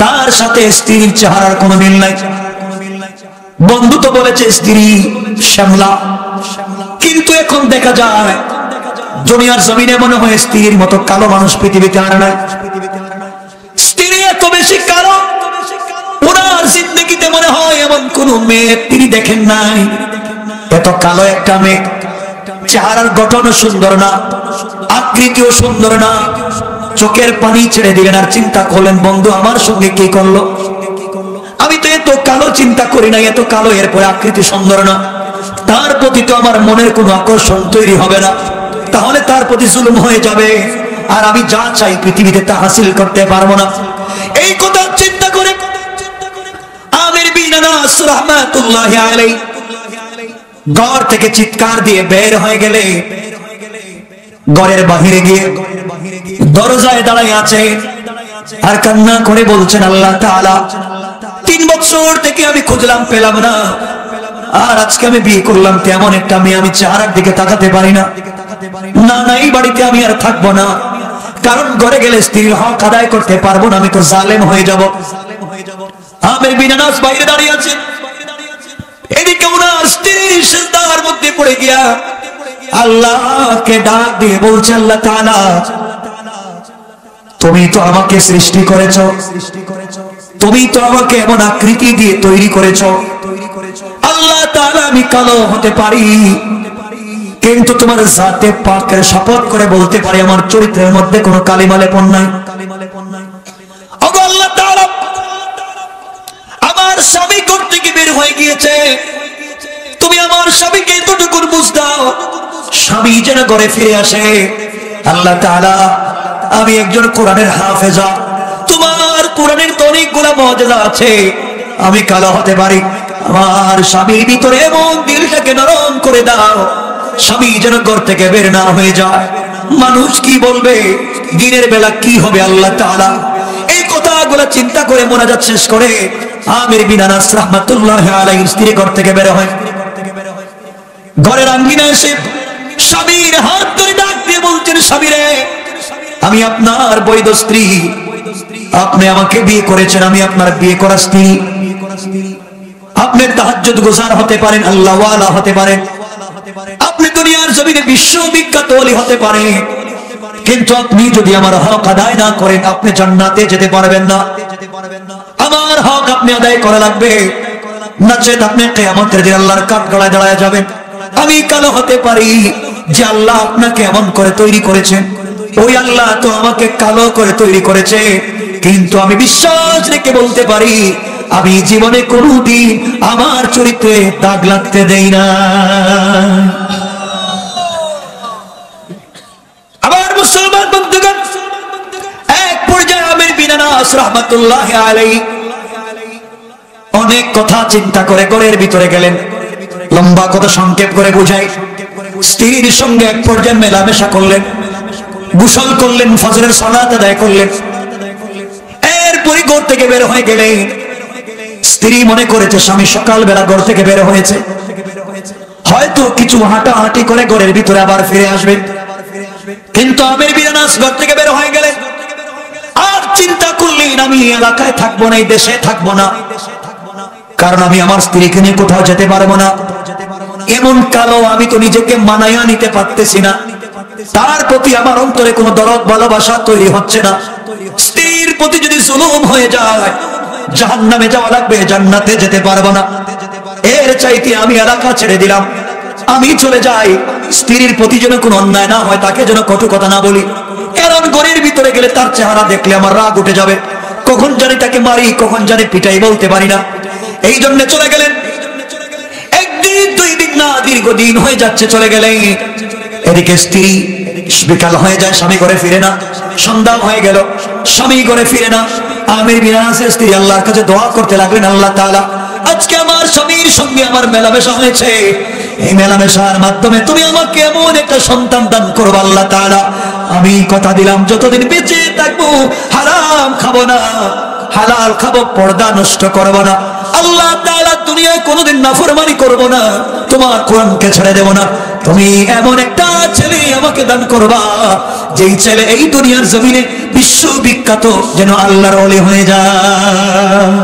তার সাথে স্ত্রীর চেহারার কোনো মিল নাই। বন্ধু তো বলেছে স্ত্রী শ্যামলা, কিন্তু এখন দেখা যায় দুনিয়ার জমিনে মনে হয় স্ত্রীর মতো কালো মানুষ পৃথিবীতে আর নাই। স্ত্রী এত বেশি কালো, ওনার জিন্দেগিতে মনে হয় এমন কোন মেয়ে তিনি দেখেন নাই। এত কালো একটা মেয়ে, চেহারার গঠনও সুন্দর না, আকৃতিও সুন্দর না। চোখের পানি ছেড়ে দিলেন আর চিন্তা করলেন, বন্ধু আমার সঙ্গে কি করলো? আমি তো এত কালো চিন্তা করি না, এত কালো, এরপরে আকৃতি সুন্দর না, তার প্রতি তো আমার মনের কোনো আকর্ষণ তৈরি হবে না, তাহলে তার প্রতি জুলুম হয়ে যাবে, আর আমি যা চাই পৃথিবীতে তা হাসিল করতে পারবো না। এই কথা চিন্তা করে আমির বিন আনাস রাহমাতুল্লাহি আলাইহি ঘর থেকে চিৎকার দিয়ে বের হয়ে গেলে, ঘরের বাহিরে গিয়ে দরজায় দাঁড়ায় আছে আর কান্না করে বলছেন, আল্লাহ তাআলা 3 বছর থেকে আমি খুঁজলাম পেলাম না, আর আজকে আমি বিয়ে করলাম, তেমন একটা মেয়ে আমি চেহারার দিকে তাকাতে পারি না। না না, এই বাড়িতে আমি আর থাকবো না, কারণ ঘরে গেলে স্ত্রীর হক আদায় করতে পারবো না, আমি তো জালেম হয়ে যাব। আমির বিন আনাস বাইরে দাঁড়িয়ে আছে, এদিকে ওনার স্ত্রী সিজদার মধ্যে পড়ে গিয়া আল্লাহকে ডাক দিয়ে বলছে, আল্লাহ তাআলা, তুমি তো আমাকে সৃষ্টি করেছো, তুমি তো আমাকে এমন আকৃতি দিয়ে তৈরি করেছো, আল্লাহ তাআলা আমি কালো হতে পারি, কিন্তু তোমার জাতে পাকের শপথ করে বলতে পারি আমার চরিত্রের মধ্যে কোনো কালিমা লেপন নাই। ওগো আল্লাহ তাআলা, আমার স্বামী ঘর থেকে বের হয়ে গিয়েছে, তুমি আমার স্বামীকে এতটুকু বুঝ দাও, স্বামী যেন ঘরে ফিরে আসে। আল্লাহ তাআলা, আমি একজন কোরআনের হাফেজা, তোমার কোরআনের তো অনেকগুলা মুআজিজা আছে, আমি কালো হতে পারি, আমার স্বামীর ভিতরে এমন দিলটাকে নরম করে দাও, স্বামী যেন ঘর থেকে বের না হয়ে যায়। মানুষ কি বলবে, দিনের বেলা কি হবে আল্লাহ তাআলা, এই কথাগুলো চিন্তা করে মোনাজাত শেষ করে আমির বিন আনাস রাহমাতুল্লাহি আলাইহির স্ত্রী ঘর থেকে বের হয়। ঘরের আঙ্গিনায় এসে স্বামীর হাত ধরে ডাক দিয়ে বলছেন, স্বামী রে, আমি আপনার বৈধ স্ত্রী, আপনি আমাকে বিয়ে করেছেন, আমি আপনার বিয়ে করা স্ত্রী। আপনি তাহাজ্জুদ গুজার হতে পারেন, আল্লাহ ওয়ালা হতে পারেন, আপনি দুনিয়ার জমিনে বিশ্ববিখ্যাত ওলি হতে পারেন, কিন্তু আপনি যদি আমার হক আদায় না করেন আপনি জান্নাতে যেতে পারবেন না। আমার হক আপনি আদায় করা লাগবে, নচেত আপনি কিয়ামতের দিন আল্লাহর কাঠগড়ায় দাঁড়ায় যাবেন। আমি কালো হতে পারি, যে আল্লাহ আপনাকে এমন করে তৈরি করেছেন, ওই আল্লাহ তো আমাকে কালো করে তৈরি করেছে, কিন্তু আমি বিশ্বাস রেখে বলতে পারি আমি জীবনে কোনোদিন আমার চরিত্রে দাগ লাগতে দেই না। আবার মুসলমান বন্ধুগণ, এক পর্যায়ে আমির বিন আনাস রাহমাতুল্লাহি আলাইহি অনেক কথা চিন্তা করে ঘরের ভিতরে গেলেন। লম্বা কথা সংক্ষেপ করে বুঝাই, স্ত্রীর সঙ্গে এক পর্যায়ে মেলামেশা করলেন, গোসল করলেন, ফজরের সালাত আদায় করলেন, এরপরই ঘর থেকে বের হয়ে গেলেন। স্ত্রী মনে করেছে স্বামী সকালবেলা ঘর থেকে বের হয়েছে, হয়তো কিছু হাঁটাহাঁটি করে ঘরের ভিতরে আবার ফিরে আসবে, কিন্তু আমির বিন আনাস ঘর থেকে বের হয়ে গেলেন। আর চিন্তা করলেন আমি এলাকায় থাকবো না, এই দেশে থাকবো না, কারণ আমি আমার স্ত্রীকে নিয়ে কোথাও যেতে পারবো না। এমন কালো আমি তো নিজেকে মানাইয়া নিতে পারতেছি না, তার প্রতি আমার অন্তরে কোনো দরদ ভালোবাসা তৈরি হচ্ছে না। স্ত্রীর প্রতি যদি জুলুম হয়ে যায় জাহান্নামে যাওয়া লাগবে, জান্নাতে যেতে পারবো না। এর চাইতে আমি এলাকা ছেড়ে দিলাম, আমি চলে যাই, স্ত্রীর প্রতি যেন কোনো অন্যায় না হয়, তাকে যেন কটু কথা না বলি, কারণ ঘরের ভিতরে গেলে তার চেহারা দেখলে আমার রাগ উঠে যাবে, কখন জানি তাকে মারি, কখন জানি পিটাই, বলতে পারি না। এই জন্য চলে গেলেন। একদিন দুই দিন না, দীর্ঘদিন হয়ে যাচ্ছে, চলে গেলেন। এদিকে স্ত্রী, বিকাল হয়ে যায়, স্বামী ঘরে ফিরে না, সন্ধ্যা হয়ে গেল, স্বামী ঘরে ফিরে না। আমির বিন আনাসের স্ত্রী আল্লাহর কাছে দোয়া করতে লাগলেন, আল্লাহ তাআলা, আজকে আমার স্বামীর সঙ্গে আমার মেলামেশা হয়েছে, এই মেলামেশার মাধ্যমে তুমি আমাকে এমন একটা সন্তান দান করবে আল্লাহ তাআলা, আমি কথা দিলাম যতদিন বেঁচে থাকবো হারাম খাবো না, হালাল খাবো, পর্দা নষ্ট করবো না, আল্লাহ তাআলা দুনিয়ায় কোনোদিন নাফরমানি করবো না, তোমার কোরআনকে ছেড়ে দেবো না, তুমি এমন একটা ছেলে আমাকে দান করবা যেই ছেলে এই দুনিয়ার জমিনে বিশ্ববিখ্যাত, যেন আল্লাহর ওলি হয়ে যায়।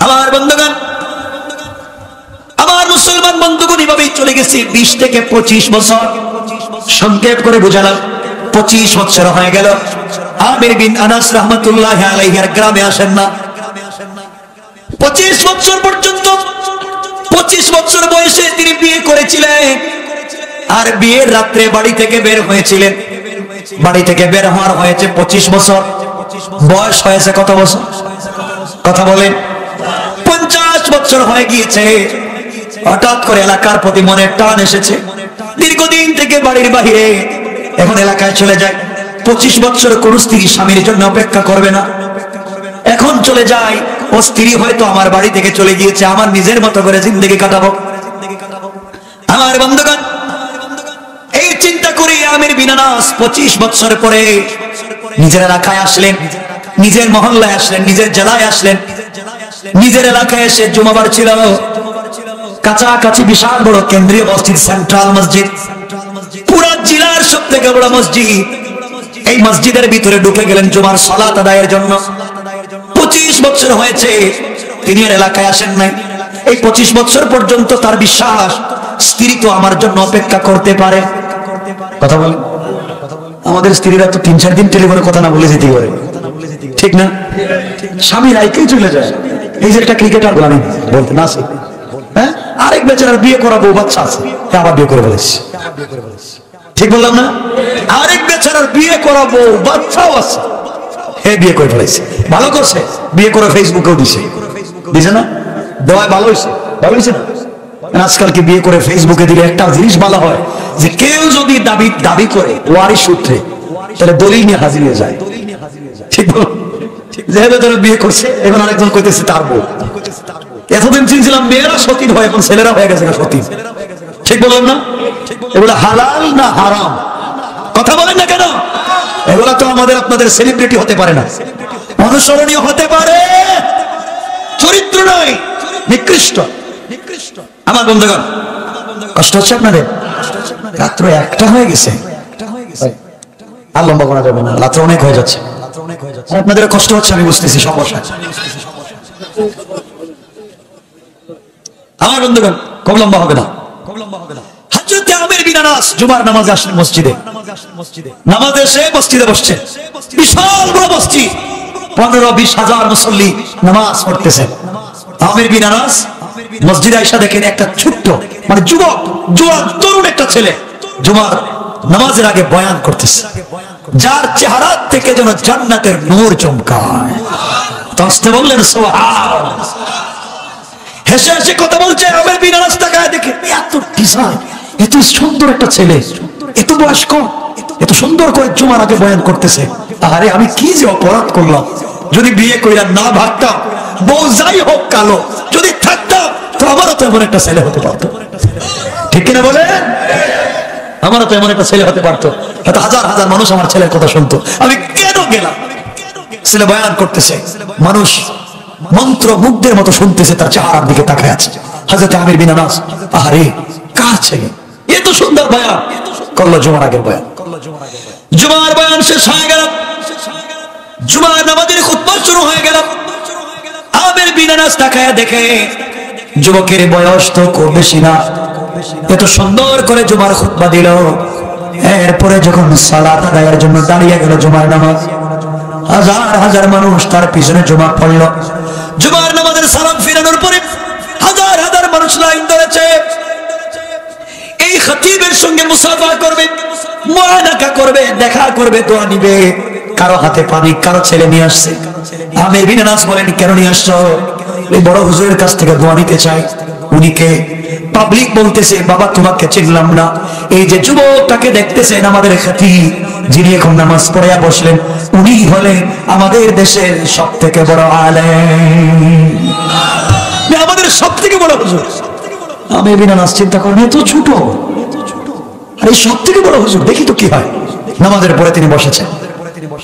আমার বন্ধুগণ, আমার মুসলমান বন্ধুগণ, এভাবেই চলে গেছে 20 থেকে 25 বছর। সংক্ষেপ করে বুঝালাম, 25 বছর হয়ে গেল। আমির বিন আনাস রাহমাতুল্লাহি আলাইহি আর গ্রামে আসেন না। 25 বছর পর্যন্ত, 25 বছর বয়সে তিনি বিয়ে করেছিলেন, আর বিয়ের রাত্রে বাড়ি থেকে বের হয়েছিলেন। বাড়ি থেকে বের হওয়ার হয়েছে 25 বছর, বয়স হয়েছে কত বছর? কথা বলেন। 50 বছর হয়ে গিয়েছে। হঠাৎ করে এলাকার প্রতি মনে টান এসেছে, দীর্ঘদিন থেকে বাড়ির বাইরে, এখন এলাকায় চলে যায়। 25 বছর কোন স্ত্রী স্বামীর জন্য অপেক্ষা করবে না, এখন চলে যায়। ও স্ত্রী হয়তো আমার বাড়ি থেকে চলে গিয়েছে, আমার নিজের মতো করে জিন্দেগি কাটাবো। আমার বন্ধুগণ, এই চিন্তা করে আমির বিন আনাস 25 বছর পরে নিজের এলাকায় আসলেন, নিজের মহল্লায় আসলেন, নিজের জেলায় আসলেন। নিজের এলাকায় এসে জুমাবার ছিল, কাছাকাছি বিশাল বড় কেন্দ্রীয় মসজিদ, সেন্ট্রাল মসজিদ, পুরো জেলার সব থেকে বড় মসজিদ। এই মসজিদের ভিতরে ঢুকে গেলেন জুমার সালাত আদায়ের জন্য। 25 বছর হয়েছে তিনি আর এলাকায় আসেন নাই। এই 25 বছর পর্যন্ত তার বিশ্বাস, স্ত্রী তো আমার জন্য অপেক্ষা করতে পারে। কথা বলেন, আমাদের স্ত্রীরা তো 3-4 দিন টেলিফোনে কথা না বলে যেতে পারে, ঠিক না? স্বামী রাইকেই চলে যায়। এই যে একটা ক্রিকেটার বলেন বলতে না, হ্যাঁ, আরেক বেচারার বিয়ে করা বউ বাচ্চা আছে, আবার বিয়ে করে বলেছে, ঠিক বললাম না? আরেক বেচারার বিয়ে করা বউ বাচ্চাও আছে, হে বিয়ে করে ফেলেছে। ভালো করছে, বিয়ে করে ফেসবুকেও দিছে, দিছে না? দেওয়ায় ভালো হয়েছে, ভালো হয়েছে না? আজকাল কি বিয়ে করে ফেসবুকে দিলে একটা জিনিস ভালো হয়, যে কেউ যদি দাবি করে ওয়ারিশ সূত্রে, তাহলে দলিল নিয়ে হাজির হয়ে যায়, ঠিক বল? যেহেতু তারা বিয়ে করছে, এখন আরেকজন কইতেছে তার বউ। এতদিন চিনছিলাম মেয়েরা সতীন হয়, এখন ছেলেরা হয়ে গেছে সতীন, ঠিক বললাম না? এগুলো হালাল না হারাম? কথা বলেন না কেন? এগুলা তো আমাদের আপনাদের সেলিব্রিটি হতে পারে না, অনুসরণীয় হতে পারে, চরিত্র নয়, নিকৃষ্ট। আমার বন্ধুগণ, কষ্ট হচ্ছে আপনাদের? রাত্র 1টা হয়ে গেছে, আর লম্বা করা যাবে না, রাত্র অনেক হয়ে যাচ্ছে, আপনাদের কষ্ট হচ্ছে আমি বুঝতেছি, সমস্যা। আমার বন্ধুগণ, খুব লম্বা হবে না। হযরত আমির বিন আনাস জুমার নামাজে আসলেন মসজিদে, নামাজে এসে মসজিদে বসছে, বিশাল বড় মসজিদ, 15-20 হাজার মুসল্লি নামাজ পড়তেছেন। আমির বিন আনাস মসজিদে আয়েশা দেখেন একটা ছোট্ট মানে যুবক, জোয়ান তরুণ একটা ছেলে জুমার নামাজের আগে বয়ান করতেছে, যার চেহারা থেকে যেন জান্নাতের নূর চমকায়। তাসতে বললেন সুবহানাল্লাহ। হেসে হেসে কথা বলছে। আমির বিন আনাস তাকায় দেখে এত ডিজাইন, এত সুন্দর একটা ছেলে, এত বয়স্ক, এত সুন্দর করে জুমার আগে বয়ান করতেছে। আরে আমি কি যে অপরাধ করলাম, যদি বিয়ে কইরা না ভাগতাম, বউ যাই হোক কালো, যদি থাকতাম তো আমারও তো এমন একটা ছেলে হতে পারতো, ঠিক কিনা বলেন? আমারও তো এমন একটা ছেলে হতে পারতো, হয়তো হাজার হাজার মানুষ আমার ছেলের কথা শুনতো। আমি কেন গেলাম? ছেলে বয়ান করতেছে, মানুষ মন্ত্র মুগ্ধের মতো শুনতেছে, তার চেহারার দিকে তাকায় আছে। হযরত আমির বিন আনাস, আরে কার ছেলে, এত সুন্দর বয়ান করলো জুমার আগের বয়ান। জুমার বয়ান শেষ হয়ে গেল, জুমার নামাজের খুতবা শুরু হয়ে গেল। আমির বিন আনাস তাকায় দেখে যুবকের বয়স তো খুব বেশি না, এত সুন্দর করে জুমার খুতবা দিল। এরপরে যখন সালাত আদায়ের জন্য দাঁড়িয়ে গেল জুমার নামাজ, হাজার হাজার মানুষ তার পিছনে জমা পড়ল। জুমার নামাজের সালাম ফিরানোর পরে হাজার হাজার মানুষ লাইন ধরেছে, এই খতিবের সঙ্গে মুসাফা করবে, মুআনাকা করবে, দেখা করবে, দোয়া নিবে। কারো হাতে পানি, কারো ছেলে নিয়ে আসছে। আমির বিন আনাস বলেন, কেন নিয়ে আসছো? এই বড় হুজুরের কাছ থেকে দোয়া নিতে চাই। উনিকে পাবলিক বলতেছে, বাবা তোমাকে চিনলাম না। এই যে যুবকটাকে দেখতেছেন আমাদের খতিব, যিনি এখন নামাজ পড়ে বসলেন, উনি হলেন আমাদের দেশের সব থেকে বড় আলেম, আমাদের সব থেকে বড় হুজুর। আমির বিন আনাস চিন্তা করেন, এত ছোট, আর এই সব থেকে বড় হুজুর, দেখি তো কি হয়। নামাজের পরে তিনি বসেছেন।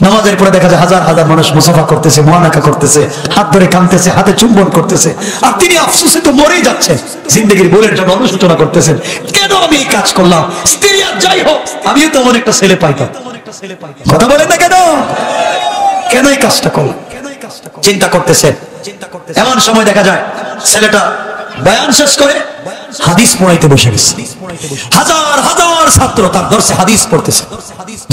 নামাজের পরে দেখা যায় হাজার হাজার মানুষ মুসাফা করতেছে, মুআনাকা করতেছে, হাত ধরে কাঁদতেছে, হাতে চুম্বন করতেছে, আর তিনি আফসোসে তো মরেই যাচ্ছেন, জিন্দেগির ভুলের জন্য অনুশোচনা করতেছেন। কেন আমি এই কাজ করলাম? স্ত্রী আর যাই হোক, আমিও তো এমন একটা ছেলে পাইতাম। কথা বলেন না কেন? কেন এই কাজটা করলাম? চিন্তা করতেছেন। এমন সময় দেখা যায় ছেলেটা বয়ান শেষ করে হাদিস পড়াইতে বসে গেছে। হাজার হাজার ছাত্র তার দর্শে হাদিস পড়তেছে।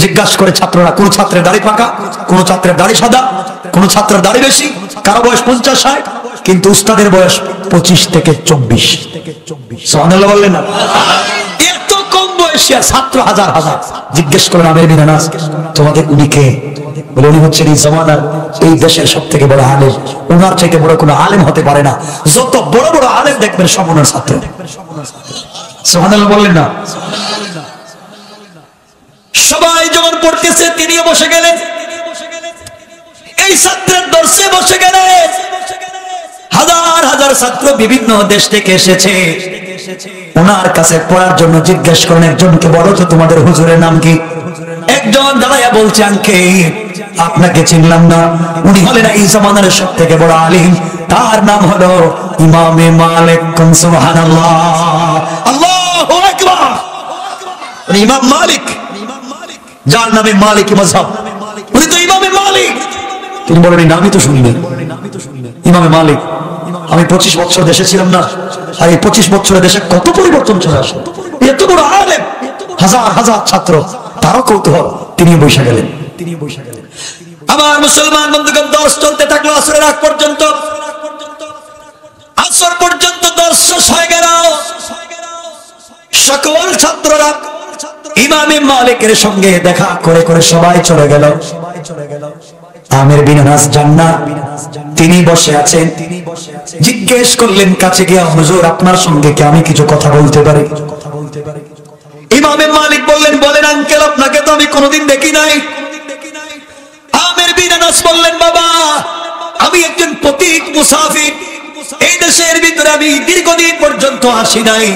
জিজ্ঞাসা করে ছাত্ররা, কোন ছাত্রের দাড়ি পাকা, কোন ছাত্রের দাড়ি সাদা, কোন ছাত্রের দাড়ি বেশি, কারো বয়স 50-60, কিন্তু উস্তাদের বয়স 25 থেকে 24। সুবহানাল্লাহ বললেন না? এত কম বয়সী ছাত্র হাজার হাজার। জিজ্ঞেস করেন আমির বিন আনাস, তোমাদের উনি কে? বলে, উনি হচ্ছেন এই জামানার, এই দেশের সব থেকে বড় আলেম। ওনার চাইতে বড় কোনো আলেম হতে পারে না। যত বড় বড় আলেম দেখবেন সব ওনার ছাত্র। সুবহানাল্লাহ বললেন না? সবাই যখন পড়তেছে তিনিও বসে গেলেন, এই ছাত্রের দর্শে বসে গেলেন। হাজার হাজার ছাত্র বিভিন্ন দেশ থেকে এসেছে ওনার কাছে পড়ার জন্য। জিজ্ঞেস করেন, একজনকে বলো তো তোমাদের হুজুরের নাম কি? একজন দাঁড়াইয়া বলছে, আঙ্কে আপনাকে চিনলাম না, উনি হলেন এই জামানার সব থেকে বড় আলিম, তার নাম হলো ইমামে মালিক। সুবহানাল্লাহ, আল্লাহু আকবার। ইমাম মালিক, যার নামে মালিকি মাযহাব, উনি তো ইমামে মালিক। তিনি বলেন এই নামই তো শুনিনি, ইমামে মালিক। আমি 25 বছর দেশে ছিলাম না, আর এই 25 বছরের দেশে কত পরিবর্তন চলে আসে। এত বড় আলেম, হাজার হাজার ছাত্র, তারও কৌতূহল, তিনি বসে গেলেন। আমার মুসলমান বন্ধুগণ, দর্শ চলতে থাকলো আসরের আগ পর্যন্ত। আসর পর্যন্ত দর্শ শেষ হয়ে গেল। সকল ছাত্ররা ইমামে মালিকের সঙ্গে দেখা করে করে সবাই চলে গেল। আমির বিন আনাস জান্নাত তিনি বসে আছেন। জিজ্ঞেস করলেন কাছে গিয়ে, হুজুর আপনার সঙ্গে কি আমি কিছু কথা বলতে পারি? ইমামে মালিক বললেন, বলেন আঙ্কেল, আপনাকে তো আমি কোনোদিন দেখি নাই। আমির বিন আনাস বললেন, বাবা আমি একজন পথিক মুসাফির, এই দেশের ভিতরে আমি দীর্ঘদিন পর্যন্ত আসি নাই।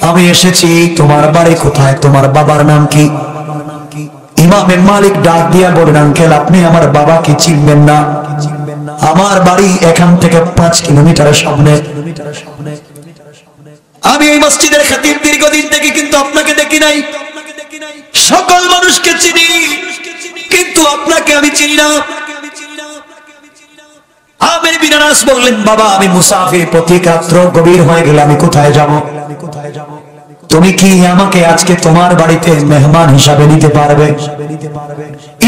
আমি এসেছি, তোমার বাড়ি কোথায়, তোমার বাবার নাম কি? ইমামে মালিক ডাক দিয়া বলেন, আঙ্কেল আপনি আমার বাবাকে চিনবেন না, আমার বাড়ি এখান থেকে 5 কিলোমিটার সামনে। আমি এই মসজিদের খতিব দীর্ঘদিন থেকে, কিন্তু আপনাকে দেখি নাই। সকল মানুষকে চিনি, কিন্তু আপনাকে আমি চিনি না। আমির বিন আনাস বললেন, বাবা আমি মুসাফির, পথিক, রাত্র গভীর হয়ে গেলে আমি কোথায় যাব? তুমি কি আমাকে আজকে তোমার বাড়িতে মেহমান হিসাবে নিতে পারবে?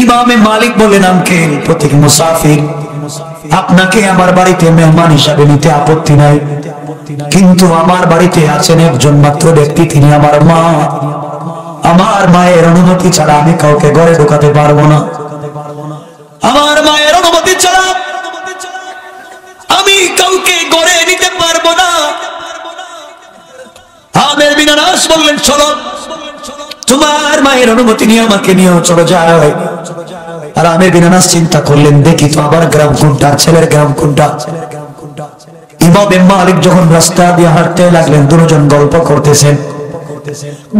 ইমামে মালিক বললেন, আঙ্কেল পথিক মুসাফির, আপনাকে আমার বাড়িতে মেহমান হিসাবে নিতে আপত্তি নাই, কিন্তু আমার বাড়িতে আছেন একজন মাত্র ব্যক্তি, তিনি আমার মা। আমার মায়ের অনুমতি ছাড়া আমি কাউকে ঘরে ঢোকাতে পারবো না। আমার মায়ের অনুমতি ছাড়া আমি কাউকে ঘরে নিতে পারবো না। আমির বিন আনাস বললেন, চলো, তোমার মায়ের অনুমতি নিয়ে আমাকে নিয়েও চলে যায়। আর আমির বিন আনাস চিন্তা করলেন, দেখি তো আবার গ্রাম কোনটা, ছেলের গ্রাম কোনটা। ইমামে মালিক যখন রাস্তা দিয়ে হাঁটতে লাগলেন, দুজন গল্প করতেছেন।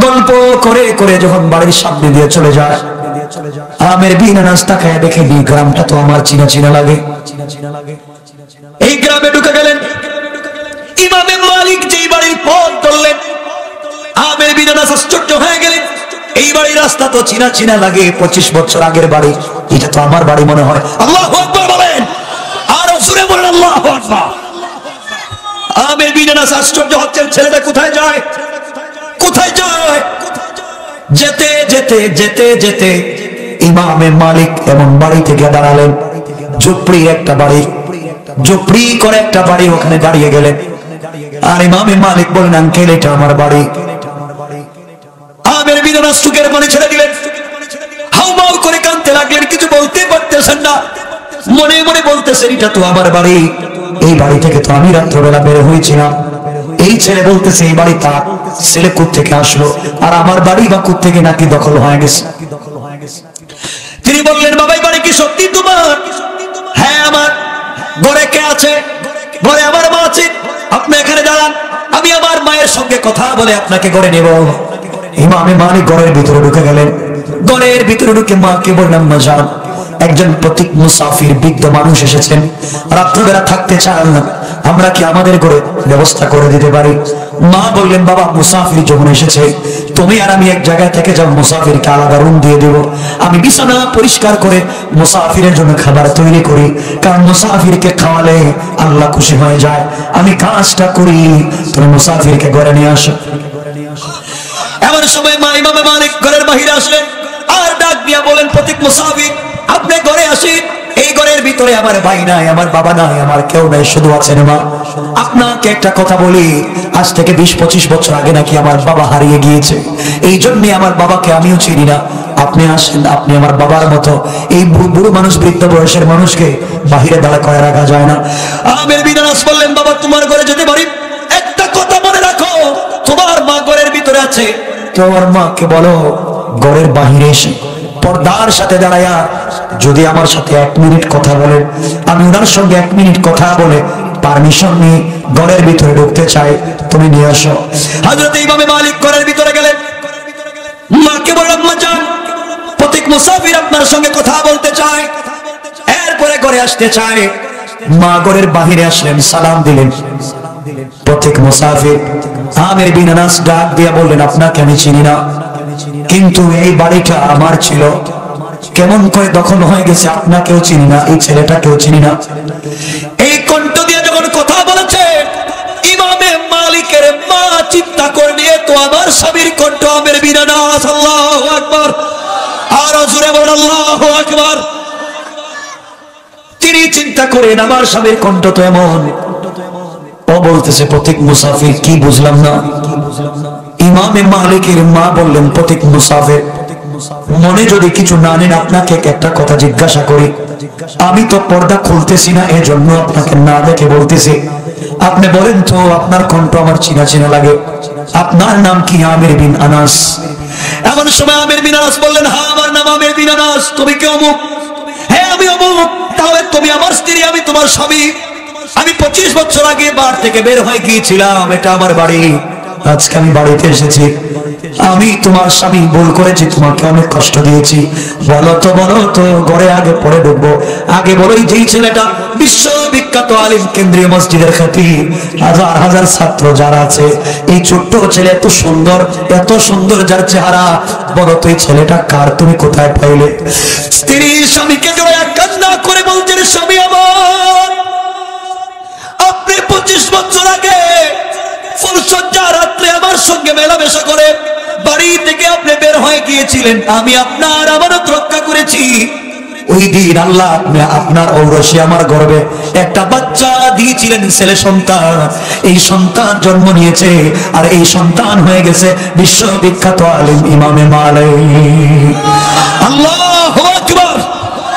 গল্প করে করে যখন বাড়ির সামনে দিয়ে চলে যায়, আমির বিন আনাস তাকায় দেখে, এই গ্রামটা তো আমার চিনা চিনা লাগে। এই গ্রামে ঢুকে গেলেন। ইমামে মালিক যেই বাড়ির পথ ধরলেন, আমির বিন আনাস আশ্চর্য হয়ে গেলেন। এই বাড়ির রাস্তা তো চিনা চিনা লাগে, 25 বছর আগের বাড়ি, এটা তো আমার বাড়ি মনে হয়। আল্লাহু আকবার বলেন, আর জোরে বলেন আল্লাহু আকবার। আমির বিন আনাস আশ্চর্য হচ্ছেন, ছেলেটা কোথায় যায়, কোথায় যায়? যেতে যেতে যেতে যেতে ইমামে মালিক এমন বাড়ি থেকে দাঁড়ালেন, ঝুপড়ি একটা বাড়ি, ঝুপড়ি করে একটা বাড়ি, ওখানে দাঁড়িয়ে গেলেন। আর ইমামে মালিক বললেন, আঙ্কেল এটা আমার বাড়ি। আমির বিন আনাস চোখের পানি ছেড়ে দিলেন, হাউমাউ করে কাঁদতে লাগলেন, কিছু বলতে পারতেছেন না। মনে মনে বলতেছেন, এটা তো আমার বাড়ি, এই বাড়ি থেকে তো আমি রাত্রবেলা বের হয়েছিলাম। এই ছেলে বলতেছে এই বাড়ি তার, ছেলে কোত্থেকে আসলো, আর আমার বাড়ি বা কোত্থেকে নাকি দখল হয়ে গেছে। তিনি বললেন, বাবা এই বাড়ি কি সত্যি তোমার? হ্যাঁ আমার। ঘরে কে আছে? ঘরে আমার মা আছে। আপনি এখানে দাঁড়ান, আমি আমার মায়ের সঙ্গে কথা বলে আপনাকে ঘরে নেব। ইমামে মালিক ঘরের ভিতরে ঢুকে গেলেন। ঘরের ভিতরে ঢুকে মাকে বললাম, মা যান, একজন পথিক মুসাফির বৃদ্ধ মানুষ এসেছেন, রাত্রিবেলা থাকতে চান না, আমরা কি আমাদের ঘরে ব্যবস্থা করে দিতে পারি? মা বললেন, বাবা মুসাফির যখন এসেছে, তুমি আর আমি এক জায়গায় থেকে যাও, মুসাফিরকে আলাদা রুম দিয়ে দেব। আমি বিছানা পরিষ্কার করে মুসাফিরের জন্য খাবার তৈরি করি, কারণ মুসাফিরকে খাওয়ালে আল্লাহ খুশি হয়ে যায়। আমি কাজটা করি, তুমি মুসাফিরকে ঘরে নিয়ে আসো। এমন সময় মা ইমামে মালিক ঘরের বাহিরে আসলেন, আর ডাক দিয়া বলেন, পথিক মুসাফির আপনি ঘরে আসেন। এই ঘরের ভিতরে আমার ভাই নাই, আমার বাবা নাই, আমার কেউ নাই, শুধু আছেন মা। আপনাকে একটা কথা বলি, আজ থেকে 20-25 বছর আগে নাকি আমার বাবা হারিয়ে গিয়েছে, এই জন্য আমার বাবাকে আমিও চিনি না। আপনি আসেন, আপনি আমার বাবার মতো। এই বুড়ো মানুষ, বৃদ্ধ বয়সের মানুষকে বাহিরে দাঁড়া করে রাখা যায় না। আমির বিন আনাস বললেন, বাবা তোমার ঘরে যেতে পারি, একটা কথা মনে রাখো, তোমার মা ঘরের ভিতরে আছে, তোমার মাকে বলো ঘরের বাহিরে এসে পর্দার সাথে দাঁড়ায়া যদি আমার সাথে 1 মিনিট কথা বলেন, আমি ওনার সঙ্গে 1 মিনিট কথা বলে পারমিশন নিয়ে ঘরের ভিতরে ঢুকতে চাই, তুমি নিয়ে আসো। হযরত ইমামে মালিক ঘরের ভিতরে গেলেন। মাকে বললাম, মা যান, পথিক মুসাফির আপনার সঙ্গে কথা বলতে চায়। এরপরে ঘরে আসতে চায়। মা ঘরের বাহিরে আসলেন, সালাম দিলেন। পথিক মুসাফির আমির বিন আনাস ডাক দিয়ে বললেন, আপনাকে আমি চিনি না, কিন্তু এই বাড়িটা আমার ছিল, কেমন করে দখল হয়ে গেছে আপনাকেও চিনি না, এই ছেলেটাকেও চিনি না। এই কণ্ঠ দিয়ে যখন কথা বলেছে, ইমামে মালিকের মা চিন্তা করে নিয়ে তো আমার স্বামীর কণ্ঠ আমির বিন আনাস। আল্লাহু আকবার, আর জোরে বলেন আল্লাহু আকবার। তিনি চিন্তা করেন আমার স্বামীর কণ্ঠ তো এমন। ও বলতেছে, পথিক মুসাফির কি বুঝলাম না। ইমামে মালিকের মা বললেন, পথিক মুসাফির মনে যদি কিছু না নেন, আপনাকে একটা কথা জিজ্ঞাসা করি। আমি তো পর্দা খুলতেছি না, এজন্য আপনাকে না দেখে বলতেছি। আপনি বলেন তো, আপনার কণ্ঠ আমার চিনা চিনা লাগে, আপনার নাম কি? আমির বিন আনাস। এমন সময় আমির বিন আনাস বললেন, হ্যাঁ আমার নাম আমির বিন আনাস। তুমি কে? অমুক। হ্যাঁ আমি অমুক। তাহলে তুমি আমার স্ত্রী, আমি তোমার স্বামী। আমি 25 বছর আগে বাড়ি থেকে বের হয়ে গিয়েছিলাম, এটা আমার বাড়ি। আজকে আমি বাড়িতে এসেছি, আমি তোমার স্বামী, ভুল করেছি, তোমাকে অনেক কষ্ট দিয়েছি। বলো তো, বলো তো, ঘরে আগে পরে ঢুকবো। আগে বলো, যেই ছেলেটা বিশ্ববিখ্যাত আলিম, কেন্দ্রীয় মসজিদের খতিব, হাজার হাজার ছাত্র যারা আছে, এই ছোট্ট ছেলে এত সুন্দর, এত সুন্দর যার চেহারা, বলো তো এই ছেলেটা কার, তুমি কোথায় পাইলে? স্ত্রী স্বামীকে জড়ায় কান্না করে বলছেন, স্বামী আমার, আপনি 25 বছর আগে ফুলসজ্জা রাত্রে আমার সঙ্গে মেলামেশা করে বাড়ি থেকে আপনি বের হয়ে গিয়েছিলেন, আমি আপনার আমানত রক্ষা করেছি। ওই দিন আল্লাহ আপনার ঔরসে আমার গর্ভে একটা বাচ্চা দিয়েছিলেন, ছেলে সন্তান। এই সন্তান জন্ম নিয়েছে, আর এই সন্তান হয়ে গেছে বিশ্ববিখ্যাত আলিম ইমামে মালিক। আল্লাহু আকবার।